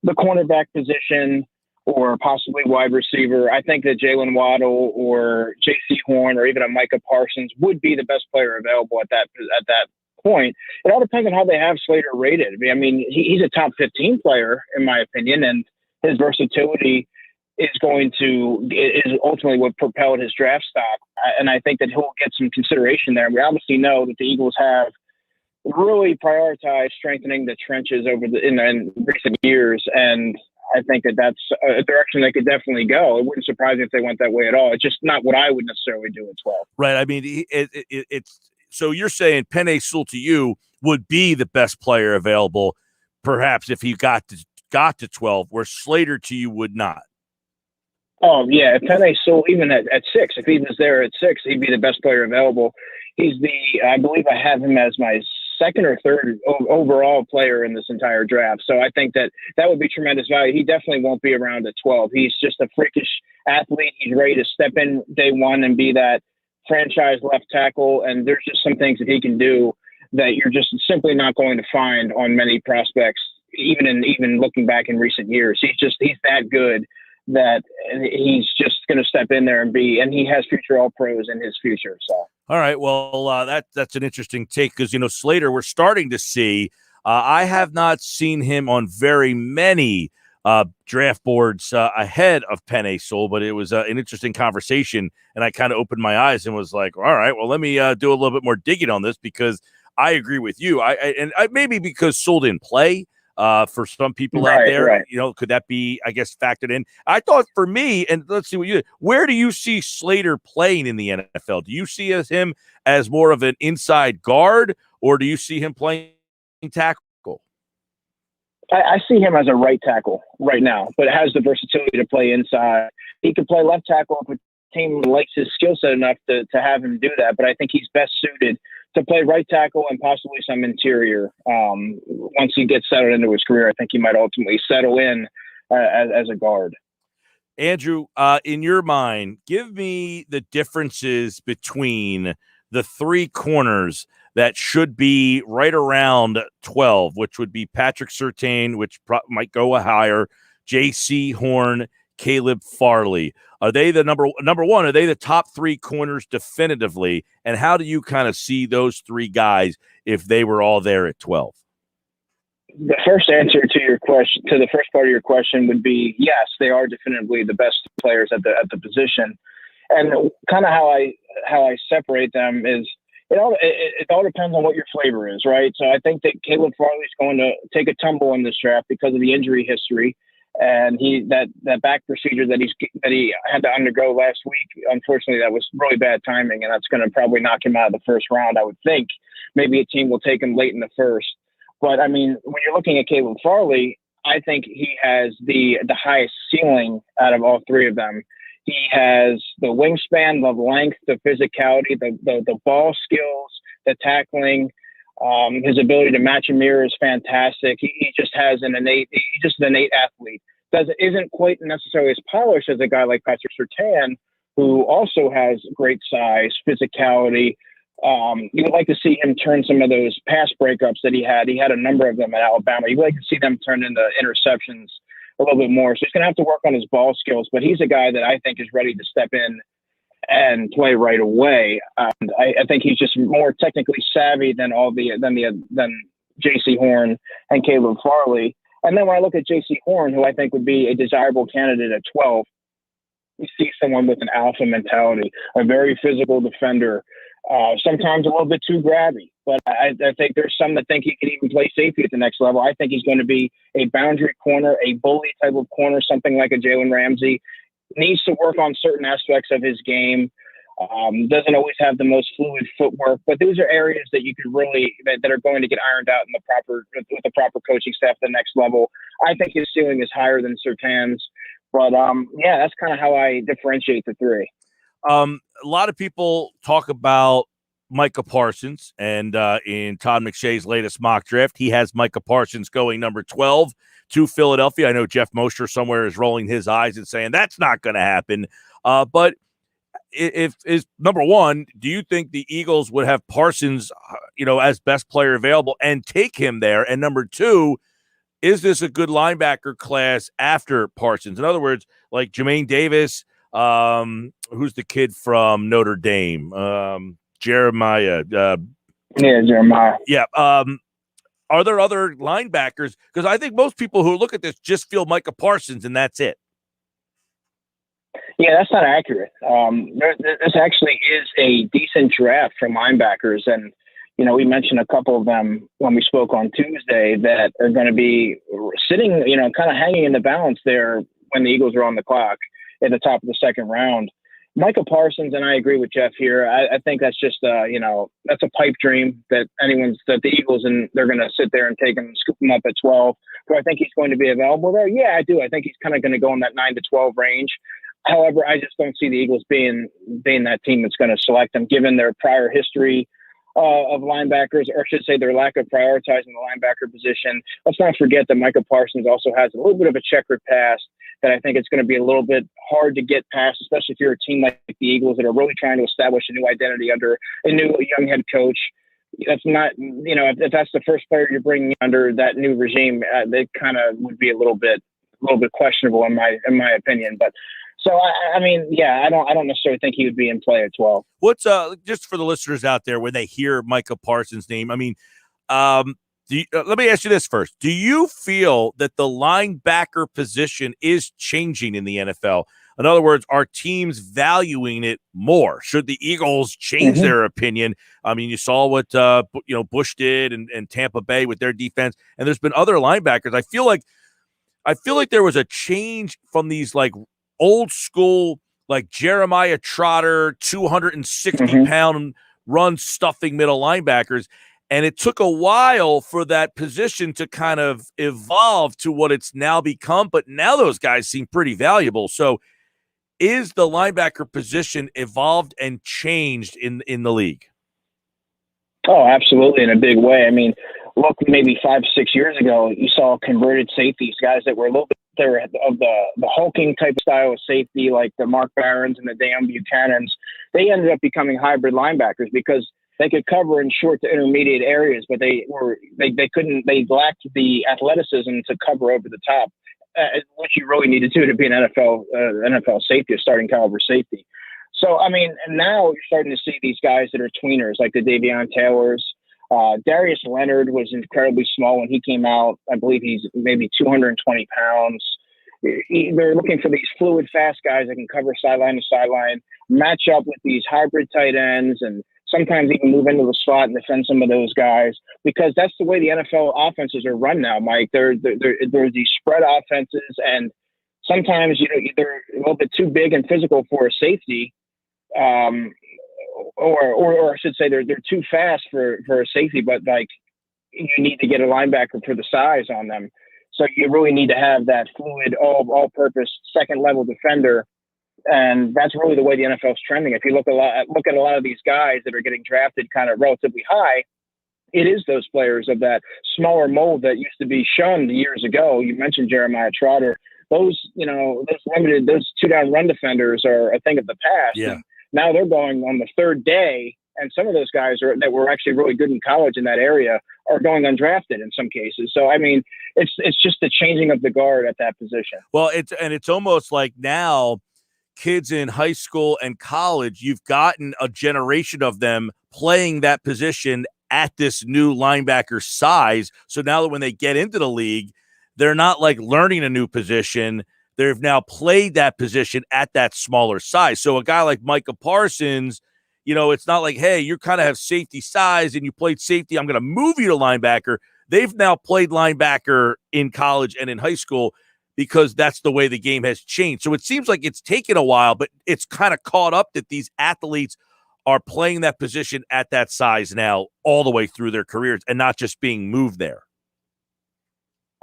the cornerback position or possibly wide receiver. I think that Jalen Waddle or J.C. Horn or even a Micah Parsons would be the best player available at that point. It all depends on how they have Slater rated. I mean, he's a top 15 player, in my opinion, and his versatility is ultimately what propelled his draft stock. And I think that he'll get some consideration there. We obviously know that the Eagles have really prioritized strengthening the trenches in recent years. And I think that that's a direction they could definitely go. It wouldn't surprise me if they went that way at all. It's just not what I would necessarily do at 12. Right. I mean, it's so you're saying Penei Sewell to you would be the best player available, perhaps if he got to 12, where Slater to you would not. Oh, yeah. If Penei Sewell, even at 6, if he was there at 6, he'd be the best player available. I believe I have him as my second or third overall player in this entire draft. So I think that would be tremendous value. He definitely won't be around at 12. He's just a freakish athlete. He's ready to step in day one and be that franchise left tackle. And there's just some things that he can do that you're just simply not going to find on many prospects, even looking back in recent years. He's that good that he's just going to step in there and he has future All-Pros in his future. So. All right. Well, that's an interesting take because, Slater, we're starting to see, I have not seen him on very many draft boards ahead of Penei Sewell, but it was an interesting conversation. And I kind of opened my eyes and was like, all right, well, let me do a little bit more digging on this because I agree with you. Maybe because Sewell didn't play. For some people out there, right. Could that be, I guess, factored in? I thought for me, and let's see what you did. Where do you see Slater playing in the NFL? Do you see him as more of an inside guard, or do you see him playing tackle? I see him as a right tackle right now, but has the versatility to play inside. He could play left tackle if a team likes his skill set enough to have him do that, but I think he's best suited to play right tackle and possibly some interior. Once he gets settled into his career, I think he might ultimately settle in as a guard. Andrew, in your mind, give me the differences between the 3 corners that should be right around 12, which would be Patrick Surtain, which might go higher, J.C. Horn, Caleb Farley. Are they the number one? Are they the top 3 corners definitively? And how do you kind of see those 3 guys if they were all there at 12? The first answer to your question, to the first part of your question, would be yes, they are definitively the best players at the position. And kind of how I separate them is it all depends on what your flavor is, right? So I think that Caleb Farley is going to take a tumble in this draft because of the injury history. And that back procedure that he had to undergo last week, unfortunately, that was really bad timing, and that's going to probably knock him out of the first round. I would think maybe a team will take him late in the first. But I mean, when you're looking at Caleb Farley, I think he has the highest ceiling out of all three of them. He has the wingspan, the length, the physicality, the ball skills, the tackling. His ability to match and mirror is fantastic. He just has an innate athlete. Isn't quite necessarily as polished as a guy like Patrick Surtain, who also has great size, physicality. You would like to see him turn some of those pass breakups that he had. He had a number of them at Alabama. You'd like to see them turn into interceptions a little bit more. So he's going to have to work on his ball skills, but he's a guy that I think is ready to step in and play right away. I think he's just more technically savvy than J.C. Horn and Caleb Farley. And then when I look at J.C. Horn, who I think would be a desirable candidate at 12, you see someone with an alpha mentality, a very physical defender, sometimes a little bit too grabby. But I think there's some that think he can even play safety at the next level. I think he's going to be a boundary corner, a bully type of corner, something like a Jalen Ramsey. Needs to work on certain aspects of his game. Doesn't always have the most fluid footwork, but those are areas that you could really that are going to get ironed out with the proper coaching staff at the next level. I think his ceiling is higher than Surtain's, but that's kind of how I differentiate the three. A lot of people talk about Micah Parsons, and in Todd McShay's latest mock draft, he has Micah Parsons going number 12 to Philadelphia. I know Jeff Mosher somewhere is rolling his eyes and saying that's not going to happen. But if is number one, do you think the Eagles would have Parsons, as best player available and take him there? And number two, is this a good linebacker class after Parsons? In other words, like Jermaine Davis, who's the kid from Notre Dame? Jeremiah. Jeremiah. Yeah. Are there other linebackers? Because I think most people who look at this just feel Micah Parsons, and that's it. Yeah, that's not accurate. This actually is a decent draft for linebackers. And, we mentioned a couple of them when we spoke on Tuesday that are going to be sitting, kind of hanging in the balance there when the Eagles are on the clock at the top of the second round. Micah Parsons, and I agree with Jeff here. I think that's just, that's a pipe dream that the Eagles, and they're going to sit there and take him and scoop him up at 12. Do I think he's going to be available there? Yeah, I do. I think he's kind of going to go in that 9 to 12 range. However, I just don't see the Eagles being that team that's going to select him, given their prior history of linebackers, or I should say their lack of prioritizing the linebacker position. Let's not forget that Micah Parsons also has a little bit of a checkered past that I think it's going to be a little bit hard to get past, especially if you're a team like the Eagles that are really trying to establish a new identity under a new young head coach. That's not, if that's the first player you're bringing under that new regime, they kind of would be a little bit questionable in my opinion. But so I don't necessarily think he would be in play at 12. What's just for the listeners out there when they hear Micah Parsons' name? I mean, let me ask you this first. Do you feel that the linebacker position is changing in the NFL? In other words, are teams valuing it more? Should the Eagles change their opinion? I mean, you saw what Bush did and Tampa Bay with their defense, and there's been other linebackers. I feel like there was a change from these like old school, like Jeremiah Trotter, 260-pound run stuffing middle linebackers. And it took a while for that position to kind of evolve to what it's now become. But now those guys seem pretty valuable. So is the linebacker position evolved and changed in the league? Oh, absolutely, in a big way. I mean, look, maybe 5-6 years ago, you saw converted safeties, guys that were a little bit of the hulking type of style of safety, like the Mark Barons and the Dan Buchanans. They ended up becoming hybrid linebackers because they could cover in short to intermediate areas, but they lacked the athleticism to cover over the top, which you really needed to be an NFL safety, a starting caliber safety. So, I mean, and now you're starting to see these guys that are tweeners, like the Davion Taylors. Darius Leonard was incredibly small when he came out. I believe he's maybe 220 pounds. They're looking for these fluid, fast guys that can cover sideline to sideline, match up with these hybrid tight ends and sometimes even move into the slot and defend some of those guys, because that's the way the NFL offenses are run now, Mike. There's these spread offenses, and sometimes they're a little bit too big and physical for a safety, or I should say they're too fast for a safety, but like you need to get a linebacker for the size on them. So you really need to have that fluid, all-purpose second-level defender, and that's really the way the NFL is trending. If you look at a lot of these guys that are getting drafted kind of relatively high, it is those players of that smaller mold that used to be shunned years ago. You mentioned Jeremiah Trotter. Those two-down run defenders are a thing of the past. Yeah. And now they're going on the third day, and some of those guys that were actually really good in college in that area are going undrafted in some cases. So, I mean, it's just the changing of the guard at that position. Well, it's almost like now kids in high school and college, you've gotten a generation of them playing that position at this new linebacker size. So now that when they get into the league, they're not like learning a new position. They've now played that position at that smaller size. So a guy like Micah Parsons, it's not like, hey, you kind of have safety size and you played safety, I'm going to move you to linebacker. They've now played linebacker in college and in high school because that's the way the game has changed. So it seems like it's taken a while, but it's kind of caught up that these athletes are playing that position at that size now all the way through their careers and not just being moved there.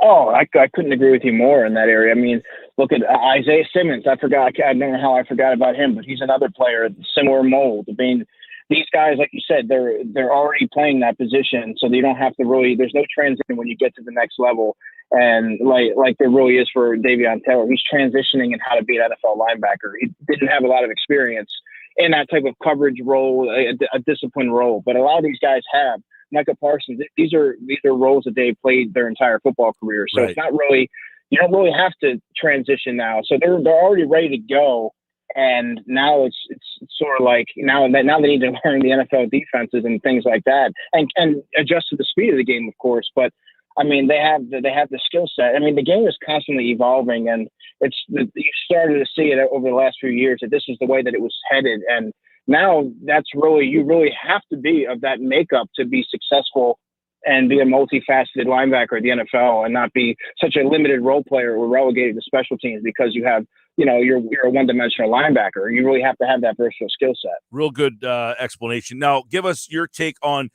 Oh, I couldn't agree with you more in that area. I mean, look at Isaiah Simmons. I don't know how I forgot about him, but he's another player, similar mold. I mean, these guys, like you said, they're already playing that position, so you don't have to really. There's no transition when you get to the next level, and like there really is for Davion Taylor. He's transitioning in how to be an NFL linebacker. He didn't have a lot of experience in that type of coverage role, a disciplined role, but a lot of these guys have. Micah Parsons, these are roles that they've played their entire football career. So It's not really, you don't really have to transition now. So they're already ready to go. And now it's sort of like now they need to learn the NFL defenses and things like that, and adjust to the speed of the game, of course. But I mean, they have the skill set. I mean, the game is constantly evolving, and you started to see it over the last few years that this is the way that it was headed. And now you really have to be of that makeup to be successful and be a multifaceted linebacker at the NFL and not be such a limited role player or relegated to special teams because you have, you're a one-dimensional linebacker. You really have to have that versatile skill set. Real good explanation. Now, give us your take on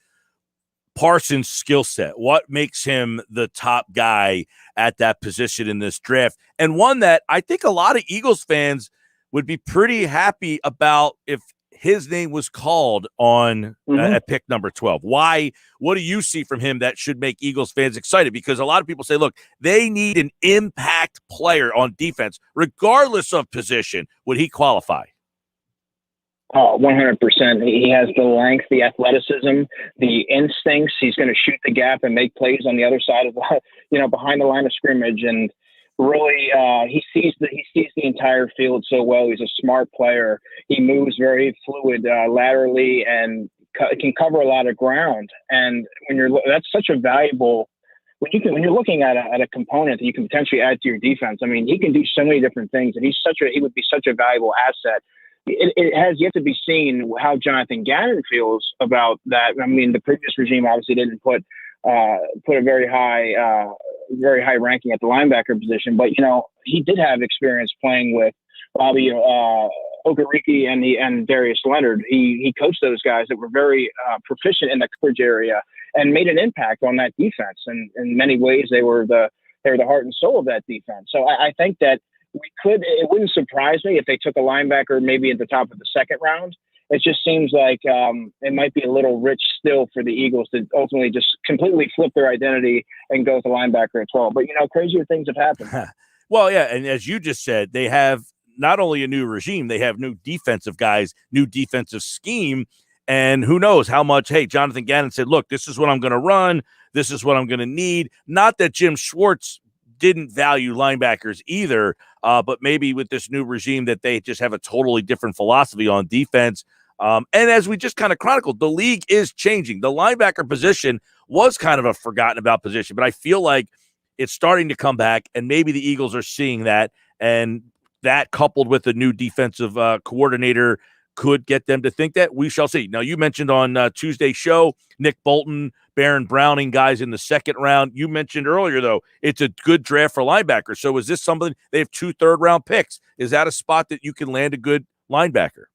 Parsons' skill set. What makes him the top guy at that position in this draft? And one that I think a lot of Eagles fans would be pretty happy about if his name was called on at pick number 12. Why? What do you see from him that should make Eagles fans excited? Because a lot of people say, look, they need an impact player on defense, regardless of position. Would he qualify? Oh, 100%. He has the length, the athleticism, the instincts. He's going to shoot the gap and make plays on the other side of the, behind the line of scrimmage. And really, he sees the entire field so well. He's a smart player. He moves very fluid laterally and can cover a lot of ground. And that's such a valuable. When you're looking at a component that you can potentially add to your defense. I mean, he can do so many different things, and he would be such a valuable asset. It has yet to be seen how Jonathan Gannon feels about that. I mean, the previous regime obviously didn't put a very high ranking at the linebacker position, but he did have experience playing with Bobby Okereke and Darius Leonard. He coached those guys that were very proficient in the coverage area and made an impact on that defense. And in many ways, they were the heart and soul of that defense. So I think that it wouldn't surprise me if they took a linebacker maybe at the top of the second round. It just seems like it might be a little rich still for the Eagles to ultimately just completely flip their identity and go with a linebacker at 12. But, crazier things have happened. Well, yeah, and as you just said, they have not only a new regime, they have new defensive guys, new defensive scheme, and who knows how much, hey, Jonathan Gannon said, look, this is what I'm going to run, this is what I'm going to need. Not that Jim Schwartz didn't value linebackers either, but maybe with this new regime that they just have a totally different philosophy on defense. And as we just kind of chronicled, the league is changing. The linebacker position was kind of a forgotten about position, but I feel like it's starting to come back, and maybe the Eagles are seeing that, and that coupled with the new defensive coordinator could get them to think that. We shall see. Now, you mentioned on Tuesday's show, Nick Bolton, Baron Browning, guys in the second round. You mentioned earlier, though, it's a good draft for linebackers. So is this something? They have 2 third-round picks. Is that a spot that you can land a good linebacker?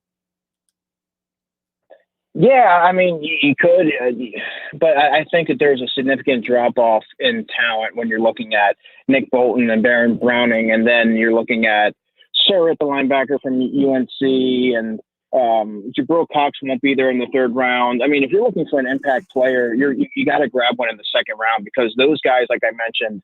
Yeah, I mean, you could, but I think that there's a significant drop-off in talent when you're looking at Nick Bolton and Baron Browning, and then you're looking at Thur at the linebacker from UNC, and Jabril Cox won't be there in the third round. I mean, if you're looking for an impact player, you got to grab one in the second round, because those guys, like I mentioned,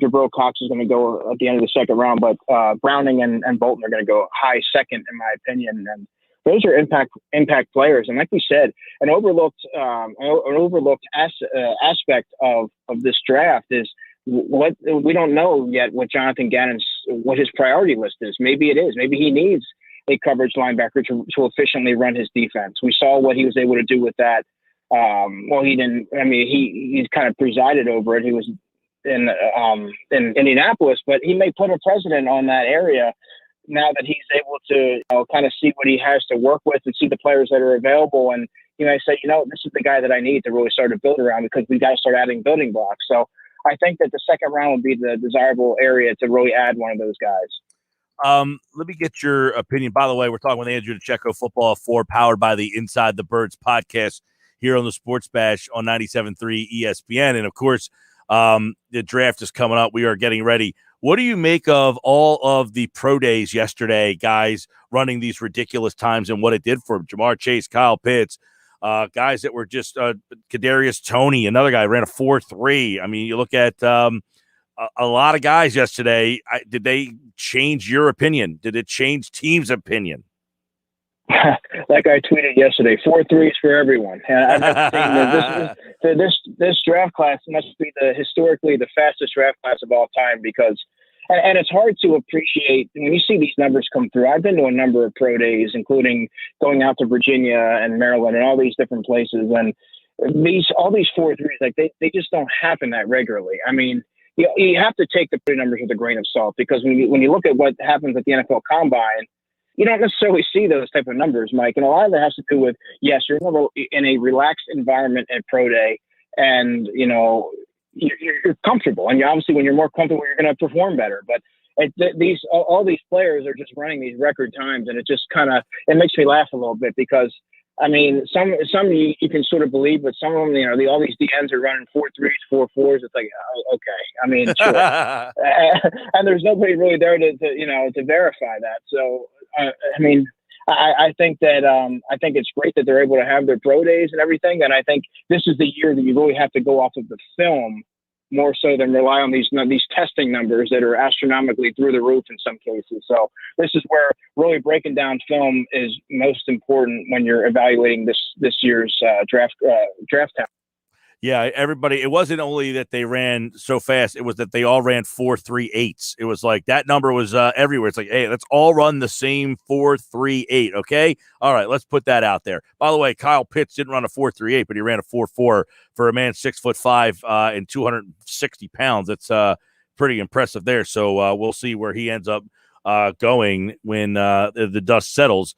Jabril Cox is going to go at the end of the second round, but Browning and Bolton are going to go high second, in my opinion, and those are impact players. And like we said, an overlooked aspect of this draft is what we don't know yet what Jonathan Gannon's, what his priority list is. Maybe it is. Maybe he needs a coverage linebacker to efficiently run his defense. We saw what he was able to do with that. Well, he didn't. I mean, he kind of presided over it. He was in Indianapolis, but he may put a precedent on that area now that he's able to kind of see what he has to work with and see the players that are available. And he may say, this is the guy that I need to really start to build around, because we got to start adding building blocks. So I think that the second round would be the desirable area to really add one of those guys. Let me get your opinion. By the way, we're talking with Andrew DiCecco, Football 4, powered by the Inside the Birds podcast here on the Sports Bash on 97.3 ESPN. And, of course, the draft is coming up. We are getting ready. What do you make of all of the pro days yesterday, guys running these ridiculous times and what it did for Jamar Chase, Kyle Pitts, guys that were just Kadarius Toney, another guy ran a 4.3. I mean, you look at a lot of guys yesterday. Did they change your opinion? Did it change team's opinion? Like I tweeted yesterday, 4.3s for everyone. And I've seen this draft class must be historically the fastest draft class of all time, because and it's hard to appreciate when you see these numbers come through. I've been to a number of pro days, including going out to Virginia and Maryland and all these different places, and all these 4.3s, like they just don't happen that regularly. I mean, you have to take the pro numbers with a grain of salt, because when you look at what happens at the NFL Combine, you don't necessarily see those type of numbers, Mike. And a lot of that has to do with, yes, you're in a relaxed environment at pro day, and you're comfortable. And obviously, when you're more comfortable, you're going to perform better. But all these players are just running these record times, and it just it makes me laugh a little bit, because I mean, some you can sort of believe, but some of them, all these DNs are running 4.3s, 4.4s. It's like, oh, okay. I mean, sure. And there's nobody really there to verify that. So, I mean, I think that I think it's great that they're able to have their pro days and everything. And I think this is the year that you really have to go off of the film more so than rely on these testing numbers that are astronomically through the roof in some cases. So this is where really breaking down film is most important when you're evaluating this year's draft talent. Yeah, everybody, it wasn't only that they ran so fast, it was that they all ran 4.38s. It was like that number was everywhere. It's like, hey, let's all run the same 4.38, okay? All right, let's put that out there. By the way, Kyle Pitts didn't run a 4.38, but he ran a 4.4 for a man 6'5" and 260 pounds. That's pretty impressive there. So we'll see where he ends up going when the dust settles.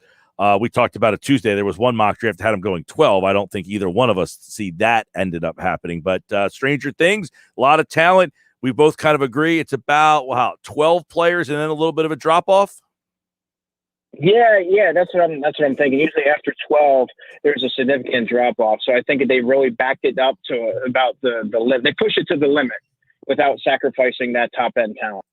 We talked about it Tuesday. There was one mock draft that had him going 12. I don't think either one of us see that ended up happening. But stranger things, a lot of talent. We both kind of agree it's about 12 players and then a little bit of a drop off. Yeah, that's what I'm thinking. Usually after 12, there's a significant drop off. So I think they really backed it up to about the limit. They push it to the limit without sacrificing that top end talent.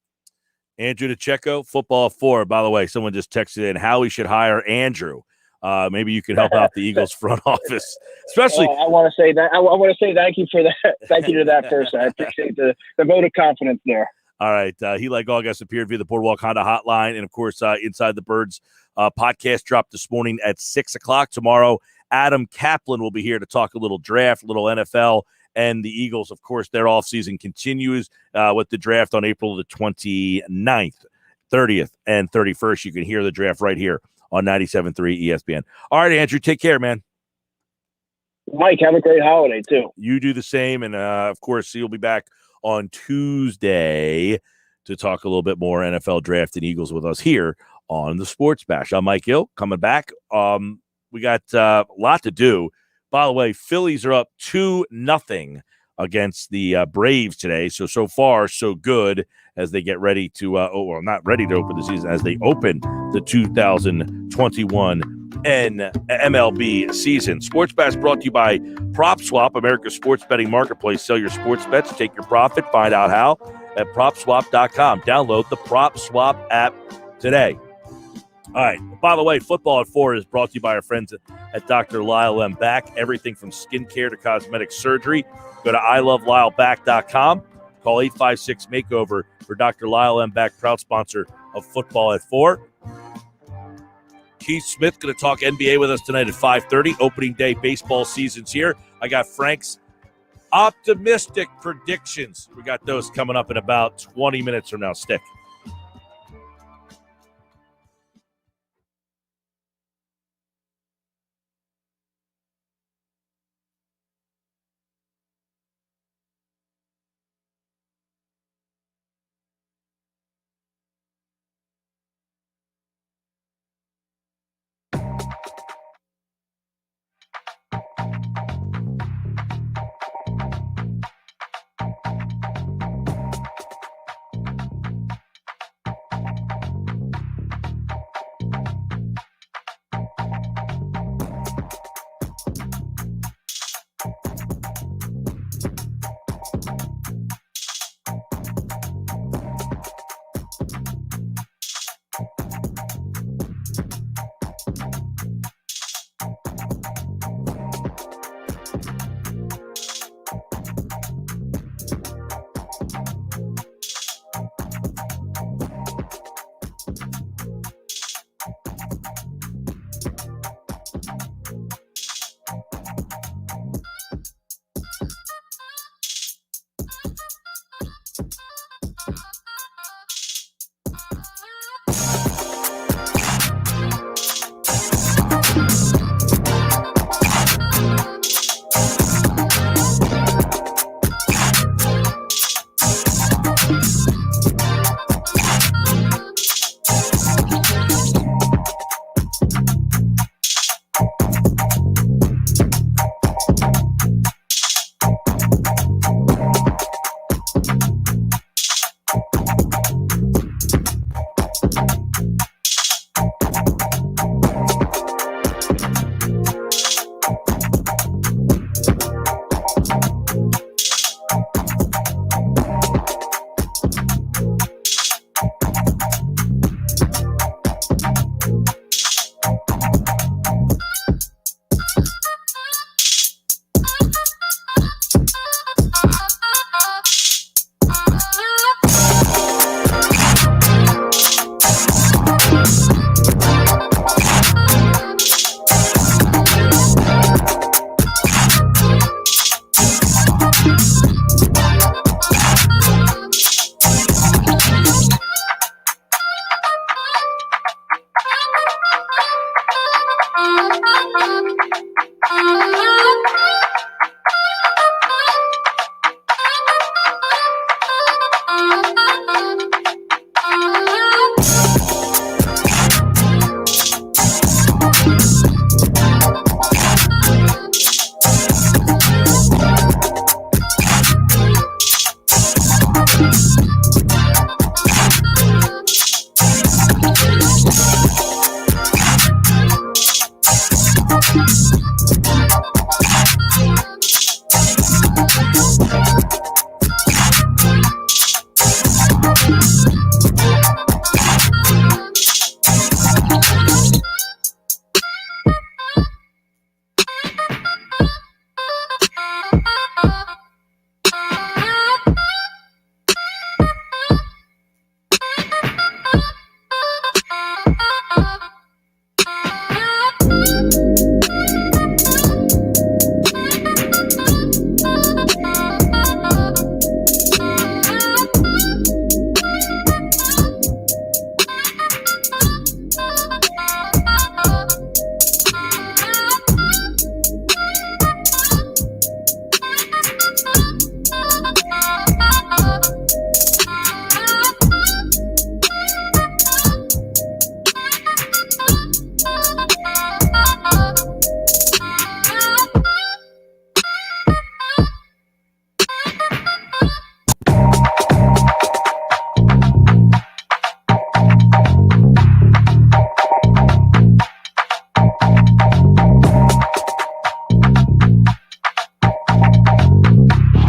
Andrew DiCecco, Football 4. By the way, someone just texted in how we should hire Andrew. Maybe you can help out the Eagles front office, especially. I want to say that. I want to say thank you for that. Thank you to that person. I appreciate the vote of confidence there. All right. He, like all guests, appeared via the Boardwalk Honda hotline. And, of course, Inside the Birds podcast dropped this morning at 6 o'clock. Tomorrow, Adam Kaplan will be here to talk a little draft, a little NFL. And the Eagles, of course, their offseason continues with the draft on April the 29th, 30th, and 31st. You can hear the draft right here on 97.3 ESPN. All right, Andrew, take care, man. Mike, have a great holiday, too. You do the same. And, of course, you'll be back on Tuesday to talk a little bit more NFL draft and Eagles with us here on the Sports Bash. I'm Mike Gill coming back. We got a lot to do. By the way, Phillies are up 2-0 against the Braves today. So far, so good as they get ready to, not ready to open the season, as they open the 2021 MLB season. Sports Bash brought to you by PropSwap, America's sports betting marketplace. Sell your sports bets, take your profit, find out how at PropSwap.com. Download the PropSwap app today. All right. By the way, Football at 4 is brought to you by our friends at Dr. Lyle M. Back. Everything from skincare to cosmetic surgery. Go to ilovelyle.back.com. Call 856-MAKEOVER for Dr. Lyle M. Back, proud sponsor of Football at 4. Keith Smith going to talk NBA with us tonight at 5:30. Opening day baseball season's here. I got Frank's optimistic predictions. We got those coming up in about 20 minutes from now. Stick.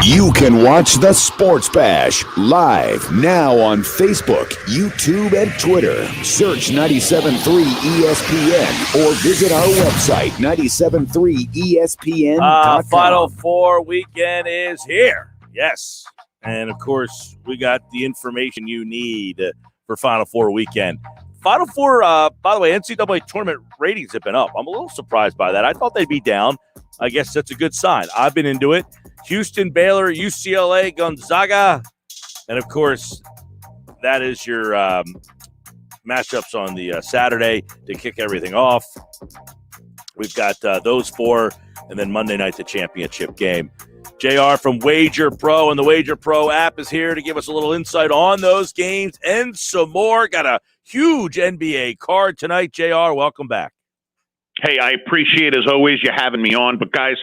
You can watch the Sports Bash live now on Facebook, YouTube, and Twitter. Search 97.3 ESPN or visit our website, 97.3ESPN.com. Final Four weekend is here. Yes. And, of course, we got the information you need for Final Four weekend. Final Four, by the way, NCAA tournament ratings have been up. I'm a little surprised by that. I thought they'd be down. I guess that's a good sign. I've been into it. Houston, Baylor, UCLA, Gonzaga. And, of course, that is your matchups on the Saturday to kick everything off. We've got those four, and then Monday night, the championship game. JR from Wager Pro and the Wager Pro app is here to give us a little insight on those games and some more. Got a huge NBA card tonight. JR, welcome back. Hey, I appreciate, as always, you having me on. But, guys,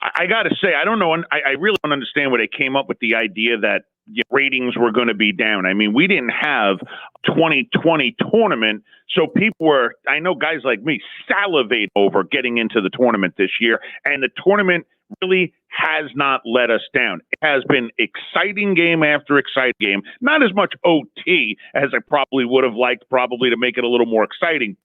I got to say, I don't know. I really don't understand where they came up with the idea that ratings were going to be down. I mean, we didn't have 2020 tournament, so people were, I know guys like me, salivate over getting into the tournament this year. And the tournament really has not let us down. It has been exciting game after exciting game. Not as much OT as I probably would have liked, probably to make it a little more exciting.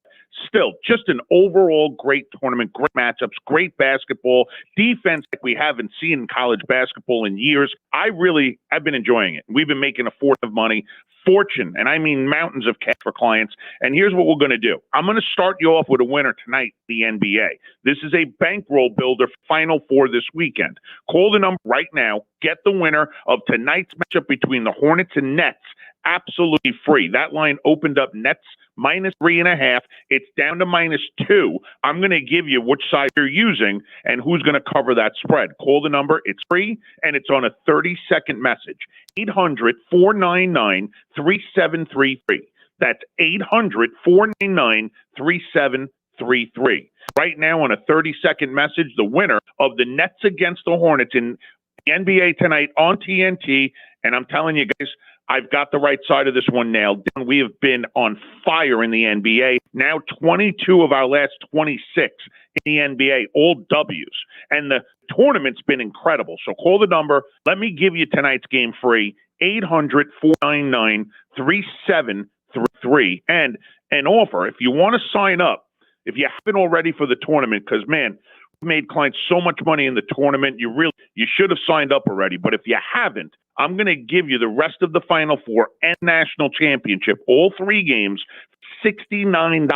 Still, just an overall great tournament, great matchups, great basketball, defense like we haven't seen in college basketball in years. I've been enjoying it. We've been making a fortune of money, and I mean mountains of cash for clients. And here's what we're going to do. I'm going to start you off with a winner tonight, the NBA. This is a bankroll builder Final Four this weekend. Call the number right now. Get the winner of tonight's matchup between the Hornets and Nets. Absolutely free. That line opened up Nets -3.5. It's down to -2. I'm going to give you which side you're using and who's going to cover that spread. Call the number. It's free, and it's on a 30-second message. 800-499-3733. That's 800-499-3733. Right now on a 30-second message, the winner of the Nets against the Hornets in the NBA tonight on TNT. And I'm telling you guys, I've got the right side of this one nailed down. We have been on fire in the NBA. Now 22 of our last 26 in the NBA, all W's. And the tournament's been incredible. So call the number. Let me give you tonight's game free, 800-499-3733. And an offer, if you want to sign up, if you haven't already for the tournament, because, man, we've made clients so much money in the tournament, you should have signed up already. But if you haven't, I'm going to give you the rest of the Final Four and National Championship, all three games, $69.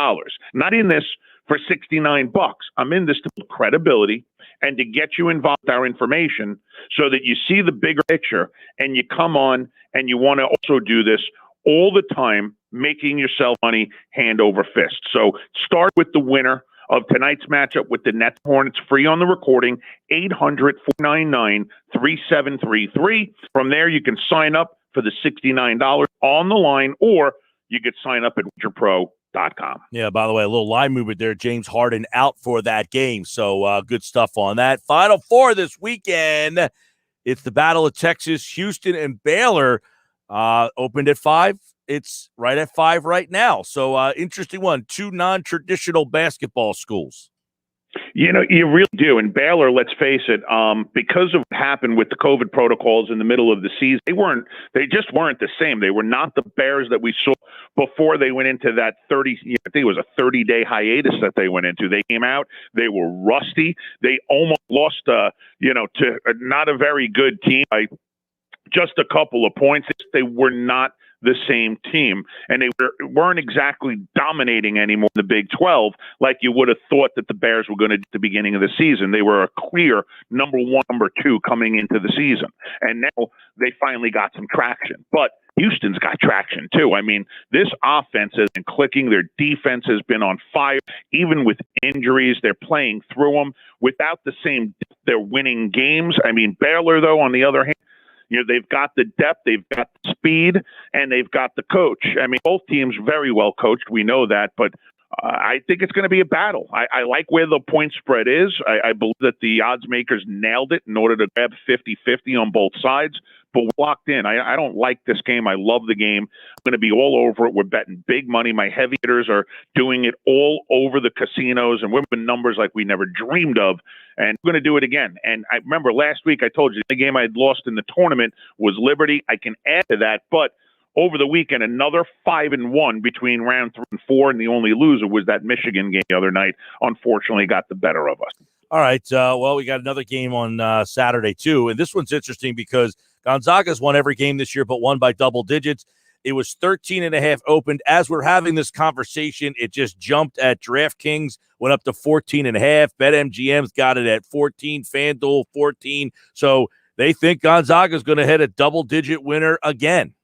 Not in this for $69. I'm in this to build credibility and to get you involved with our information so that you see the bigger picture and you come on and you want to also do this all the time, making yourself money hand over fist. So start with the winner of tonight's matchup with the Nets Hornets, free on the recording, 800-499-3733. From there, you can sign up for the $69 on the line, or you could sign up at WagerPro.com. Yeah, by the way, a little line movement there. James Harden out for that game, so good stuff on that. Final Four this weekend. It's the Battle of Texas, Houston, and Baylor. Opened at 5. It's right at 5 right now. So interesting one. Two non-traditional basketball schools. You know, you really do. And Baylor, let's face it, because of what happened with the COVID protocols in the middle of the season, they just weren't the same. They were not the Bears that we saw before they went into that I think it was a 30-day hiatus that they went into. They came out, they were rusty. They almost lost, to not a very good team by just a couple of points. They were not the same team, and they weren't exactly dominating anymore in the Big 12 like you would have thought that the Bears were going to do at the beginning of the season. They were a clear number 1, number 2 coming into the season, and now they finally got some traction. But Houston's got traction too. I mean, this offense has been clicking. Their defense has been on fire. Even with injuries, they're playing through them. Without the same depth, they're winning games. I mean, Baylor, though, on the other hand, they've got the depth, they've got the speed, and they've got the coach. I mean, both teams very well coached. We know that, but I think it's going to be a battle. I like where the point spread is. I believe that the odds makers nailed it in order to grab 50-50 on both sides. but we're locked in. I don't like this game. I love the game. I'm going to be all over it. We're betting big money. My heavy hitters are doing it all over the casinos, and we're winning numbers like we never dreamed of, and we're going to do it again. And I remember last week I told you the game I had lost in the tournament was Liberty. I can add to that, but over the weekend, another 5-1 between round 3 and 4, and the only loser was that Michigan game the other night. Unfortunately, got the better of us. All right. Well, we got another game on Saturday, too. And this one's interesting because Gonzaga's won every game this year, but won by double digits. It was 13.5 opened. As we're having this conversation, it just jumped at DraftKings, went up to 14.5. BetMGM's got it at 14. FanDuel, 14. So they think Gonzaga's going to hit a double-digit winner again.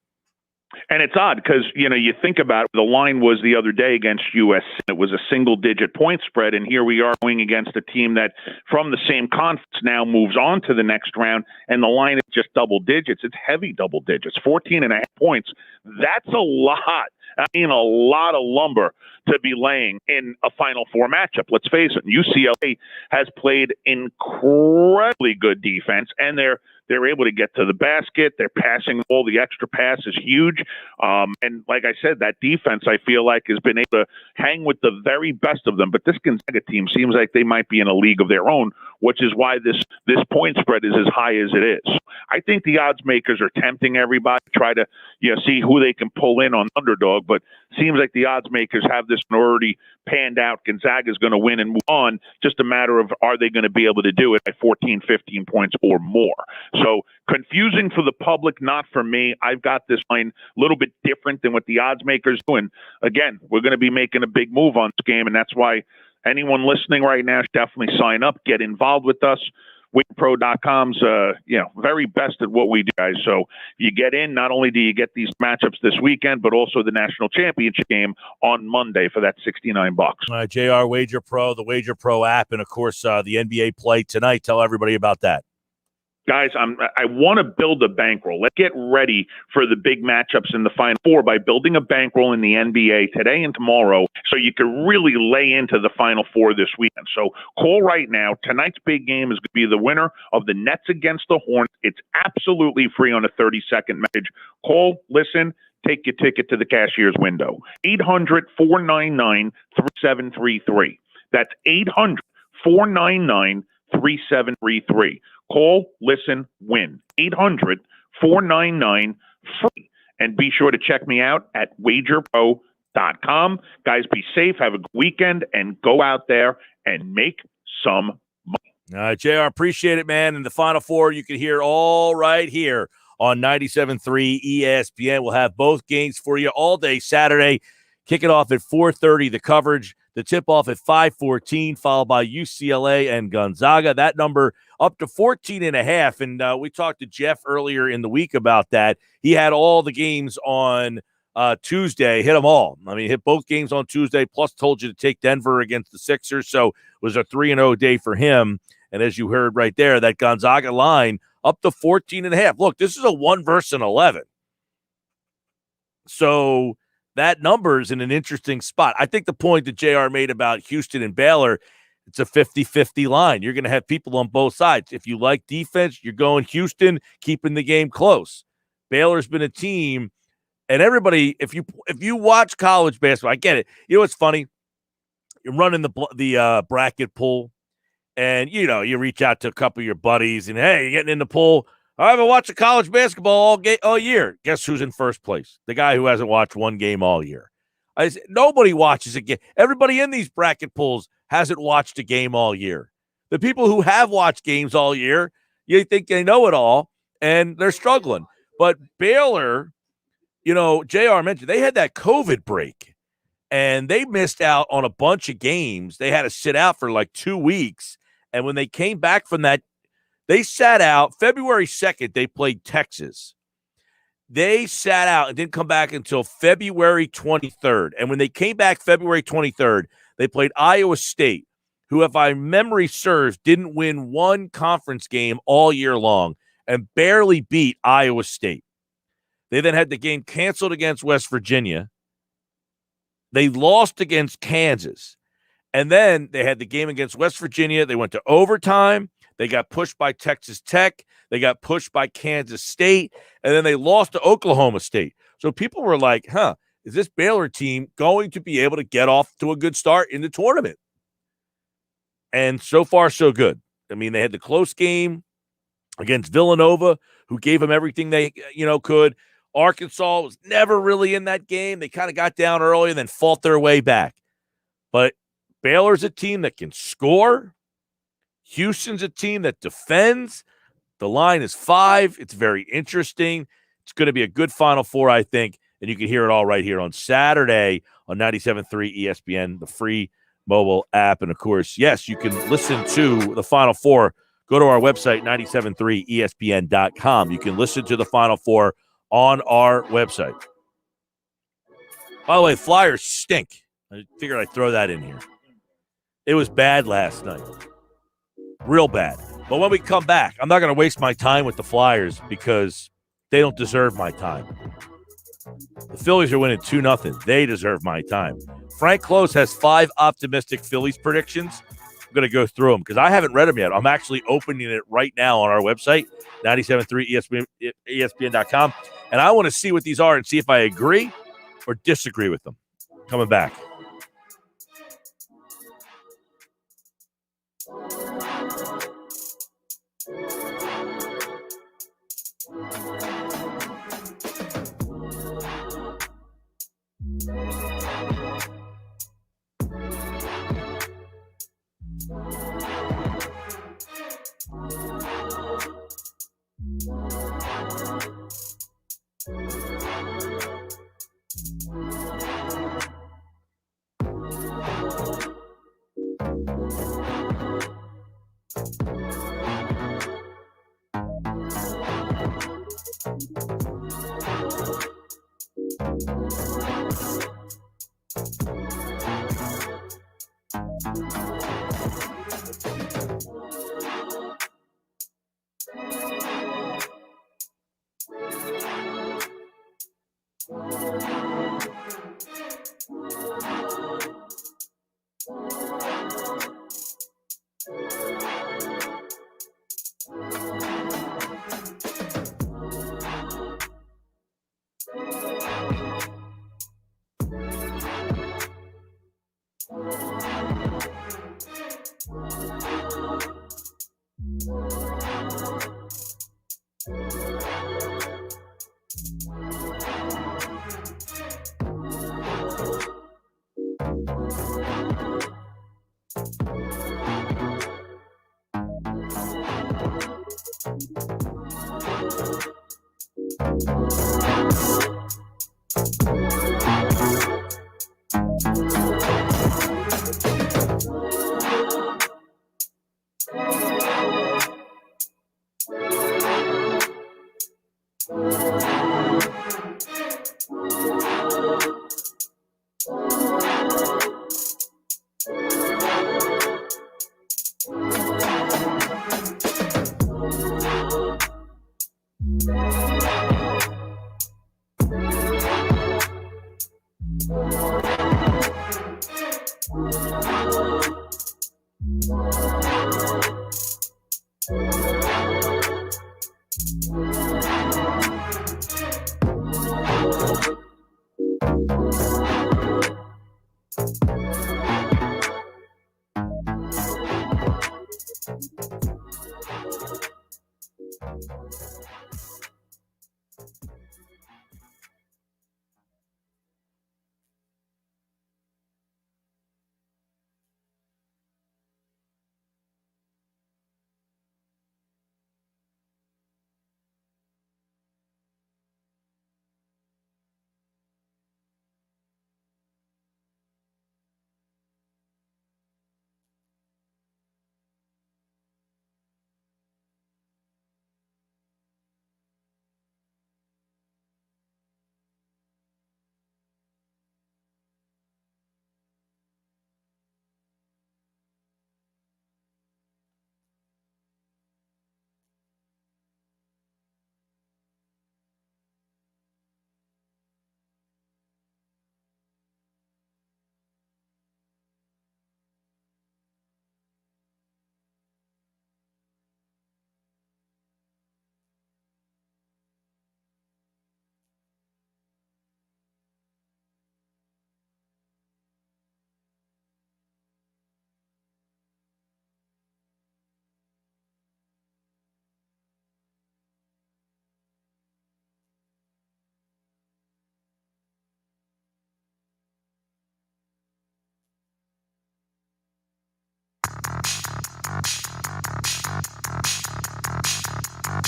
And it's odd because, you think about it, the line was the other day against USC. It was a single-digit point spread, and here we are going against a team that from the same conference now moves on to the next round, and the line is just double digits. It's heavy double digits, 14.5 points. That's a lot. I mean, a lot of lumber to be laying in a Final Four matchup. Let's face it, UCLA has played incredibly good defense, and they're able to get to the basket. They're passing all the extra pass is huge. And like I said, that defense, I feel like, has been able to hang with the very best of them. But this Gonzaga team seems like they might be in a league of their own, which is why this point spread is as high as it is. I think the odds makers are tempting everybody to try to see who they can pull in on underdog, but seems like the odds makers have this already panned out. Gonzaga is going to win and move on. Just a matter of, are they going to be able to do it by 14, 15 points or more? So confusing for the public, not for me. I've got this line a little bit different than what the odds makers do. And again, we're going to be making a big move on this game, and that's why anyone listening right now should definitely sign up, get involved with us. WinPro.com's very best at what we do, guys. So you get in, not only do you get these matchups this weekend, but also the national championship game on Monday for that $69. All right, JR, Wager Pro, the Wager Pro app, and of course the NBA play tonight. Tell everybody about that. Guys, I want to build a bankroll. Let's get ready for the big matchups in the Final Four by building a bankroll in the NBA today and tomorrow so you can really lay into the Final Four this weekend. So call right now. Tonight's big game is going to be the winner of the Nets against the Hornets. It's absolutely free on a 30-second message. Call, listen, take your ticket to the cashier's window. 800-499-3733. That's 800-499-3733. Call, listen, win. 800-499-FREE. And be sure to check me out at wagerpro.com. Guys, be safe, have a good weekend, and go out there and make some money. All right, JR, appreciate it, man. And the Final Four, you can hear all right here on 97.3 ESPN. We'll have both games for you all day Saturday. Kick it off at 4:30, the coverage. The tip-off at 5:14, followed by UCLA and Gonzaga. That number up to 14.5. And we talked to Jeff earlier in the week about that. He had all the games on Tuesday, hit them all. I mean, hit both games on Tuesday, plus told you to take Denver against the Sixers. So it was a 3-0 day for him. And as you heard right there, that Gonzaga line up to 14.5. Look, this is a 1 versus 11. So that number's in an interesting spot. I think the point that JR made about Houston and Baylor, it's a 50-50 line. You're going to have people on both sides. If you like defense, you're going Houston, keeping the game close. Baylor's been a team, and everybody, if you watch college basketball, I get it. You know what's funny? You're running the bracket pool, and, you reach out to a couple of your buddies, and, hey, you're getting in the pool. I haven't watched college basketball all year. Guess who's in first place? The guy who hasn't watched one game all year. Nobody watches a game. Everybody in these bracket pools hasn't watched a game all year. The people who have watched games all year, you think they know it all, and they're struggling. But Baylor, JR mentioned, they had that COVID break, and they missed out on a bunch of games. They had to sit out for like 2 weeks, and when they came back from that, they sat out. February 2nd, they played Texas. They sat out and didn't come back until February 23rd. And when they came back February 23rd, they played Iowa State, who, if my memory serves, didn't win one conference game all year long and barely beat Iowa State. They then had the game canceled against West Virginia. They lost against Kansas. And then they had the game against West Virginia. They went to overtime. They got pushed by Texas Tech. They got pushed by Kansas State. And then they lost to Oklahoma State. So people were like, is this Baylor team going to be able to get off to a good start in the tournament? And so far, so good. I mean, they had the close game against Villanova, who gave them everything they, could. Arkansas was never really in that game. They kind of got down early and then fought their way back. But Baylor's a team that can score. Houston's a team that defends. The line is 5. It's very interesting. It's going to be a good Final Four, I think, and you can hear it all right here on Saturday on 97.3 ESPN, the free mobile app. And, of course, yes, you can listen to the Final Four. Go to our website, 973ESPN.com. You can listen to the Final Four on our website. By the way, Flyers stink. I figured I'd throw that in here. It was bad last night. Real bad. But when we come back, I'm not going to waste my time with the Flyers because they don't deserve my time. The Phillies are winning 2-0. They deserve my time. Frank Klose has 5 optimistic Phillies predictions. I'm going to go through them because I haven't read them yet. I'm actually opening it right now on our website, 97.3 ESPN.com. And I want to see what these are and see if I agree or disagree with them. Coming back.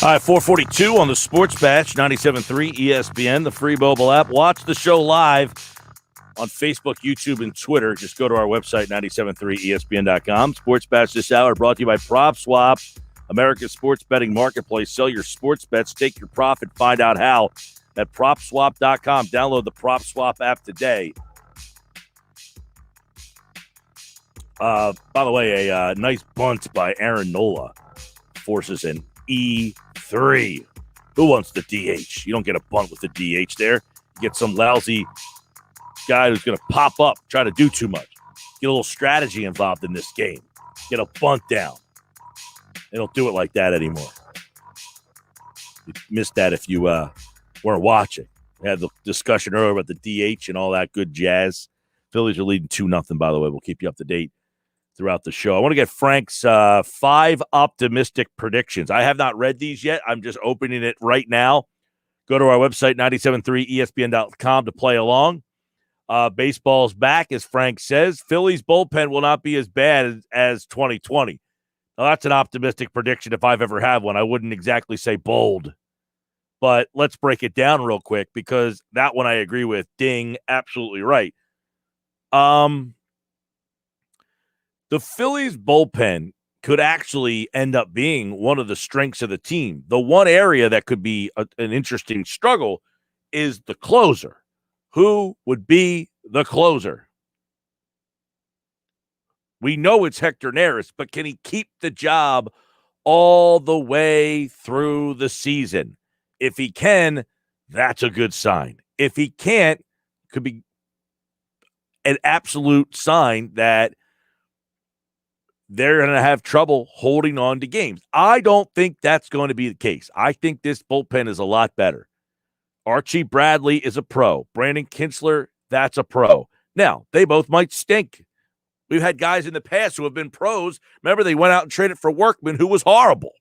All right, 442 on the Sports Batch, 97.3 ESPN, the free mobile app. Watch the show live on Facebook, YouTube, and Twitter. Just go to our website, 973ESPN.com. Sports Batch this hour brought to you by PropSwap, America's sports betting marketplace. Sell your sports bets, take your profit, find out how at PropSwap.com. Download the PropSwap app today. By the way, a nice bunt by Aaron Nola forces an E3. Who wants the DH? You don't get a bunt with the DH there. You get some lousy guy who's going to pop up, try to do too much. Get a little strategy involved in this game. Get a bunt down. They don't do it like that anymore. You missed that if you weren't watching. We had the discussion earlier about the DH and all that good jazz. Phillies are leading 2-0, by the way. We'll keep you up to date throughout the show. I want to get Frank's 5 optimistic predictions. I have not read these yet. I'm just opening it right now. Go to our website, 973ESPN.com, to play along. Baseball's back, as Frank says. Phillies bullpen will not be as bad as 2020. Now, that's an optimistic prediction if I've ever had one. I wouldn't exactly say bold. But let's break it down real quick, because that one I agree with. Ding, absolutely right. The Phillies bullpen could actually end up being one of the strengths of the team. The one area that could be an interesting struggle is the closer. Who would be the closer? We know it's Hector Neris, but can he keep the job all the way through the season? If he can, that's a good sign. If he can't, it could be an absolute sign that they're going to have trouble holding on to games. I don't think that's going to be the case. I think this bullpen is a lot better. Archie Bradley is a pro. Brandon Kintzler, that's a pro. Now, they both might stink. We've had guys in the past who have been pros. Remember, they went out and traded for Workman, who was horrible.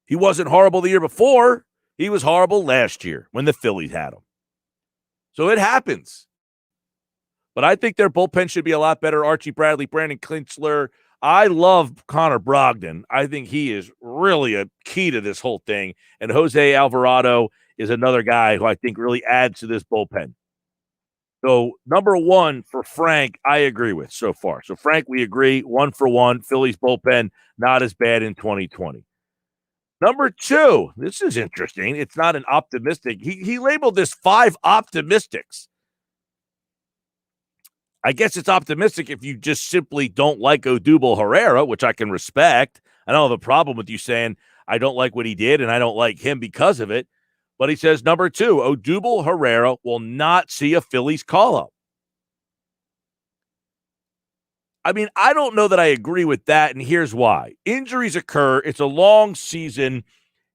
He wasn't horrible the year before. He was horrible last year when the Phillies had him. So it happens. But I think their bullpen should be a lot better. Archie Bradley, Brandon Kintzler. I love Connor Brogdon. I think he is really a key to this whole thing. And Jose Alvarado is another guy who I think really adds to this bullpen. So number one for Frank, I agree with so far. So Frank, we agree, 1 for 1. Phillies bullpen, not as bad in 2020. Number two, this is interesting. It's not an optimistic. He labeled this 5 optimistics. I guess it's optimistic if you just simply don't like Odubel Herrera, which I can respect. I don't have a problem with you saying I don't like what he did and I don't like him because of it. But he says, number 2, Odubel Herrera will not see a Phillies call-up. I mean, I don't know that I agree with that, and here's why. Injuries occur. It's a long season,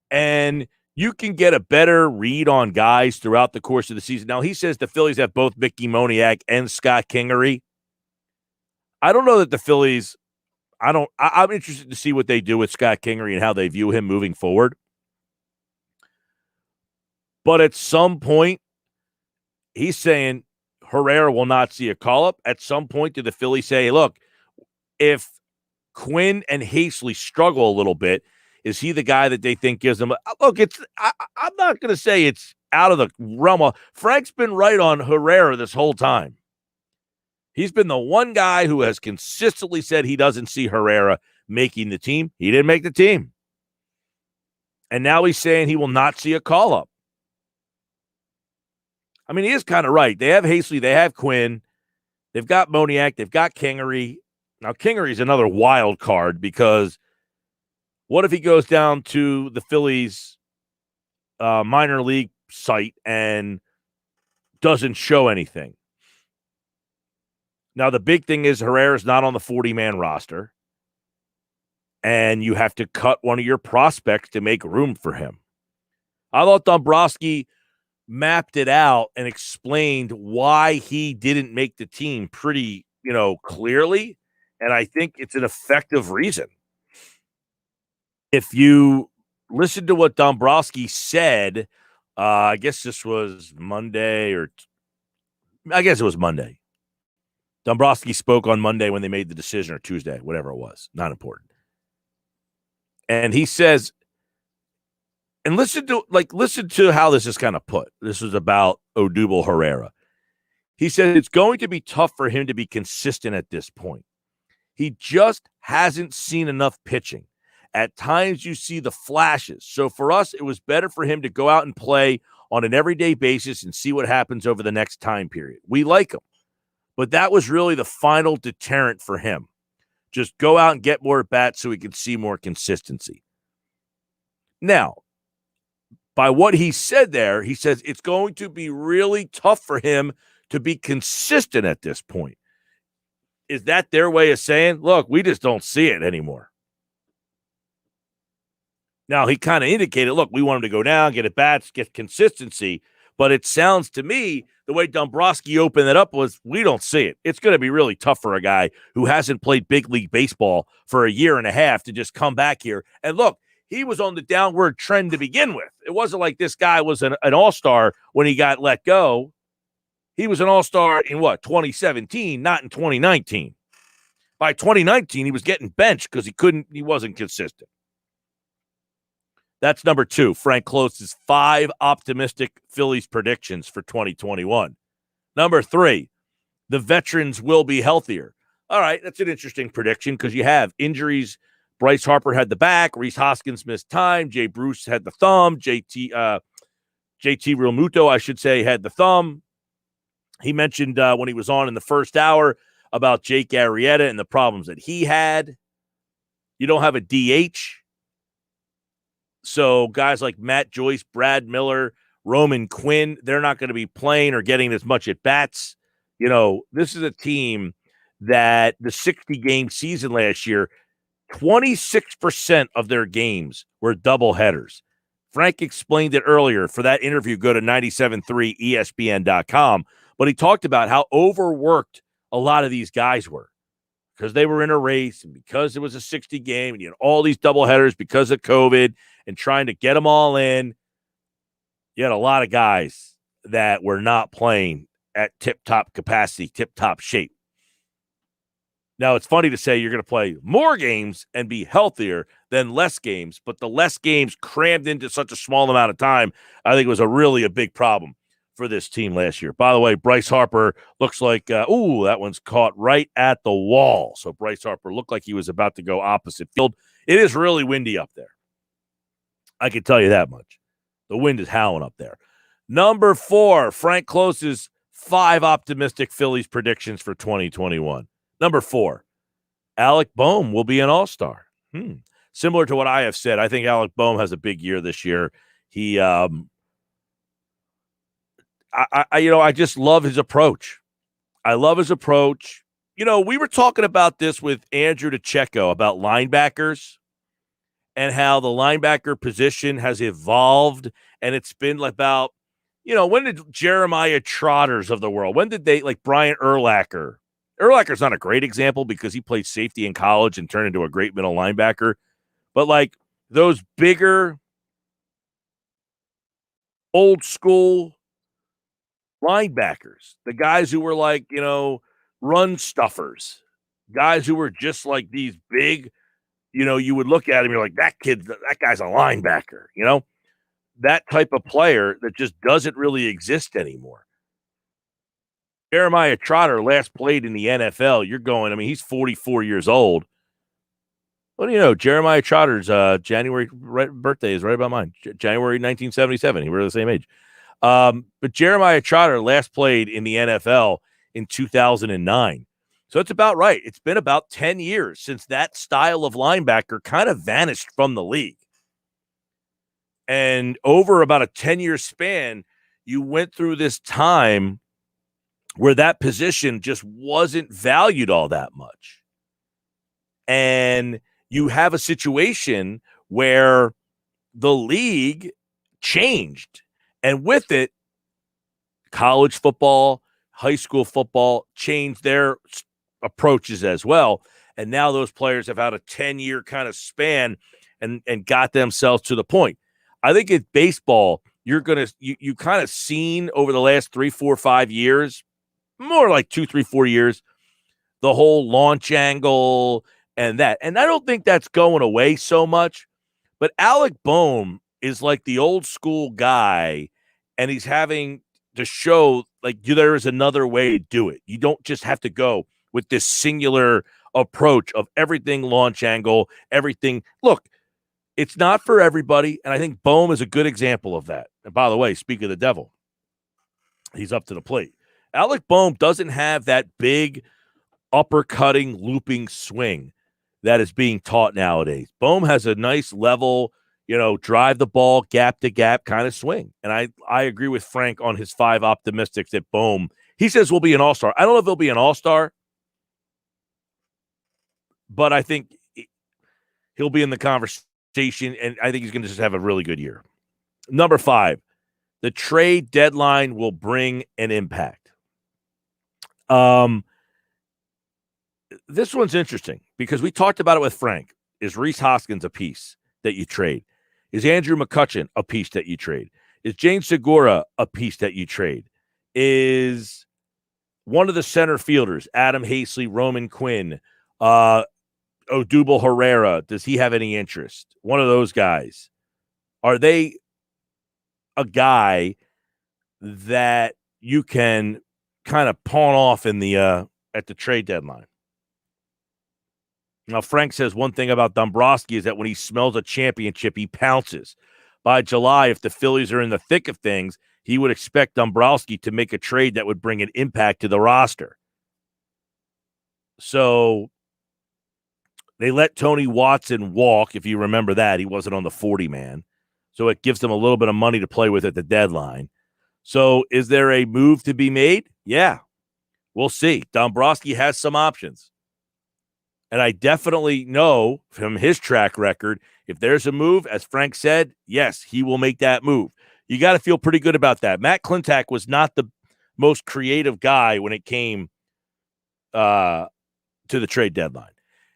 and you can get a better read on guys throughout the course of the season. Now, he says the Phillies have both Mickey Moniak and Scott Kingery. I don't know that the Phillies – I'm interested to see what they do with Scott Kingery and how they view him moving forward. But at some point, he's saying Herrera will not see a call-up. At some point, do the Phillies say, look, if Quinn and Haseley struggle a little bit, is he the guy that they think gives them – look, I'm not going to say it's out of the realm of – Frank's been right on Herrera this whole time. He's been the one guy who has consistently said he doesn't see Herrera making the team. He didn't make the team. And now he's saying he will not see a call-up. I mean, he is kind of right. They have Haseley. They have Quinn. They've got Moniak. They've got Kingery. Now, Kingery is another wild card because what if he goes down to the Phillies minor league site and doesn't show anything? Now, the big thing is Herrera's not on the 40-man roster, and you have to cut one of your prospects to make room for him. I thought Dombrowski mapped it out and explained why he didn't make the team pretty, clearly, and I think it's an effective reason. If you listen to what Dombrowski said, I guess this was Monday I guess it was Monday. Dombrowski spoke on Monday when they made the decision, or Tuesday, whatever it was. Not important. And he says, and listen to how this is kind of put. This is about Odubel Herrera. He said it's going to be tough for him to be consistent at this point. He just hasn't seen enough pitching. At times you see the flashes. So for us, it was better for him to go out and play on an everyday basis and see what happens over the next time period. We like him. But that was really the final deterrent for him. Just go out and get more at bats so he can see more consistency. Now, by what he said there, he says it's going to be really tough for him to be consistent at this point. Is that their way of saying, look, we just don't see it anymore? Now, he kind of indicated, look, we want him to go down, get at bats, get consistency. But it sounds to me, the way Dombrowski opened it up was, we don't see it. It's going to be really tough for a guy who hasn't played big league baseball for a year and a half to just come back here. And look, he was on the downward trend to begin with. It wasn't like this guy was an all-star when he got let go. He was an all-star in 2017, not in 2019. By 2019, he was getting benched because he wasn't consistent. That's number 2, Frank Klose's 5 optimistic Phillies predictions for 2021. Number 3, the veterans will be healthier. All right, that's an interesting prediction because you have injuries. Bryce Harper had the back. Rhys Hoskins missed time. Jay Bruce had the thumb. JT Realmuto, I should say, had the thumb. He mentioned when he was on in the first hour about Jake Arrieta and the problems that he had. You don't have a DH. So guys like Matt Joyce, Brad Miller, Roman Quinn, they're not going to be playing or getting as much at bats. You know, this is a team that the 60-game season last year, 26% of their games were doubleheaders. Frank explained it earlier. For that interview, go to 97.3ESPN.com. But he talked about how overworked a lot of these guys were because they were in a race and because it was a 60 game and you had all these doubleheaders because of COVID and trying to get them all in. You had a lot of guys that were not playing at tip-top capacity, tip-top shape. Now, it's funny to say you're going to play more games and be healthier than less games, but the less games crammed into such a small amount of time, I think was really a big problem for this team last year. By the way, Bryce Harper looks like, that one's caught right at the wall. So Bryce Harper looked like he was about to go opposite field. It is really windy up there. I can tell you that much. The wind is howling up there. Number 4, Frank Klose's 5 optimistic Phillies predictions for 2021. Number 4, Alec Boehm will be an all-star. Similar to what I have said, I think Alec Boehm has a big year this year. He, I just love his approach. I love his approach. You know, we were talking about this with Andrew DiCecco about linebackers and how the linebacker position has evolved, and it's been about, when did Jeremiah Trotters of the world, when did they, like Brian Urlacher? Urlacher's not a great example because he played safety in college and turned into a great middle linebacker. But like those bigger, old school linebackers, the guys who were like, run stuffers, guys who were just like these big, you would look at him, you're like, that guy's a linebacker, that type of player that just doesn't really exist anymore. Jeremiah Trotter last played in the NFL. You're going, he's 44 years old. What do you know? Jeremiah Trotter's January birthday is right about mine. January 1977. We're the same age. But Jeremiah Trotter last played in the NFL in 2009. So it's about right. It's been about 10 years since that style of linebacker kind of vanished from the league. And over about a 10-year span, you went through this time where that position just wasn't valued all that much. And you have a situation where the league changed. And with it, college football, high school football changed their approaches as well. And now those players have had a 10-year kind of span and got themselves to the point. I think in baseball, you kind of seen over the last 3, 4, 5 years, more like 2, 3, 4 years, the whole launch angle and that. And I don't think that's going away so much, But Alec Boehm is like the old school guy, and he's having to show like there is another way to do it. You don't just have to go with this singular approach of everything launch angle, everything. Look, it's not for everybody, and I think Boehm is a good example of that. And by the way, speak of the devil, he's up to the plate. Alec Boehm doesn't have that big uppercutting, looping swing that is being taught nowadays. Boehm has a nice level, drive the ball, gap to gap kind of swing. And I agree with Frank on his 5 optimistics that Boehm, he says will be an all-star. I don't know if he'll be an all-star, but I think he'll be in the conversation, and I think he's going to just have a really good year. Number 5, the trade deadline will bring an impact. This one's interesting because we talked about it with Frank. Is Reese Hoskins a piece that you trade? Is Andrew McCutchen a piece that you trade? Is James Segura a piece that you trade? Is one of the center fielders, Adam Haseley, Roman Quinn, Odubel Herrera, does he have any interest? One of those guys. Are they a guy that you can kind of pawn off in the at the trade deadline? Now, Frank says one thing about Dombrowski is that when he smells a championship, he pounces. By July, if the Phillies are in the thick of things, he would expect Dombrowski to make a trade that would bring an impact to the roster. So they let Tony Watson walk, if you remember that. He wasn't on the 40-man. So it gives them a little bit of money to play with at the deadline. So is there a move to be made? Yeah, we'll see. Dombrowski has some options. And I definitely know from his track record, if there's a move, as Frank said, yes, he will make that move. You got to feel pretty good about that. Matt Klentak was not the most creative guy when it came to the trade deadline.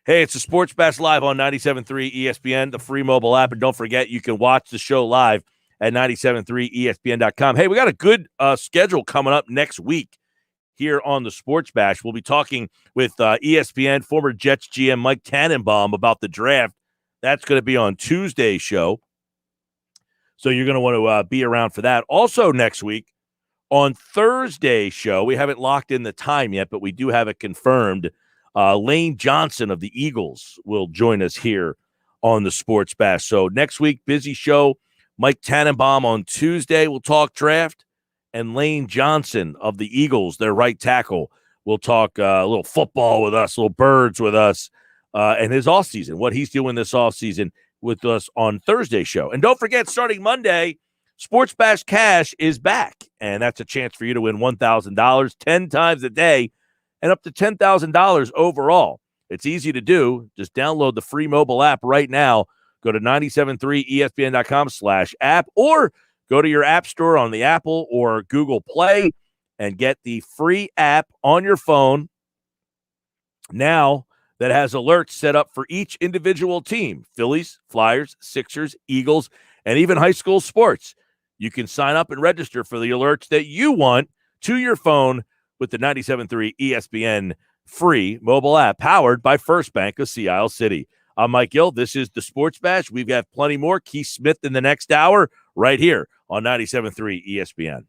Hey, it's the Sports Bash Live on 97.3 ESPN, the free mobile app. And don't forget, you can watch the show live at 97.3ESPN.com. Hey, we got a good schedule coming up next week here on the Sports Bash. We'll be talking with ESPN former Jets GM Mike Tannenbaum about the draft. That's going to be on Tuesday's show. So you're going to want to be around for that. Also next week, on Thursday's show, we haven't locked in the time yet, but we do have it confirmed. Lane Johnson of the Eagles will join us here on the Sports Bash. So next week, busy show. Mike Tannenbaum on Tuesday will talk draft. And Lane Johnson of the Eagles, their right tackle, will talk a little football with us, little birds with us, and his offseason, what he's doing this offseason with us on Thursday's show. And don't forget, starting Monday, Sports Bash Cash is back, and that's a chance for you to win $1,000 10 times a day and up to $10,000 overall. It's easy to do. Just download the free mobile app right now. Go to 973ESPN.com/app or go to your app store on the Apple or Google Play and get the free app on your phone now that has alerts set up for each individual team, Phillies, Flyers, Sixers, Eagles, and even high school sports. You can sign up and register for the alerts that you want to your phone with the 97.3 ESPN free mobile app powered by First Bank of Sea Isle City. I'm Mike Gill. This is the Sports Bash. We've got plenty more. Keith Smith in the next hour right here on 97.3 ESPN.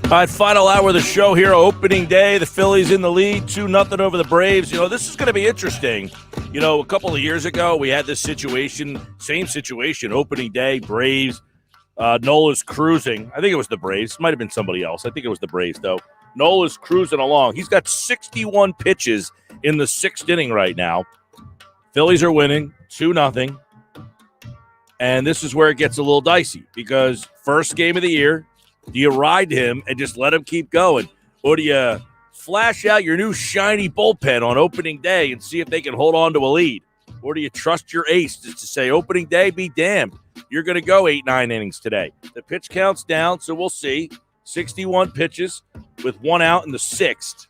All right, final hour of the show here. Opening day, the Phillies in the lead, 2-0 over the Braves. This is going to be interesting. A couple of years ago, we had this situation, same situation, opening day, Braves. Nola's cruising. I think it was the Braves. Might have been somebody else. I think it was the Braves, though. Nola's cruising along. He's got 61 pitches in the 6th inning right now. Phillies are winning 2-0. And this is where it gets a little dicey because first game of the year, do you ride him and just let him keep going? Or do you flash out your new shiny bullpen on opening day and see if they can hold on to a lead? Or do you trust your ace just to say, opening day, be damned. You're going to go 8-9 innings today. The pitch count's down, so we'll see. 61 pitches with 1 out in the 6th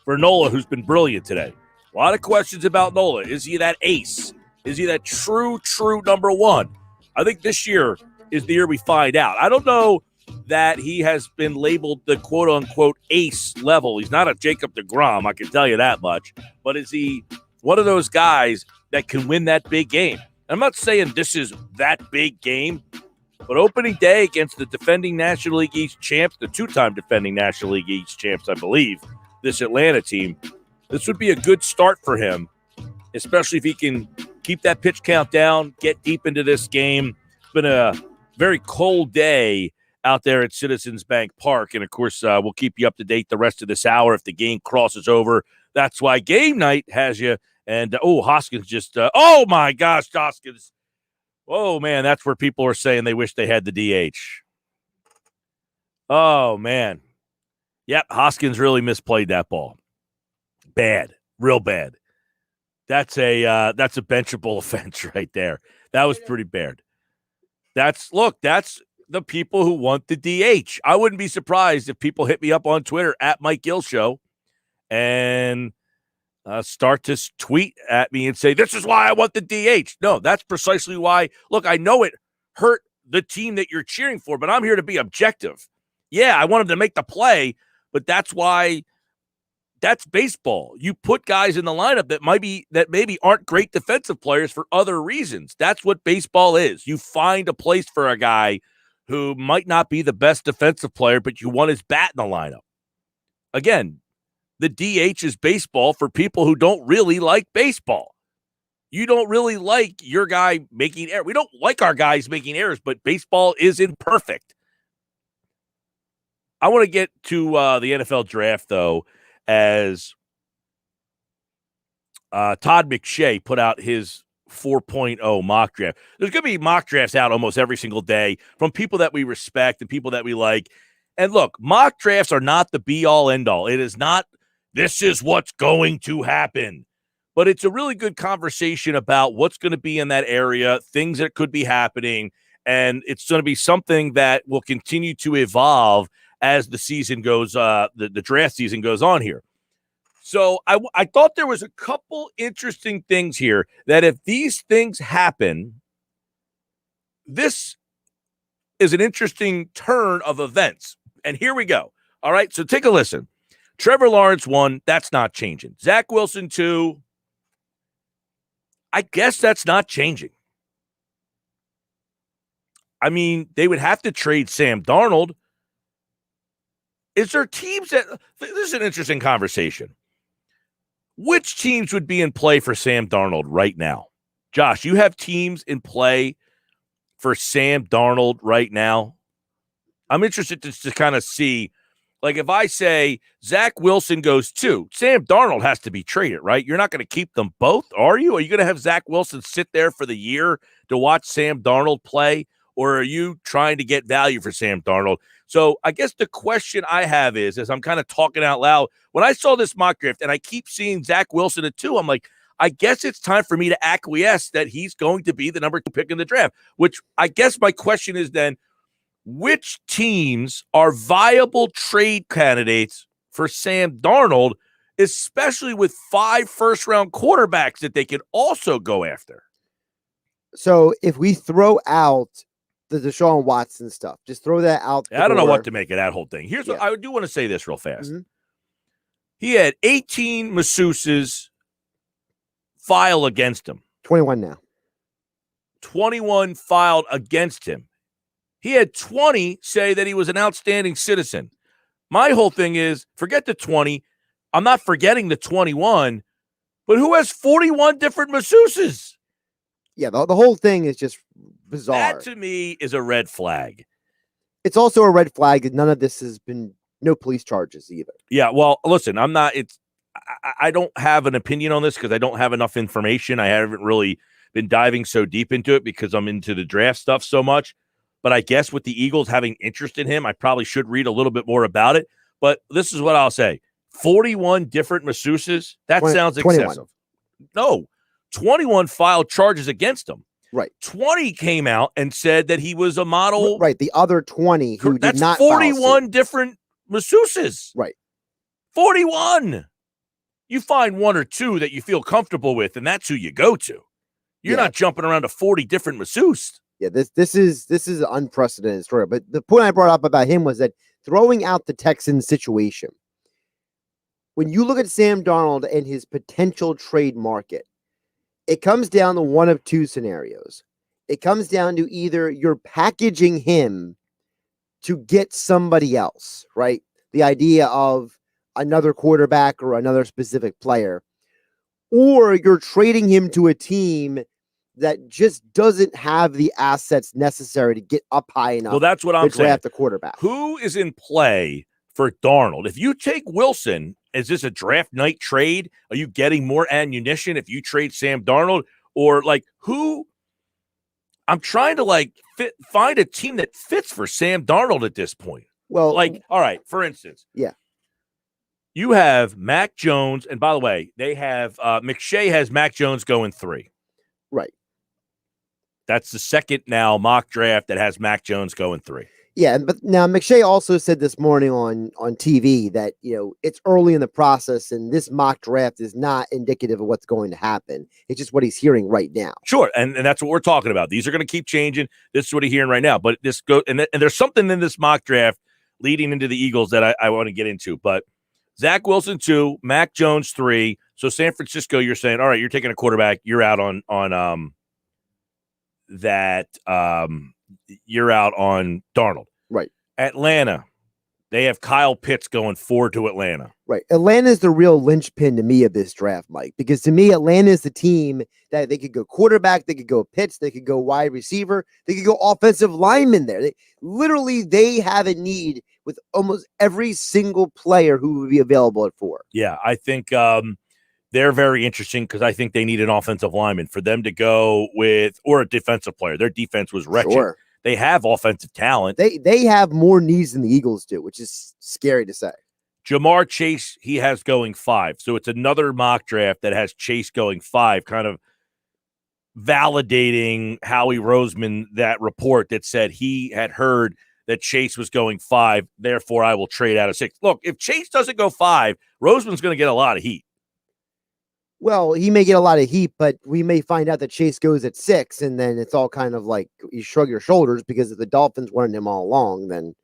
for Nola, who's been brilliant today. A lot of questions about Nola. Is he that ace? Is he that true number one? I think this year is the year we find out. I don't know that he has been labeled the quote-unquote ace level. He's not a Jacob deGrom, I can tell you that much. But is he one of those guys that can win that big game? I'm not saying this is that big game, but opening day against the defending National League East champs, the 2-time defending National League East champs, I believe, this Atlanta team, this would be a good start for him, especially if he can keep that pitch count down, get deep into this game. It's been a very cold day out there at Citizens Bank Park. And, of course, we'll keep you up to date the rest of this hour if the game crosses over. That's why game night has you. And, Hoskins just oh, my gosh, Hoskins. Oh, man, that's where people are saying they wish they had the DH. Oh, man. Yep, Hoskins really misplayed that ball. Bad, real bad. That's a benchable offense right there. That was pretty bad. That's the people who want the DH. I wouldn't be surprised if people hit me up on Twitter at Mike Gill Show and start to tweet at me and say, this is why I want the DH. No, that's precisely why. Look, I know it hurt the team that you're cheering for, but I'm here to be objective. Yeah, I wanted to make the play, but that's why. That's baseball. You put guys in the lineup that maybe aren't great defensive players for other reasons. That's what baseball is. You find a place for a guy who might not be the best defensive player, but you want his bat in the lineup. Again, the DH is baseball for people who don't really like baseball. You don't really like your guy making errors. We don't like our guys making errors, but baseball is imperfect. I want to get to the NFL draft, though, as Todd McShay put out his 4.0 mock draft. There's going to be mock drafts out almost every single day from people that we respect and people that we like. And look, mock drafts are not the be-all, end-all. It is not, this is what's going to happen. But it's a really good conversation about what's going to be in that area, things that could be happening, and it's going to be something that will continue to evolve as the season goes, the draft season goes on here. So I thought there was a couple interesting things here that if these things happen, this is an interesting turn of events. And here we go. All right, so take a listen. Trevor Lawrence 1, that's not changing. Zach Wilson 2, I guess that's not changing. I mean, they would have to trade Sam Darnold. Is there teams that – this is an interesting conversation. Which teams would be in play for Sam Darnold right now? Josh, you have teams in play for Sam Darnold right now? I'm interested to kind of see, like if I say Zach Wilson goes 2, Sam Darnold has to be traded, right? You're not going to keep them both, are you? Are you going to have Zach Wilson sit there for the year to watch Sam Darnold play? Or are you trying to get value for Sam Darnold? So I guess the question I have is, as I'm kind of talking out loud, when I saw this mock draft and I keep seeing Zach Wilson at 2, I'm like, I guess it's time for me to acquiesce that he's going to be the number 2 pick in the draft, which I guess my question is then, which teams are viable trade candidates for Sam Darnold, especially with 5 first-round quarterbacks that they could also go after? So if we throw out the Deshaun Watson stuff, just throw that out. I don't know what to make of that whole thing. Here's what I do want to say this real fast. Mm-hmm. He had 18 masseuses file against him. 21 now. 21 filed against him. He had 20 say that he was an outstanding citizen. My whole thing is, forget the 20. I'm not forgetting the 21, but who has 41 different masseuses? Yeah, the whole thing is just bizarre. That to me is a red flag. It's also a red flag that none of this has been, no police charges either. Yeah, well, listen, I don't have an opinion on this because I don't have enough information. I haven't really been diving so deep into it because I'm into the draft stuff so much. But I guess with the Eagles having interest in him, I probably should read a little bit more about it. But this is what I'll say. 41 different masseuses? That sounds excessive. 21. No, 21 filed charges against him. Right. 20 came out and said that he was a model. Right. The other 20 who did That's not 41 different masseuses. Right. 41. You find one or two that you feel comfortable with, and that's who you go to. You're not jumping around to 40 different masseuses. Yeah, this is an unprecedented story. But the point I brought up about him was that throwing out the Texans situation, when you look at Sam Darnold and his potential trade market, it comes down to one of two scenarios. It comes down to either you're packaging him to get somebody else, right? The idea of another quarterback or another specific player, or you're trading him to a team that just doesn't have the assets necessary to get up high enough. Well, that's what I'm saying. Draft the quarterback. Who is in play for Darnold? If you take Wilson, is this a draft night trade? Are you getting more ammunition if you trade Sam Darnold? Or like who? I'm trying to find a team that fits for Sam Darnold at this point. Well, all right, for instance. Yeah. You have Mac Jones, and by the way, they have McShay has Mac Jones going 3. Right. That's the second now mock draft that has Mac Jones going 3. Yeah, but now McShay also said this morning on TV that, it's early in the process and this mock draft is not indicative of what's going to happen. It's just what he's hearing right now. Sure, and that's what we're talking about. These are going to keep changing. This is what he's hearing right now. But and there's something in this mock draft leading into the Eagles that I want to get into. But Zach Wilson 2, Mac Jones 3. So San Francisco, you're saying, all right, you're taking a quarterback. You're out on you're out on Darnold. Right. Atlanta, they have Kyle Pitts going 4 to Atlanta. Right. Atlanta is the real linchpin to me of this draft, Mike, because to me, Atlanta is the team that they could go quarterback, they could go Pitts, they could go wide receiver, they could go offensive lineman there. They have a need with almost every single player who would be available at 4. Yeah, I think they're very interesting because I think they need an offensive lineman for them to go with, or a defensive player. Their defense was wretched. Sure. They have offensive talent. They have more needs than the Eagles do, which is scary to say. Jamar Chase, he has going 5. So it's another mock draft that has Chase going 5, kind of validating Howie Roseman, that report that said he had heard that Chase was going 5. Therefore, I will trade out of 6. Look, if Chase doesn't go 5, Roseman's going to get a lot of heat. Well, he may get a lot of heat, but we may find out that Chase goes at 6, and then it's all kind of like you shrug your shoulders because if the Dolphins wanted him all along, then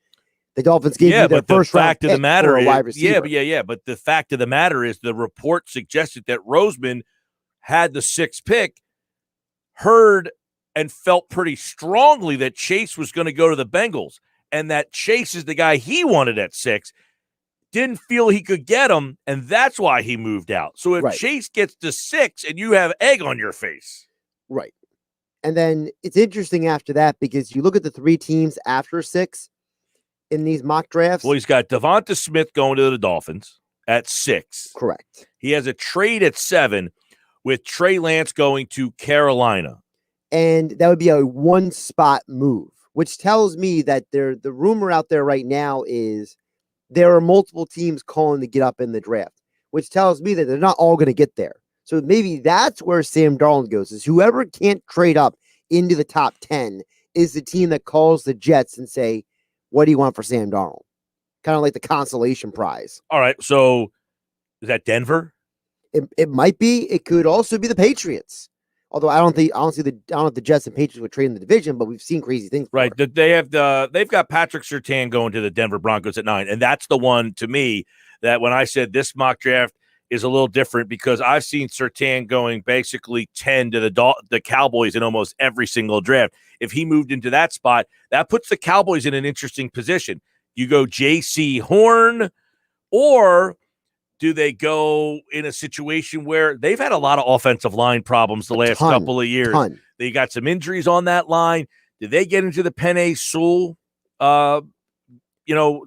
the Dolphins gave you their first round pick for a wide receiver. Yeah. But the fact of the matter is the report suggested that Roseman had the 6th pick, heard and felt pretty strongly that Chase was going to go to the Bengals, and that Chase is the guy he wanted at 6. Didn't feel he could get him, and that's why he moved out. So if Chase gets to 6 and you have egg on your face. Right. And then it's interesting after that because you look at the 3 teams after 6 in these mock drafts. Well, he's got Devonta Smith going to the Dolphins at 6. Correct. He has a trade at 7 with Trey Lance going to Carolina. And that would be a 1-spot move, which tells me that the rumor out there right now is there are multiple teams calling to get up in the draft, which tells me that they're not all going to get there. So maybe that's where Sam Darnold goes, is whoever can't trade up into the top 10 is the team that calls the Jets and say, what do you want for Sam Darnold? Kind of like the consolation prize. All right. So is that Denver? It might be. It could also be the Patriots. Although I don't know if the Jets and Patriots would trade in the division, but we've seen crazy things. Right. They've got Patrick Surtain going to the Denver Broncos at 9. And that's the one to me that when I said this mock draft is a little different because I've seen Surtain going basically 10 to the Cowboys in almost every single draft. If he moved into that spot, that puts the Cowboys in an interesting position. You go J.C. Horn, or do they go in a situation where they've had a lot of offensive line problems the last couple of years? They got some injuries on that line. Do they get into the Penei Sewell,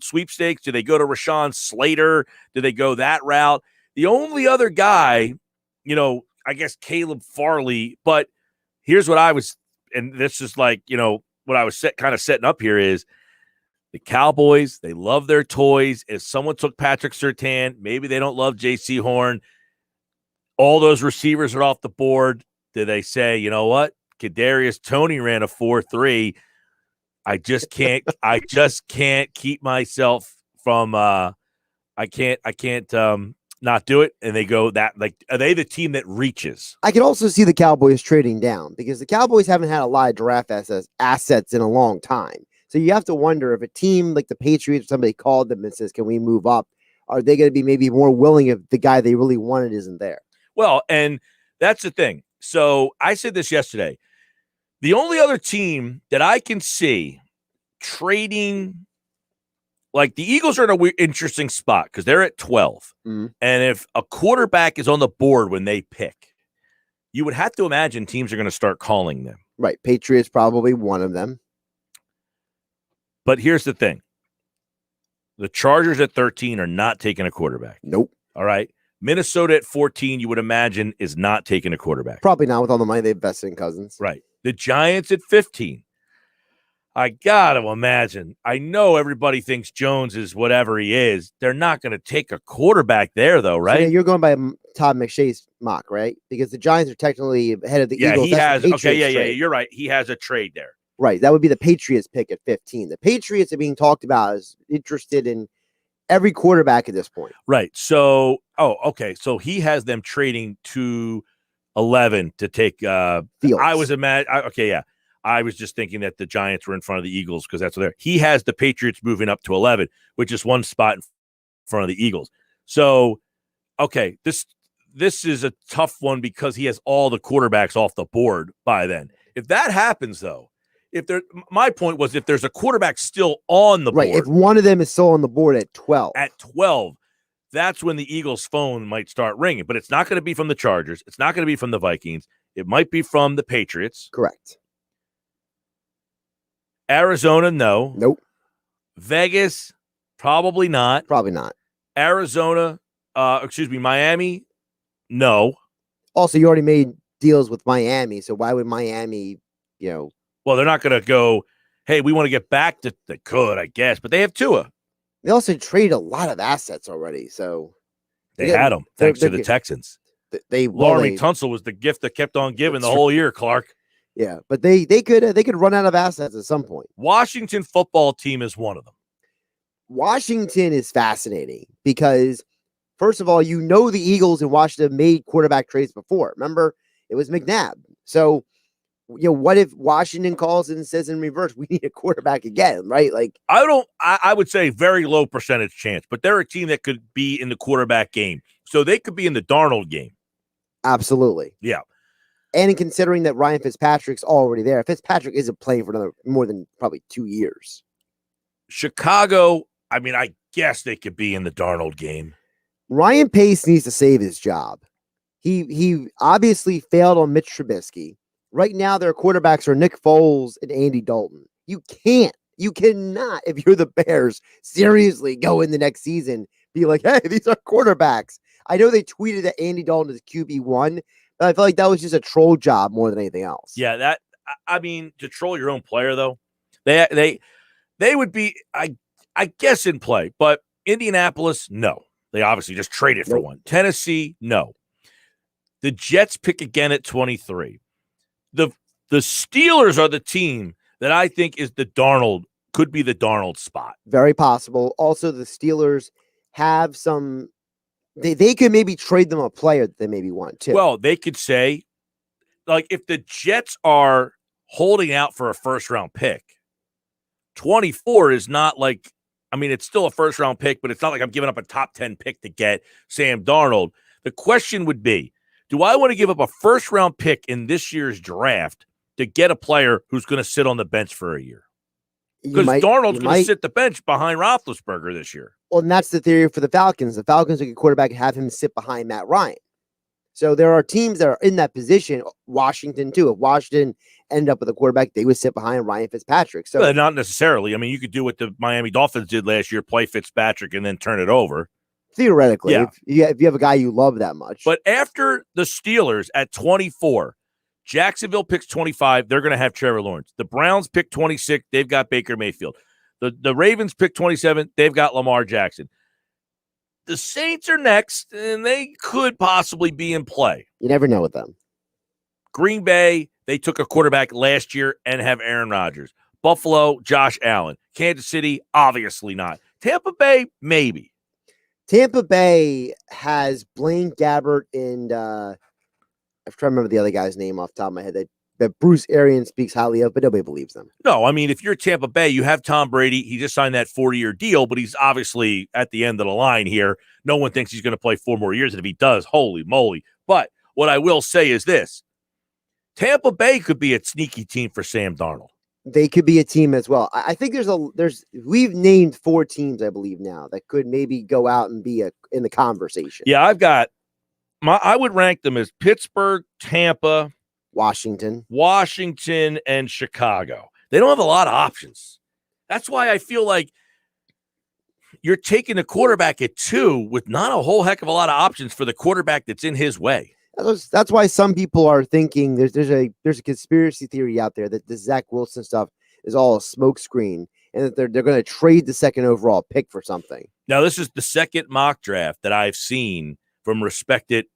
sweepstakes? Do they go to Rashawn Slater? Do they go that route? The only other guy, I guess Caleb Farley, but here's what I was, and this is like, what I was setting up here is the Cowboys, they love their toys. If someone took Patrick Surtain, maybe they don't love J.C. Horn. All those receivers are off the board. Do they say, you know what? Kadarius Toney ran a 4.3. I just can't keep myself from I can't not do it, and they go that, like, are they the team that reaches? I can also see the Cowboys trading down because the Cowboys haven't had a lot of draft assets in a long time. So you have to wonder if a team like the Patriots or somebody called them and says, can we move up? Are they going to be maybe more willing if the guy they really wanted isn't there? Well, and that's the thing. So I said this yesterday. The only other team that I can see trading, like the Eagles are in an interesting spot because they're at 12. And if a quarterback is on the board when they pick, you would have to imagine teams are going to start calling them. Right. Patriots probably one of them. But here's the thing. The Chargers at 13 are not taking a quarterback. Nope. All right. Minnesota at 14, you would imagine, is not taking a quarterback. Probably not with all the money they've invested in Cousins. Right. The Giants at 15. I got to imagine. I know everybody thinks Jones is whatever he is. They're not going to take a quarterback there, though, right? So, yeah, you're going by Todd McShay's mock, right? Because the Giants are technically ahead of the Eagles. He has. Okay, trade. You're right. He has a trade there. Right. That would be the Patriots pick at 15. The Patriots are being talked about as interested in every quarterback at this point. Right. So, okay. So he has them trading to 11 to take Fields. I was just thinking that the Giants were in front of the Eagles because that's what they're. He has the Patriots moving up to 11, which is one spot in front of the Eagles. So, okay, this is a tough one because he has all the quarterbacks off the board by then. If that happens, though, my point was if there's a quarterback still on the board. Right, if one of them is still on the board at 12. That's when the Eagles' phone might start ringing. But it's not going to be from the Chargers. It's not going to be from the Vikings. It might be from the Patriots. Correct. Arizona, no. Nope. Vegas, probably not. Probably not. Arizona, Miami, no. Also, you already made deals with Miami, so why would Miami, Well, they're not going to go, hey, we want to get back to. They could, I guess, but they have Tua. They also traded a lot of assets already, so they had them thanks to the Texans. Laramie Tunsil was the gift that kept on giving the whole year, Clark. Yeah, but they could run out of assets at some point. Washington football team is one of them. Washington is fascinating because, first of all, the Eagles and Washington made quarterback trades before. Remember, it was McNabb. So, what if Washington calls and says in reverse, we need a quarterback again, right? Like, I would say very low percentage chance, but they're a team that could be in the quarterback game. So they could be in the Darnold game. Absolutely. Yeah. And in considering that Ryan Fitzpatrick's already there, Fitzpatrick isn't playing for more than probably 2 years. Chicago, I guess they could be in the Darnold game. Ryan Pace needs to save his job. He obviously failed on Mitch Trubisky. Right now, their quarterbacks are Nick Foles and Andy Dalton. You cannot, if you're the Bears, seriously go in the next season, be like, hey, these are quarterbacks. I know they tweeted that Andy Dalton is QB1, but I feel like that was just a troll job more than anything else. Yeah, to troll your own player, though, they would be, I guess, in play. But Indianapolis, no. They obviously just traded for one. Tennessee, no. The Jets pick again at 23. The Steelers are the team that I think is could be the Darnold spot. Very possible. Also, the Steelers have some. They could maybe trade them a player that they maybe want too. Well, they could say, like, if the Jets are holding out for a first-round pick, 24 is not like, it's still a first-round pick, but it's not like I'm giving up a top 10 pick to get Sam Darnold. The question would be, do I want to give up a first-round pick in this year's draft to get a player who's going to sit on the bench for a year? Because Darnold's going to sit the bench behind Roethlisberger this year. Well, and that's the theory for the Falcons. The Falcons take a quarterback and have him sit behind Matt Ryan. So there are teams that are in that position. Washington, too. If Washington end up with a quarterback, they would sit behind Ryan Fitzpatrick. So not necessarily. I mean, you could do what the Miami Dolphins did last year, play Fitzpatrick and then turn it over. Theoretically, yeah. If you have a guy you love that much. But after the Steelers at 24, Jacksonville picks 25, they're going to have Trevor Lawrence. The Browns pick 26, they've got Baker Mayfield. The Ravens pick 27, they've got Lamar Jackson. The Saints are next, and they could possibly be in play. You never know with them. Green Bay, they took a quarterback last year and have Aaron Rodgers. Buffalo, Josh Allen. Kansas City, obviously not. Tampa Bay, maybe. Tampa Bay has Blaine Gabbert and I'm trying to remember the other guy's name off the top of my head that Bruce Arians speaks highly of, but nobody believes them. No, I mean, if you're Tampa Bay, you have Tom Brady. He just signed that 40-year deal, but he's obviously at the end of the line here. No one thinks he's going to play 4 more years, and if he does, holy moly. But what I will say is this. Tampa Bay could be a sneaky team for Sam Darnold. They could be a team as well. I think we've named 4 teams, I believe now, that could maybe go out and be in the conversation. Yeah, I would rank them as Pittsburgh, Tampa, Washington, and Chicago. They don't have a lot of options. That's why I feel like you're taking a quarterback at 2 with not a whole heck of a lot of options for the quarterback that's in his way. That's why some people are thinking there's a conspiracy theory out there that the Zach Wilson stuff is all a smokescreen and that they're going to trade the 2nd overall pick for something. Now, this is the second mock draft that I've seen from respected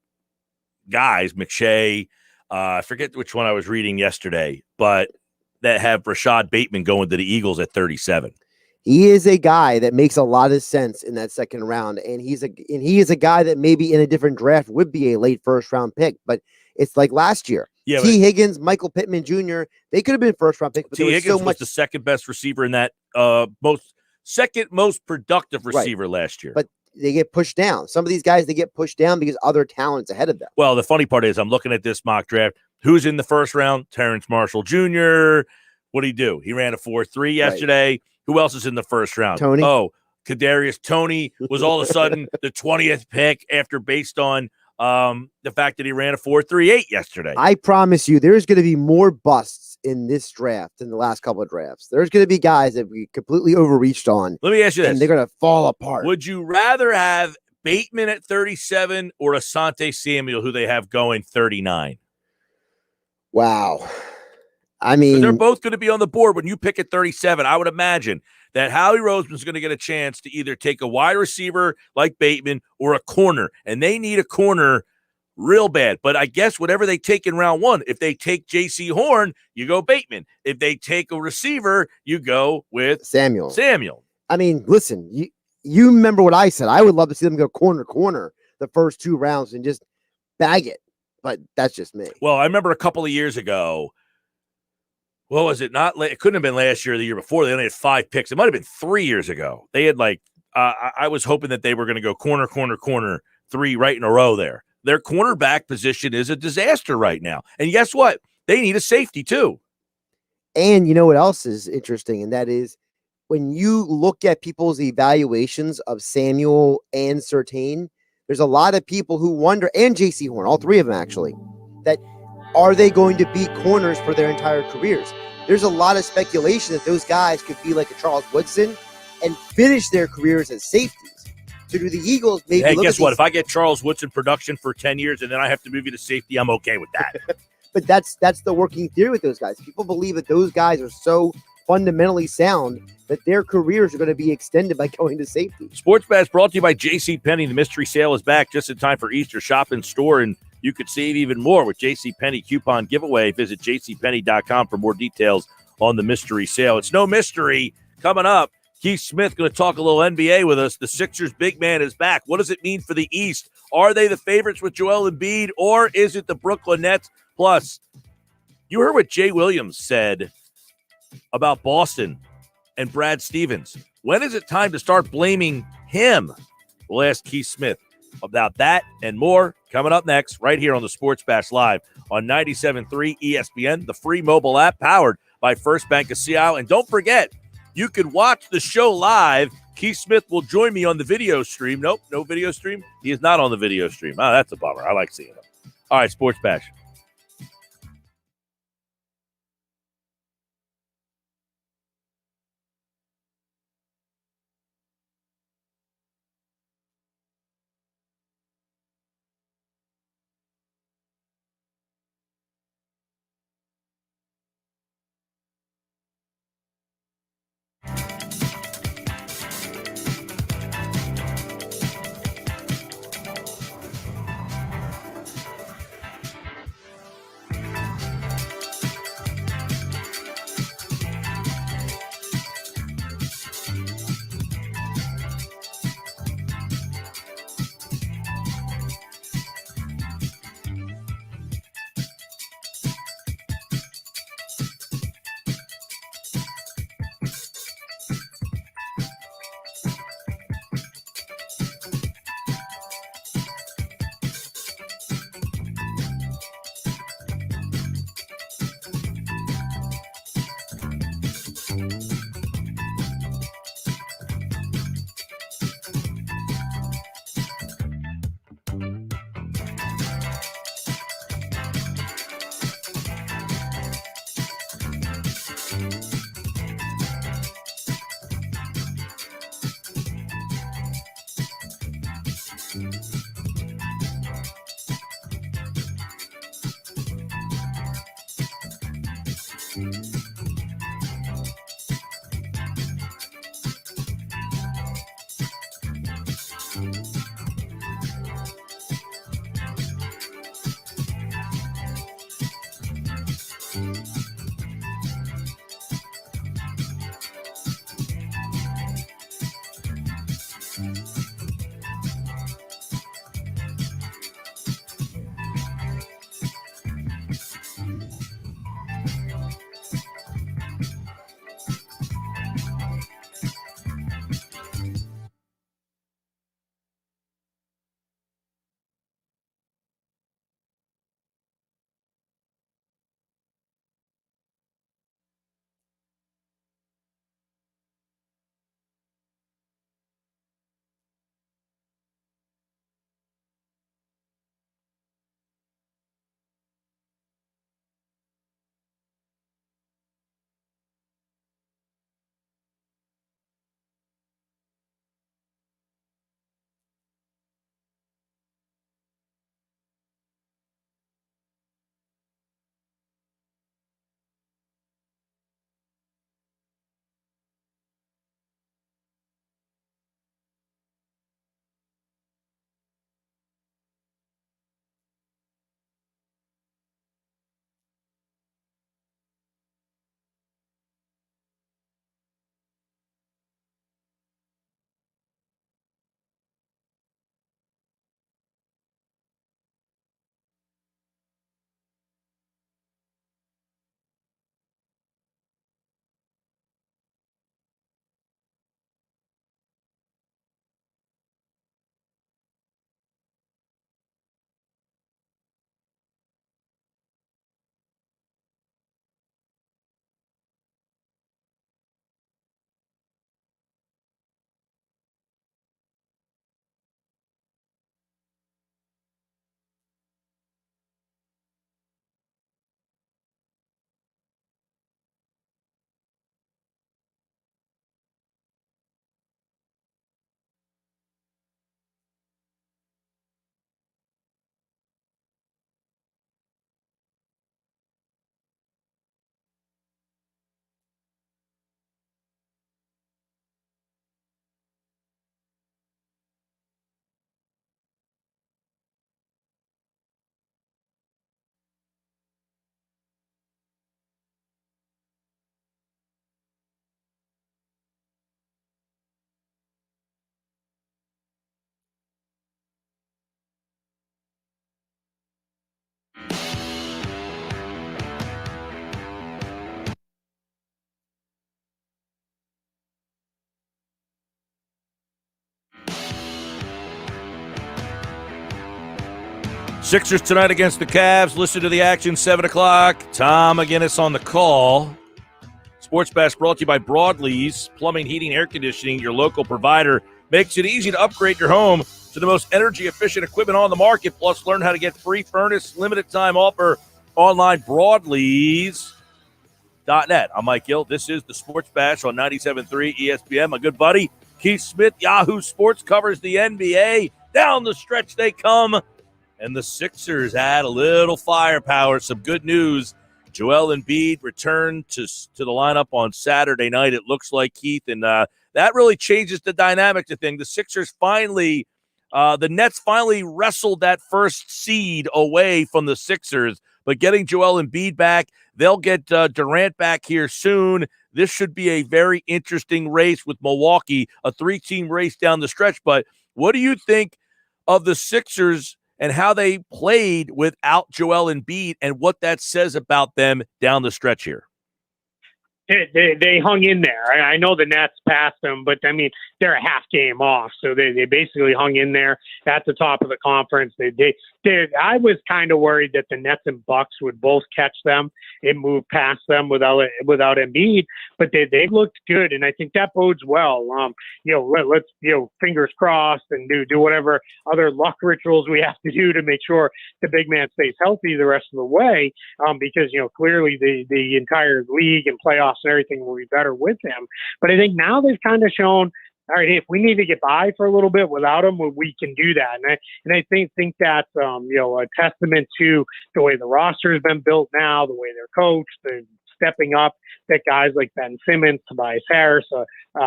guys, McShay, I forget which one I was reading yesterday, but that have Rashad Bateman going to the Eagles at 37. He is a guy that makes a lot of sense in that 2nd round, and he is a guy that maybe in a different draft would be a late 1st round pick, but it's like last year. Yeah, T. Higgins, Michael Pittman Jr., they could have been 1st round picks, but T. Higgins was the second best receiver in that second most productive receiver last year. But they get pushed down. Some of these guys, they get pushed down because other talent's ahead of them. Well, the funny part is I'm looking at this mock draft. Who's in the 1st round? Terrence Marshall Jr. What did he do? He ran a 4.3 yesterday. Right. Who else is in the 1st round? Tony. Oh, Kadarius Toney was all of a sudden the 20th pick based on the fact that he ran a 4.38 yesterday. I promise you, there's going to be more busts in this draft than the last couple of drafts. There's going to be guys that we completely overreached on. Let me ask you this. And they're going to fall apart. Would you rather have Bateman at 37 or Asante Samuel, who they have going 39? Wow. I mean, they're both going to be on the board when you pick at 37. I would imagine that Howie Roseman's going to get a chance to either take a wide receiver like Bateman or a corner, and they need a corner real bad. But I guess whatever they take in round 1, if they take J.C. Horn, you go Bateman. If they take a receiver, you go with Samuel. I mean, listen, you remember what I said. I would love to see them go corner the first 2 rounds and just bag it, but that's just me. Well, I remember a couple of years ago. What was it? It couldn't have been last year or the year before. They only had 5 picks. It might have been 3 years ago. They had I was hoping that they were going to go corner, 3 right in a row there. Their cornerback position is a disaster right now. And guess what? They need a safety too. And you know what else is interesting? And that is when you look at people's evaluations of Samuel and Surtain, there's a lot of people who wonder, and J.C. Horn, all 3 of them actually, that are they going to be corners for their entire careers? There's a lot of speculation that those guys could be like a Charles Woodson and finish their careers as safeties. So do the Eagles maybe Hey, guess what? If I get Charles Woodson production for 10 years and then I have to move you to safety, I'm okay with that. But that's the working theory with those guys. People believe that those guys are so fundamentally sound that their careers are going to be extended by going to safety. Sports Bash brought to you by JCPenney. The mystery sale is back just in time for Easter. Shop in store and you could save even more with JCPenney coupon giveaway. Visit jcpenney.com for more details on the mystery sale. It's no mystery. Coming up, Keith Smith going to talk a little NBA with us. The Sixers big man is back. What does it mean for the East? Are they the favorites with Joel Embiid, or is it the Brooklyn Nets? Plus, you heard what Jay Williams said about Boston and Brad Stevens. When is it time to start blaming him? We'll ask Keith Smith About that and more coming up next right here on the Sports Bash Live on 97.3 ESPN, the free mobile app powered by First Bank of Seattle. And don't forget, you can watch the show live. Keith Smith will join me on the video stream. Nope, no video stream. He is not on the video stream. Oh, that's a bummer. I like seeing him. All right, Sports Bash. Sixers tonight against the Cavs. Listen to the action, 7 o'clock. Tom McGinnis on the call. Sports Bash brought to you by Broadlee's Plumbing, Heating, Air Conditioning, your local provider. Makes it easy to upgrade your home to the most energy-efficient equipment on the market. Plus, learn how to get free furnace, limited-time offer online, broadlees.net. I'm Mike Gill. This is the Sports Bash on 97.3 ESPN. My good buddy, Keith Smith, Yahoo Sports, covers the NBA. Down the stretch they come. And the Sixers add a little firepower. Some good news. Joel Embiid returned to the lineup on Saturday night, it looks like, Keith. And that really changes the dynamic of things. The Sixers finally, the Nets finally wrestled that first seed away from the Sixers. But getting Joel Embiid back, they'll get Durant back here soon. This should be a very interesting race with Milwaukee, a 3-team race down the stretch. But what do you think of the Sixers and how they played without Joel Embiid and what that says about them down the stretch here? They hung in there. I know the Nets passed them, but I mean, they're a half game off. So they basically hung in there at the top of the conference. I was kind of worried that the Nets and Bucks would both catch them and move past them without Embiid, but they looked good. And I think that bodes well. Let's fingers crossed and do whatever other luck rituals we have to do to make sure the big man stays healthy the rest of the way. Because, clearly the entire league and playoffs and everything will be better with him. But I think now they've kind of shown, all right, if we need to get by for a little bit without him, we can do that. And I think that's a testament to the way the roster has been built now, the way they're coached, the stepping up that guys like Ben Simmons, Tobias Harris, a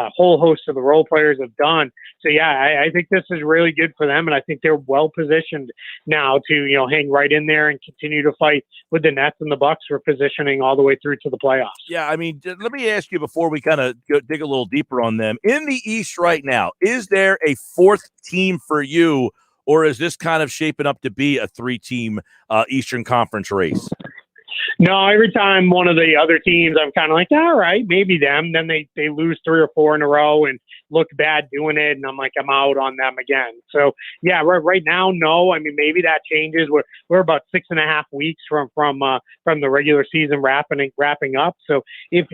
whole host of the role players have done. So yeah, I think this is really good for them, and I think they're well positioned now to hang right in there and continue to fight with the Nets and the Bucks for positioning all the way through to the playoffs. Yeah, I mean, let me ask you before we kind of dig a little deeper on them. In the East right now, is there a fourth team for you, or is this kind of shaping up to be a 3-team Eastern Conference race? No, every time one of the other teams, I'm kind of like, all right, maybe them. Then they lose 3 or 4 in a row and look bad doing it, and I'm like, I'm out on them again. So yeah, right now, no. I mean, maybe that changes. We're about 6.5 weeks from the regular season wrapping up. So if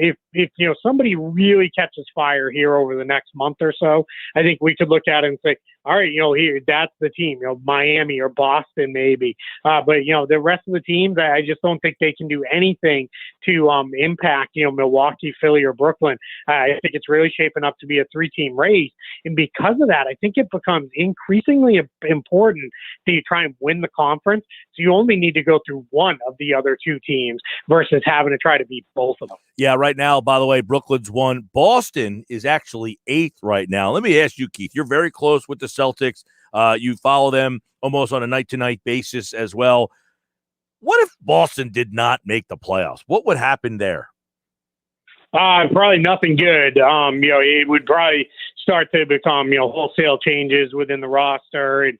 somebody really catches fire here over the next month or so, I think we could look at it and say, all right, here, that's the team, Miami or Boston maybe. But the rest of the teams, I just don't think they can do anything to impact, Milwaukee, Philly, or Brooklyn. I think it's really shaping up to be a 3-team race. And because of that, I think it becomes increasingly important that you try and win the conference. So you only need to go through one of the other 2 teams versus having to try to beat both of them. Yeah, right now, by the way, Brooklyn's 1. Boston is actually 8th right now. Let me ask you, Keith, you're very close with the Celtics. You follow them almost on a night-to-night basis as well. What if Boston did not make the playoffs? What would happen there? Probably nothing good. It would probably start to become, wholesale changes within the roster and,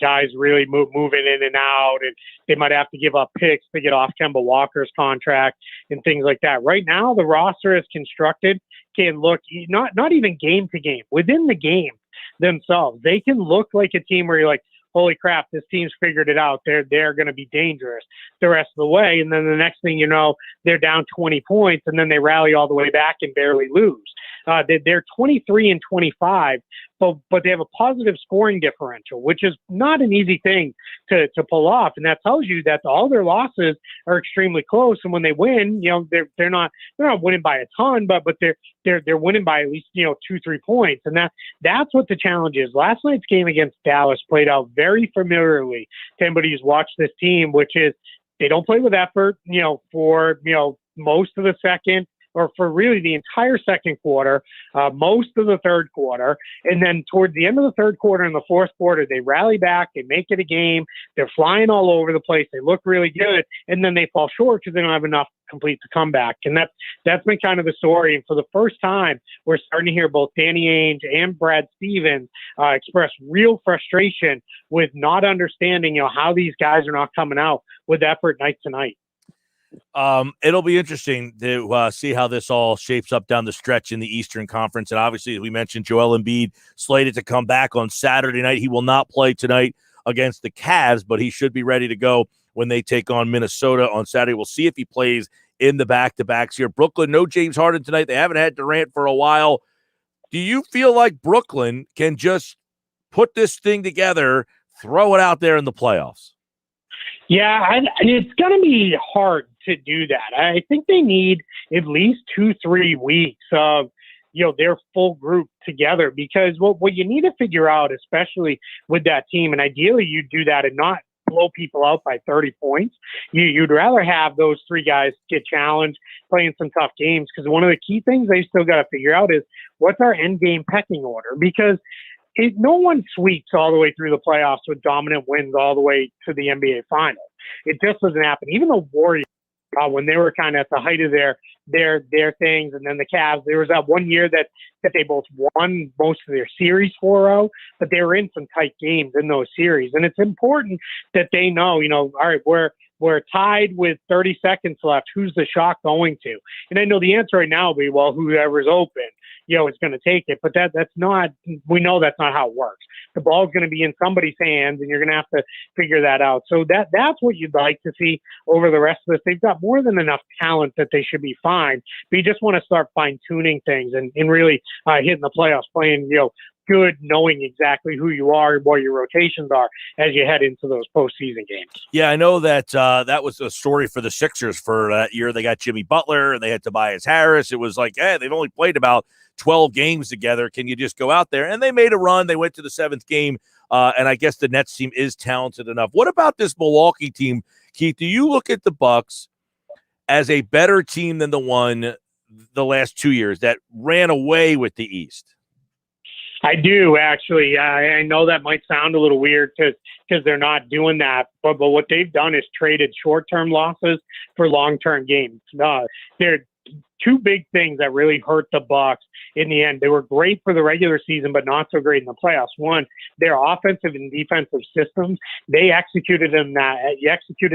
guys really moving in and out, and they might have to give up picks to get off Kemba Walker's contract and things like that. Right now, the roster is constructed can look not even game to game, within the game themselves. They can look like a team where you're like, holy crap, this team's figured it out. They're going to be dangerous the rest of the way. And then the next thing you know, they're down 20 points, and then they rally all the way back and barely lose. They're 23-25, but they have a positive scoring differential, which is not an easy thing to pull off. And that tells you that all their losses are extremely close. And when they win, they're not winning by a ton, but they're winning by at least 2-3 points. And that's what the challenge is. Last night's game against Dallas played out very familiarly to anybody who's watched this team, which is they don't play with effort, for most of the second, or for really the entire second quarter, most of the third quarter. And then toward the end of the third quarter and the fourth quarter, they rally back, they make it a game, they're flying all over the place, they look really good, and then they fall short because they don't have enough to complete the comeback. And that's been kind of the story. And for the first time, we're starting to hear both Danny Ainge and Brad Stevens express real frustration with not understanding, how these guys are not coming out with effort night to night. It'll be interesting to see how this all shapes up down the stretch in the Eastern Conference. And obviously, as we mentioned, Joel Embiid slated to come back on Saturday night. He will not play tonight against the Cavs, but he should be ready to go when they take on Minnesota on Saturday. We'll see if he plays in the back-to-backs here. Brooklyn, no James Harden tonight. They haven't had Durant for a while. Do you feel like Brooklyn can just put this thing together, throw it out there in the playoffs? Yeah, and it's going to be hard to do that. I think they need at least 2-3 weeks of their full group together, because what you need to figure out, especially with that team, and ideally you do that and not blow people out by 30 points. You'd rather have those three guys get challenged, playing some tough games, because one of the key things they still got to figure out is what's our end game pecking order, because no one sweeps all the way through the playoffs with dominant wins all the way to the NBA Finals. It just doesn't happen. Even the Warriors, when they were kind of at the height of their things, and then the Cavs, there was that one year that they both won most of their series 4-0, but they were in some tight games in those series. And it's important that they know, all right, we're tied with 30 seconds left. Who's the shot going to? And I know the answer right now will be, well, whoever's open, is going to take it. But that's not, we know that's not how it works. The ball's going to be in somebody's hands, and you're going to have to figure that out. So that's what you'd like to see over the rest of this. They've got more than enough talent that they should be fine. But you just want to start fine-tuning things and really hitting the playoffs, playing, good, knowing exactly who you are and what your rotations are as you head into those postseason games. Yeah, I know that that was a story for the Sixers for that year. They got Jimmy Butler and they had Tobias Harris. It was like, hey, they've only played about 12 games together. Can you just go out there? And they made a run. They went to the 7th game, and I guess the Nets team is talented enough. What about this Milwaukee team, Keith? Do you look at the Bucks as a better team than the last 2 years that ran away with the East? I do, actually. I know that might sound a little weird because they're not doing that, but what they've done is traded short-term losses for long-term games. They're two big things that really hurt the Bucks in the end. They were great for the regular season, but not so great in the playoffs. One, their offensive and defensive systems, they executed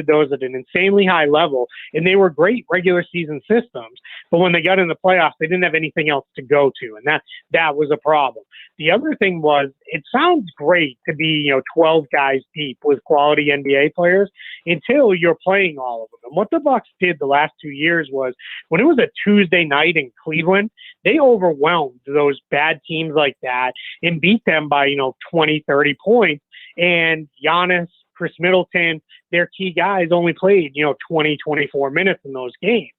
those at an insanely high level, and they were great regular season systems. But when they got in the playoffs, they didn't have anything else to go to, and that was a problem. The other thing was, it sounds great to be 12 guys deep with quality NBA players until you're playing all of them. And what the Bucks did the last 2 years was, when it was a Tuesday night in Cleveland, they overwhelmed those bad teams like that and beat them by 20, 30 points. And Giannis, Chris Middleton, their key guys only played 20, 24 minutes in those games.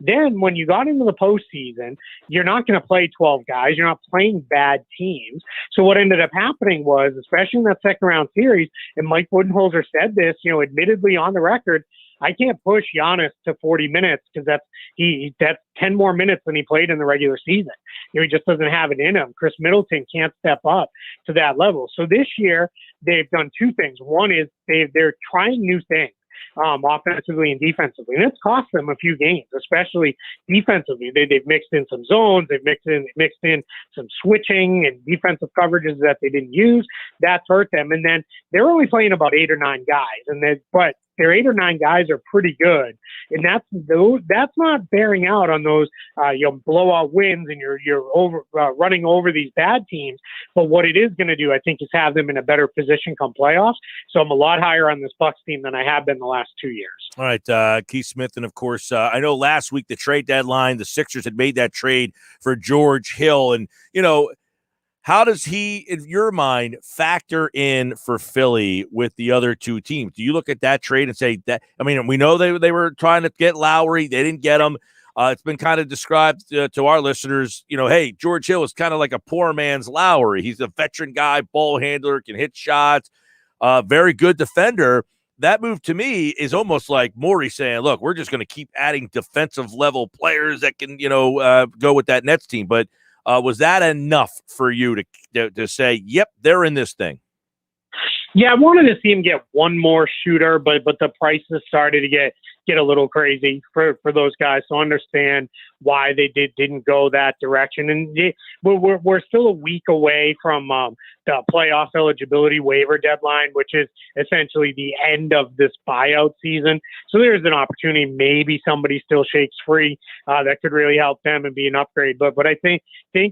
Then when you got into the postseason, you're not going to play 12 guys. You're not playing bad teams. So what ended up happening was, especially in that second round series, and Mike Budenholzer said this, admittedly on the record, I can't push Giannis to 40 minutes because that's 10 more minutes than he played in the regular season. He just doesn't have it in him. Chris Middleton can't step up to that level. So this year they've done two things. One is they're trying new things. Offensively and defensively. And it's cost them a few games, especially defensively. They've mixed in some zones. They've mixed in some switching and defensive coverages that they didn't use. That's hurt them. And then they're only playing about 8 or 9 guys. But their 8 or 9 guys are pretty good. And that's not bearing out on those blowout wins and you're running over these bad teams. But what it is going to do, I think, is have them in a better position come playoffs. So I'm a lot higher on this Bucks team than I have been the last 2 years. All right, Keith Smith, and of course, I know last week the trade deadline, the Sixers had made that trade for George Hill, and how does he, in your mind, factor in for Philly with the other two teams? Do you look at that trade and say that? I mean, we know they were trying to get Lowry, they didn't get him. It's been kind of described to our listeners, hey, George Hill is kind of like a poor man's Lowry. He's a veteran guy, ball handler, can hit shots, very good defender. That move to me is almost like Morey saying, look, we're just going to keep adding defensive level players that can, go with that Nets team. But was that enough for you to say, yep, they're in this thing? Yeah, I wanted to see him get one more shooter, but the prices started to get a little crazy for those guys. So understand why they didn't go that direction. And we're still a week away from the playoff eligibility waiver deadline, which is essentially the end of this buyout season. So there's an opportunity. Maybe somebody still shakes free that could really help them and be an upgrade. But I think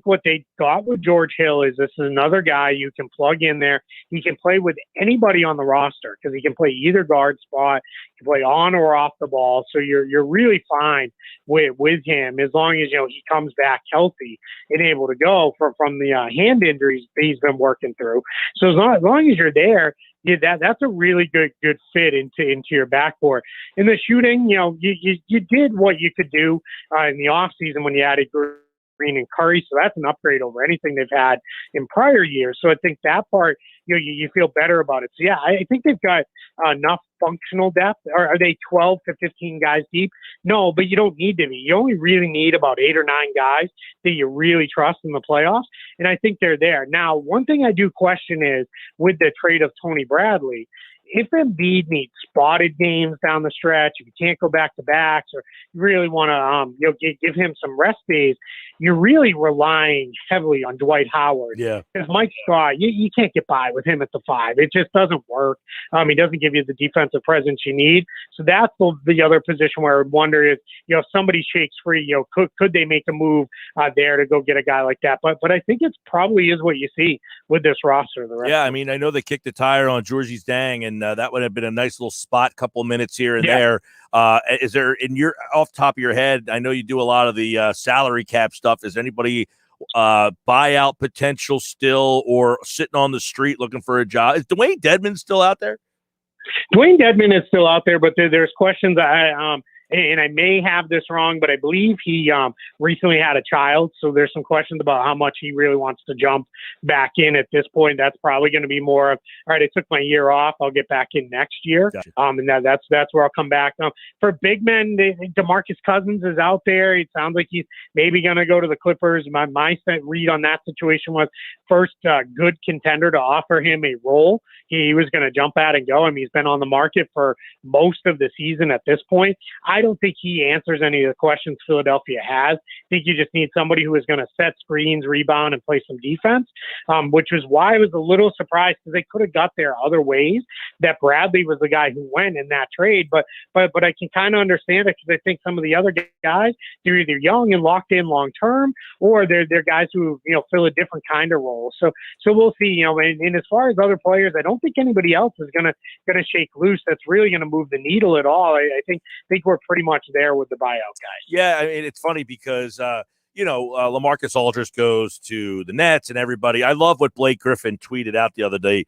what they got with George Hill is this is another guy you can plug in there. He can play with anybody on the roster because he can play either guard spot, he can play on or off the ball. So you're really fine with him as long as he comes back healthy and able to go from the hand injuries he's been working through. So as long as you're there, that's a really good fit into your backcourt. In the shooting, you did what you could do in the offseason when you added Green and Curry, so that's an upgrade over anything they've had in prior years. So I think that part, you feel better about it. So yeah, I think they've got enough functional depth. Are they 12 to 15 guys deep? No, but you don't need to be. You only really need about 8 or 9 guys that you really trust in the playoffs, and I think they're there. Now, one thing I do question is with the trade of Tony Bradley, if Embiid needs spotted games down the stretch, if you can't go back to backs, or you really want to give him some rest days, you're really relying heavily on Dwight Howard. Yeah. Because Mike Scott, you can't get by with him at the 5. It just doesn't work. He doesn't give you the defensive presence you need. So that's the other position where I would wonder is, if somebody shakes free, could they make a move there to go get a guy like that? But I think it's probably is what you see with this roster. Yeah, I mean, I know they kicked the tire on Georgie's Dang, and that would have been a nice little spot, couple minutes here and there. Is there, off the top of your head, I know you do a lot of the salary cap stuff. Is anybody buyout potential still, or sitting on the street looking for a job? Is Dwayne Dedman still out there? Dwayne Dedman is still out there, but there's questions. And I may have this wrong, but I believe he recently had a child. So there's some questions about how much he really wants to jump back in at this point. That's probably going to be more of, all right, I took my year off, I'll get back in next year. Gotcha. And that's where I'll come back. For big men, DeMarcus Cousins is out there. It sounds like he's maybe going to go to the Clippers. My read on that situation was first good contender to offer him a role he was going to jump at and go. I mean, he's been on the market for most of the season at this point. I don't think he answers any of the questions Philadelphia has. I think you just need somebody who is going to set screens, rebound, and play some defense, which was why I was a little surprised because they could have got there other ways. That Bradley was the guy who went in that trade, but I can kind of understand it because I think some of the other guys, they're either young and locked in long term, or they're guys who fill a different kind of role. So we'll see. And as far as other players, I don't think anybody else is gonna shake loose. That's really gonna move the needle at all. I think we're pretty much there with the buyout guys. Yeah, I mean, it's funny because LaMarcus Aldridge goes to the Nets, and everybody. I love what Blake Griffin tweeted out the other day.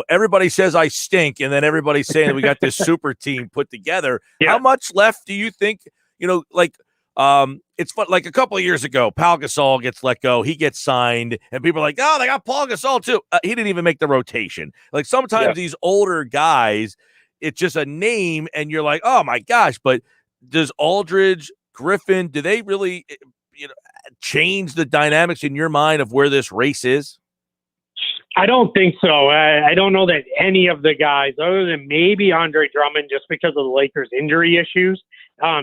Everybody says I stink, and then everybody's saying that we got this super team put together. Yeah. How much left do you think? It's fun. Like a couple of years ago, Pau Gasol gets let go. He gets signed, and people are like, "Oh, they got Paul Gasol too." He didn't even make the rotation. Like sometimes these older guys, it's just a name, and you're like, "Oh my gosh!" But does Aldridge, Griffin, do they really, change the dynamics in your mind of where this race is? I don't think so. I don't know that any of the guys, other than maybe Andre Drummond, just because of the Lakers' injury issues,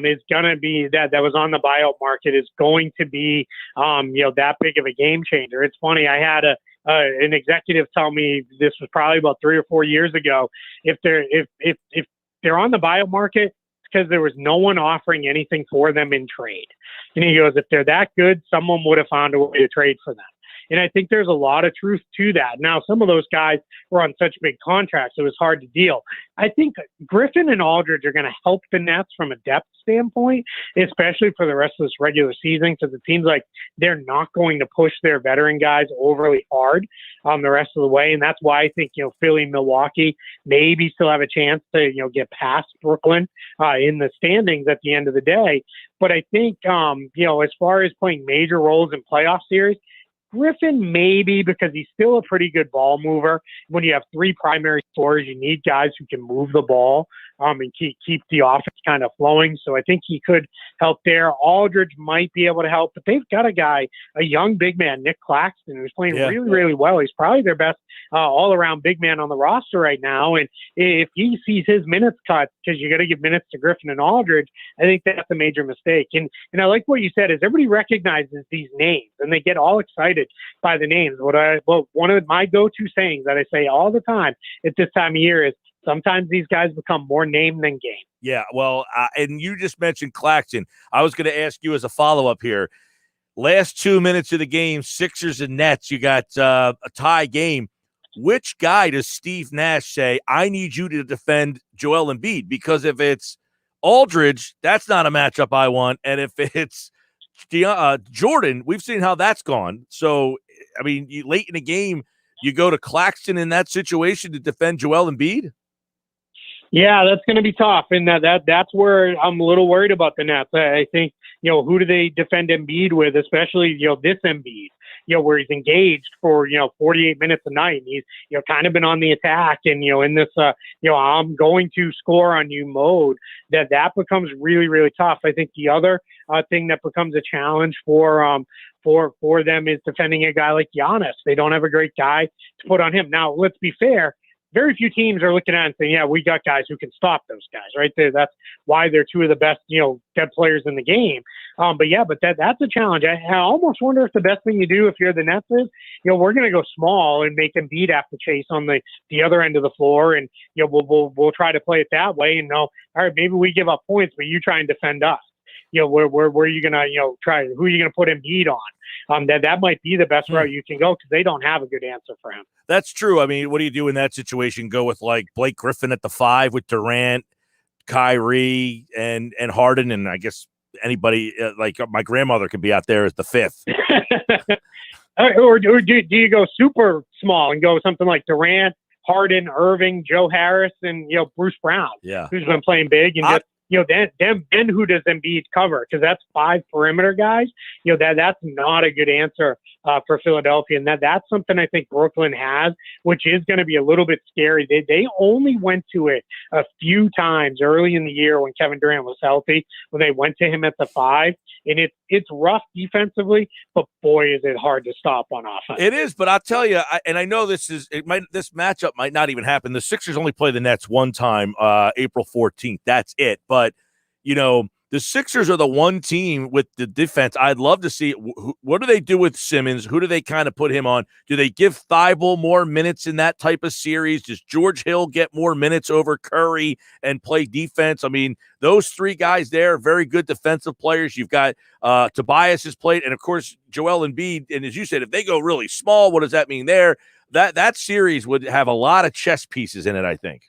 is going to be that was on the buyout market, is going to be, that big of a game changer. It's funny. I had an executive tell me this was probably about 3 or 4 years ago. If they're on the buyout market, because there was no one offering anything for them in trade. And he goes, if they're that good, someone would have found a way to trade for them. And I think there's a lot of truth to that. Now, some of those guys were on such big contracts, it was hard to deal. I think Griffin and Aldridge are going to help the Nets from a depth standpoint, especially for the rest of this regular season, because it seems like they're not going to push their veteran guys overly hard the rest of the way. And that's why I think, Philly, Milwaukee maybe still have a chance to, get past Brooklyn in the standings at the end of the day. But I think, as far as playing major roles in playoff series, Griffin, maybe, because he's still a pretty good ball mover. When you have three primary scorers, you need guys who can move the ball and keep the offense kind of flowing. So I think he could help there. Aldridge might be able to help, but they've got a young big man, Nick Claxton, who's playing really, really well. He's probably their best all-around big man on the roster right now. And if he sees his minutes cut, because you got to give minutes to Griffin and Aldridge, I think that's a major mistake. And I like what you said is everybody recognizes these names and they get all excited by the names. One of my go-to sayings that I say all the time at this time of year is sometimes these guys become more name than game. Yeah, well, and you just mentioned Claxton. I was going to ask you as a follow-up here. Last 2 minutes of the game, Sixers and Nets, you got a tie game. Which guy does Steve Nash say, I need you to defend Joel Embiid? Because if it's Aldridge, that's not a matchup I want. And if it's Jordan, we've seen how that's gone. So, I mean, late in the game, you go to Claxton in that situation to defend Joel Embiid? Yeah, that's going to be tough, and that's where I'm a little worried about the Nets. I think, who do they defend Embiid with, especially, this Embiid, where he's engaged for, 48 minutes a night, and he's, kind of been on the attack, and, in this, I'm going to score on you mode, that becomes really, really tough. I think the other thing that becomes a challenge for them is defending a guy like Giannis. They don't have a great guy to put on him. Now, let's be fair. Very few teams are looking at it and saying, yeah, we got guys who can stop those guys, right? That's why they're two of the best, dead players in the game. But that's a challenge. I almost wonder if the best thing you do if you're the Nets is, we're going to go small and make Embiid have to chase on the other end of the floor. And, we'll try to play it that way. And all right, maybe we give up points, but you try and defend us. Where are you going to, try, who are you going to put Embiid on? That might be the best route you can go because they don't have a good answer for him. That's true. I mean, what do you do in that situation? Go with like Blake Griffin at the 5 with Durant, Kyrie, and Harden, and I guess anybody like my grandmother could be out there as the 5th. or do you go super small and go something like Durant, Harden, Irving, Joe Harris, and Bruce Brown, who's been playing big, and then who does Embiid cover? Because that's 5 perimeter guys. That's not a good answer for Philadelphia, and that's something I think Brooklyn has, which is going to be a little bit scary. They only went to it a few times early in the year when Kevin Durant was healthy, when they went to him at the 5, and it's rough defensively, but boy, is it hard to stop on offense. It is, but I'll tell you, and I know this matchup might not even happen. The Sixers only play the Nets one time, April 14th. That's it. But, the Sixers are the one team with the defense. I'd love to see what do they do with Simmons? Who do they kind of put him on? Do they give Thibault more minutes in that type of series? Does George Hill get more minutes over Curry and play defense? I mean, those 3 guys there are very good defensive players. You've got Tobias has played, and of course Joel Embiid. And as you said, if they go really small, what does that mean there? That series would have a lot of chess pieces in it, I think.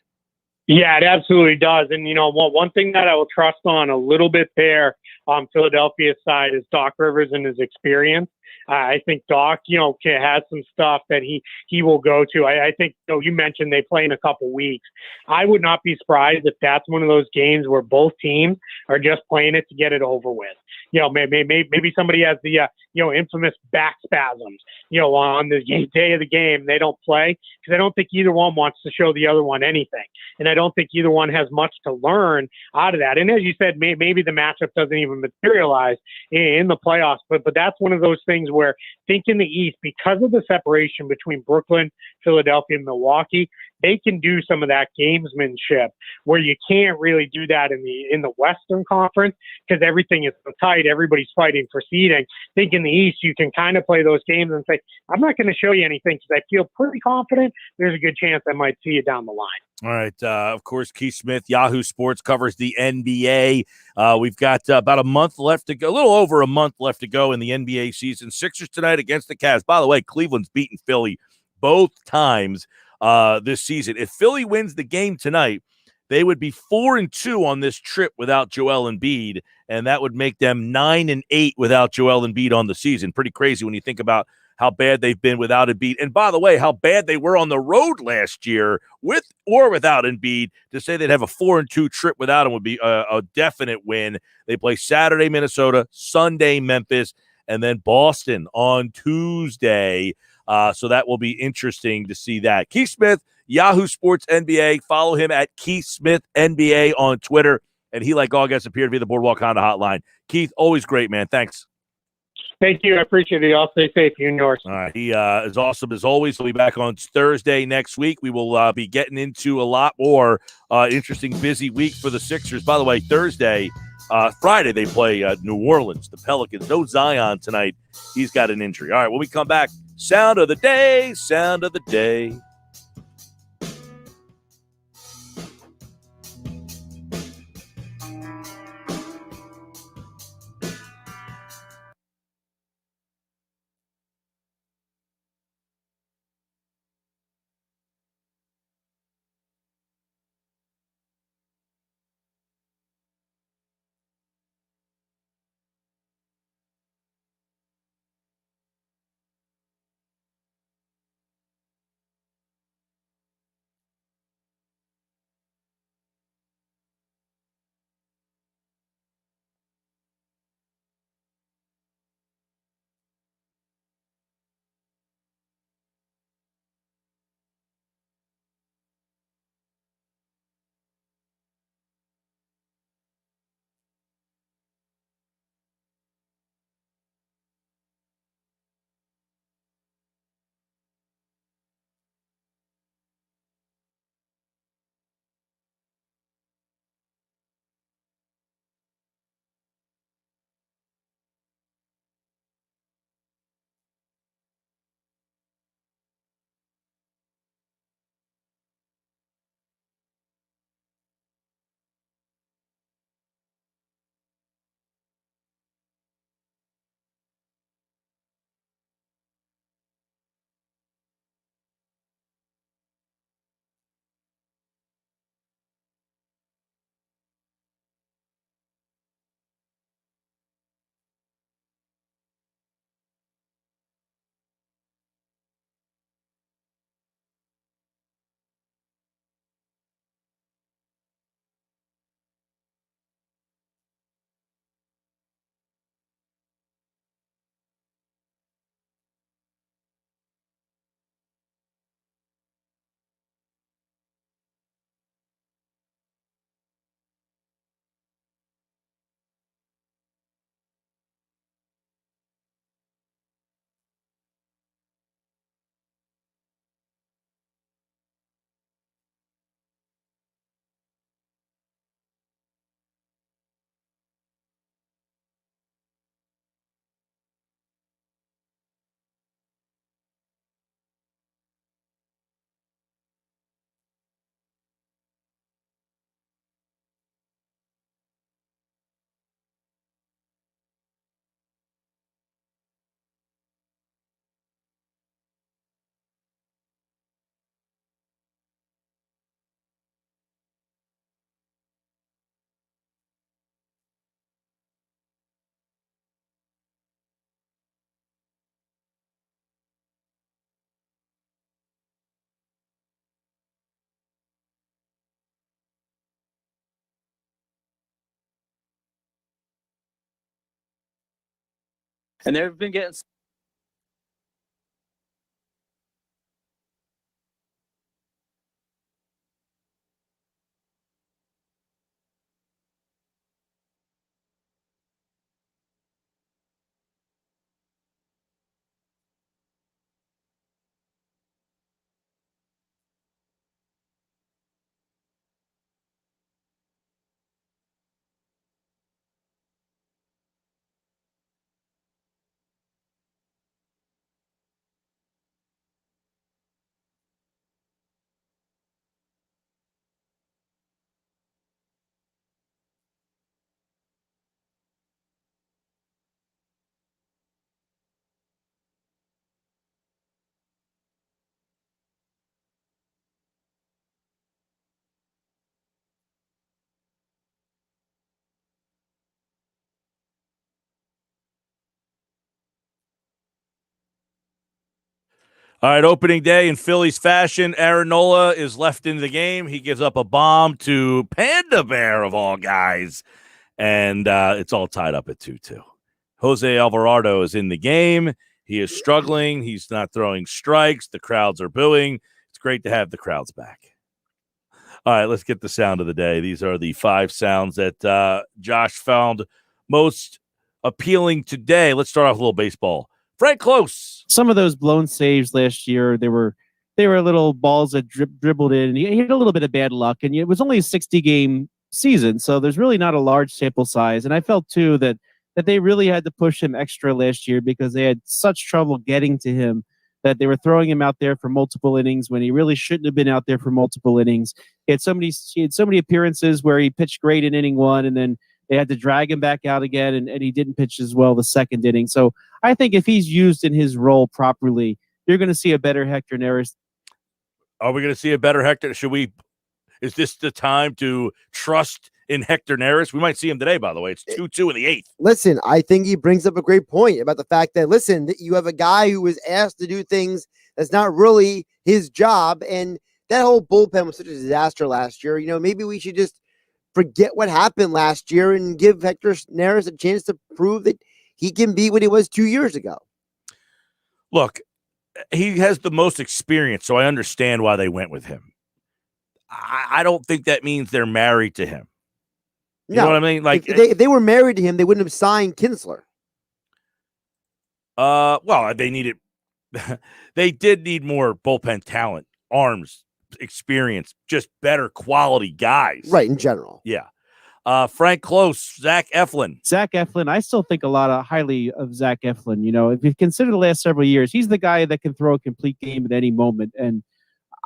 Yeah, it absolutely does. And, one thing that I will trust on a little bit there on Philadelphia's side is Doc Rivers and his experience. I think Doc, has some stuff that he will go to. I think, you mentioned they play in a couple weeks. I would not be surprised if that's one of those games where both teams are just playing it to get it over with. Maybe somebody has the, infamous back spasms, on the day of the game. They don't play because I don't think either one wants to show the other one anything. And I don't think either one has much to learn out of that. And as you said, maybe the matchup doesn't even materialize in the playoffs. But that's one of those things where think in the East, because of the separation between Brooklyn, Philadelphia, and Milwaukee, they can do some of that gamesmanship where you can't really do that in the Western Conference because everything is so tight. Everybody's fighting for seeding. I think in the East, you can kind of play those games and say, I'm not going to show you anything because I feel pretty confident there's a good chance I might see you down the line. All right. Of course, Keith Smith, Yahoo Sports, covers the NBA. We've got about a month left to go, a little over a month left to go in the NBA season. Sixers tonight against the Cavs. By the way, Cleveland's beaten Philly both times this season. If Philly wins the game tonight, they would be 4-2 on this trip without Joel Embiid, and that would make them 9-8 without Joel Embiid on the season. Pretty crazy when you think about how bad they've been without Embiid. And by the way, how bad they were on the road last year with or without Embiid. To say they'd have a 4-2 trip without him would be a definite win. They play Saturday, Minnesota, Sunday, Memphis, and then Boston on Tuesday. So that will be interesting to see that. Keith Smith, Yahoo Sports NBA. Follow him at Keith Smith NBA on Twitter. And he, like all guests, appear to be the Boardwalk Honda hotline. Keith, always great, man. Thanks. Thank you. I appreciate it. Y'all stay safe. You and yours. All right. He is awesome as always. He'll be back on Thursday next week. We will be getting into a lot more interesting, busy week for the Sixers. By the way, Friday, they play New Orleans, the Pelicans. No Zion tonight. He's got an injury. All right. When we come back, sound of the day, sound of the day. And they've been getting All right, opening day in Phillies fashion. Aaron Nola is left in the game. He gives up a bomb to Panda Bear, of all guys. And it's all tied up at 2-2. Jose Alvarado is in the game. He is struggling. He's not throwing strikes. The crowds are booing. It's great to have the crowds back. All right, let's get the sound of the day. These are the 5 sounds that Josh found most appealing today. Let's start off with a little baseball. Frank Klose. Some of those blown saves last year, they were little balls that dribbled in, and he had a little bit of bad luck. And it was only a 60-game season, so there's really not a large sample size. And I felt too that they really had to push him extra last year because they had such trouble getting to him that they were throwing him out there for multiple innings when he really shouldn't have been out there for multiple innings. He had so many appearances where he pitched great in inning 1, and then they had to drag him back out again, and he didn't pitch as well the second inning. So I think if he's used in his role properly, you're going to see a better Hector Neris. Are we going to see a better Hector? Is this the time to trust in Hector Neris? We might see him today, by the way. It's 2-2 in the 8th. Listen, I think he brings up a great point about the fact that, that you have a guy who was asked to do things that's not really his job. And that whole bullpen was such a disaster last year. Maybe we should just forget what happened last year and give Hector Neris a chance to prove that he can be what he was 2 years ago. Look, he has the most experience, so I understand why they went with him. I don't think that means they're married to him. You know what I mean? Like if they were married to him, they wouldn't have signed Kinsler. Well, they needed they did need more bullpen talent, arms, experience, just better quality guys. Right, in general. Yeah. Frank Klose, Zach Eflin. Zach Eflin, I still think a lot highly of Zach Eflin. If you consider the last several years, he's the guy that can throw a complete game at any moment, and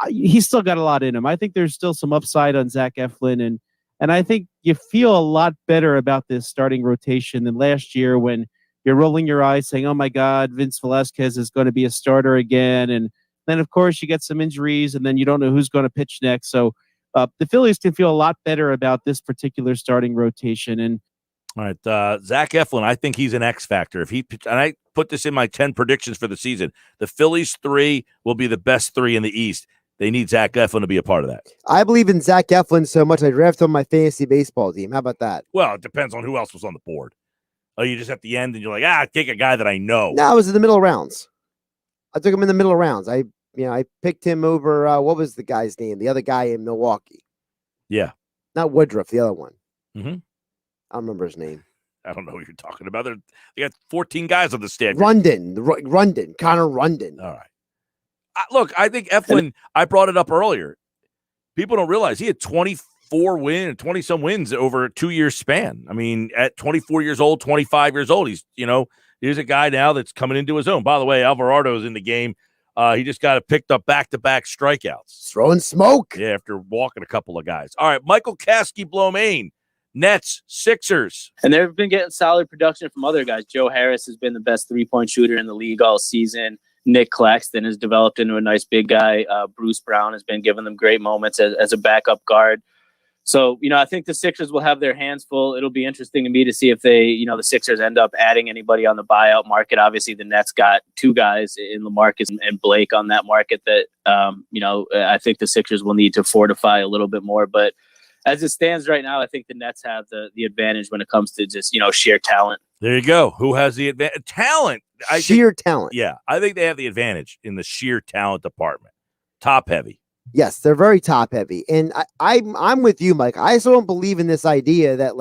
he's still got a lot in him. I think there's still some upside on Zach Eflin, and I think you feel a lot better about this starting rotation than last year when you're rolling your eyes saying, oh my God, Vince Velasquez is going to be a starter again. And then, of course, you get some injuries, and then you don't know who's going to pitch next. So the Phillies can feel a lot better about this particular starting rotation. And all right, Zach Eflin, I think he's an X factor. And I put this in my 10 predictions for the season. The Phillies 3 will be the best 3 in the East. They need Zach Eflin to be a part of that. I believe in Zach Eflin so much I drafted him on my fantasy baseball team. How about that? Well, it depends on who else was on the board. Oh, you just at the end and you're like, take a guy that I know. No, I was in the middle rounds. I took him in the middle rounds. I picked him over, what was the guy's name? The other guy in Milwaukee. Yeah. Not Woodruff, the other one. Mm-hmm. I don't remember his name. I don't know what you're talking about. They got 14 guys on the stand. Rundon, Connor Rundon. All right. Look, I think Eflin, I brought it up earlier. People don't realize he had 20-some wins over a 2-year span. I mean, at 24 years old, 25 years old, here's a guy now that's coming into his own. By the way, Alvarado's in the game. He just got picked up back-to-back strikeouts. Throwing smoke. Yeah, after walking a couple of guys. All right, Michael Kasky-Blomain, Nets, Sixers. And they've been getting solid production from other guys. Joe Harris has been the best three-point shooter in the league all season. Nick Claxton has developed into a nice big guy. Bruce Brown has been giving them great moments as a backup guard. So, I think the Sixers will have their hands full. It'll be interesting to me to see if they, the Sixers end up adding anybody on the buyout market. Obviously, the Nets got 2 guys in LaMarcus and Blake on that market that, I think the Sixers will need to fortify a little bit more. But as it stands right now, I think the Nets have the advantage when it comes to just, sheer talent. There you go. Who has the advantage? Talent. Sheer talent. Yeah, I think they have the advantage in the sheer talent department. Top heavy. Yes, they're very top heavy. And I'm with you, Mike. I still don't believe in this idea that,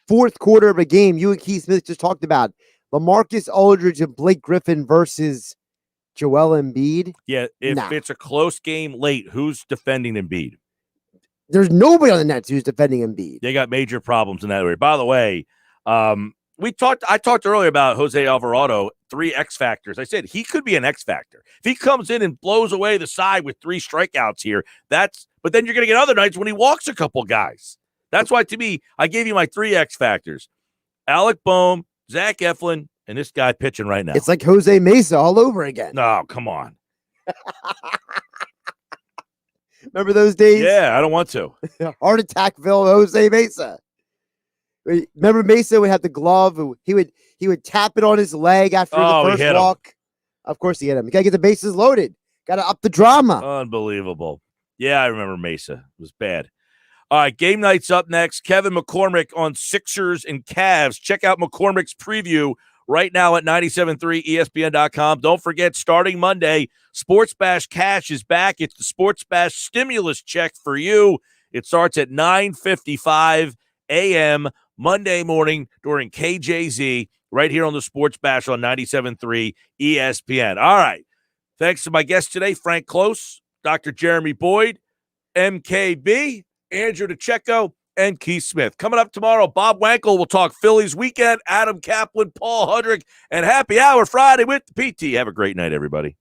fourth quarter of a game, you and Keith Smith just talked about LaMarcus Aldridge and Blake Griffin versus Joel Embiid. Yeah, if it's a close game late, who's defending Embiid? There's nobody on the Nets who's defending Embiid. They got major problems in that area. By the way, I talked earlier about Jose Alvarado, 3 X factors. I said he could be an X factor. If he comes in and blows away the side with 3 strikeouts here, but then you're going to get other nights when he walks a couple guys. That's why, to me, I gave you my 3 X factors. Alec Boehm, Zach Eflin, and this guy pitching right now. It's like Jose Mesa all over again. No, come on. Remember those days? Yeah, I don't want to. Heart Attackville, Jose Mesa. Remember Mesa would have the glove. He would tap it on his leg after the first walk. Of course he hit him. You got to get the bases loaded. Got to up the drama. Unbelievable. Yeah, I remember Mesa. It was bad. All right, game night's up next. Kevin McCormick on Sixers and Cavs. Check out McCormick's preview right now at 97.3 ESPN.com. Don't forget, starting Monday, Sports Bash Cash is back. It's the Sports Bash stimulus check for you. It starts at 9:55 a.m. Monday morning during KJZ right here on the Sports Bash on 97.3 ESPN. All right. Thanks to my guests today, Frank Klose, Dr. Jeremy Boyd, MKB, Andrew DiCecco, and Keith Smith. Coming up tomorrow, Bob Wankel will talk Phillies weekend, Adam Kaplan, Paul Hudrick, and Happy Hour Friday with the PT. Have a great night, everybody.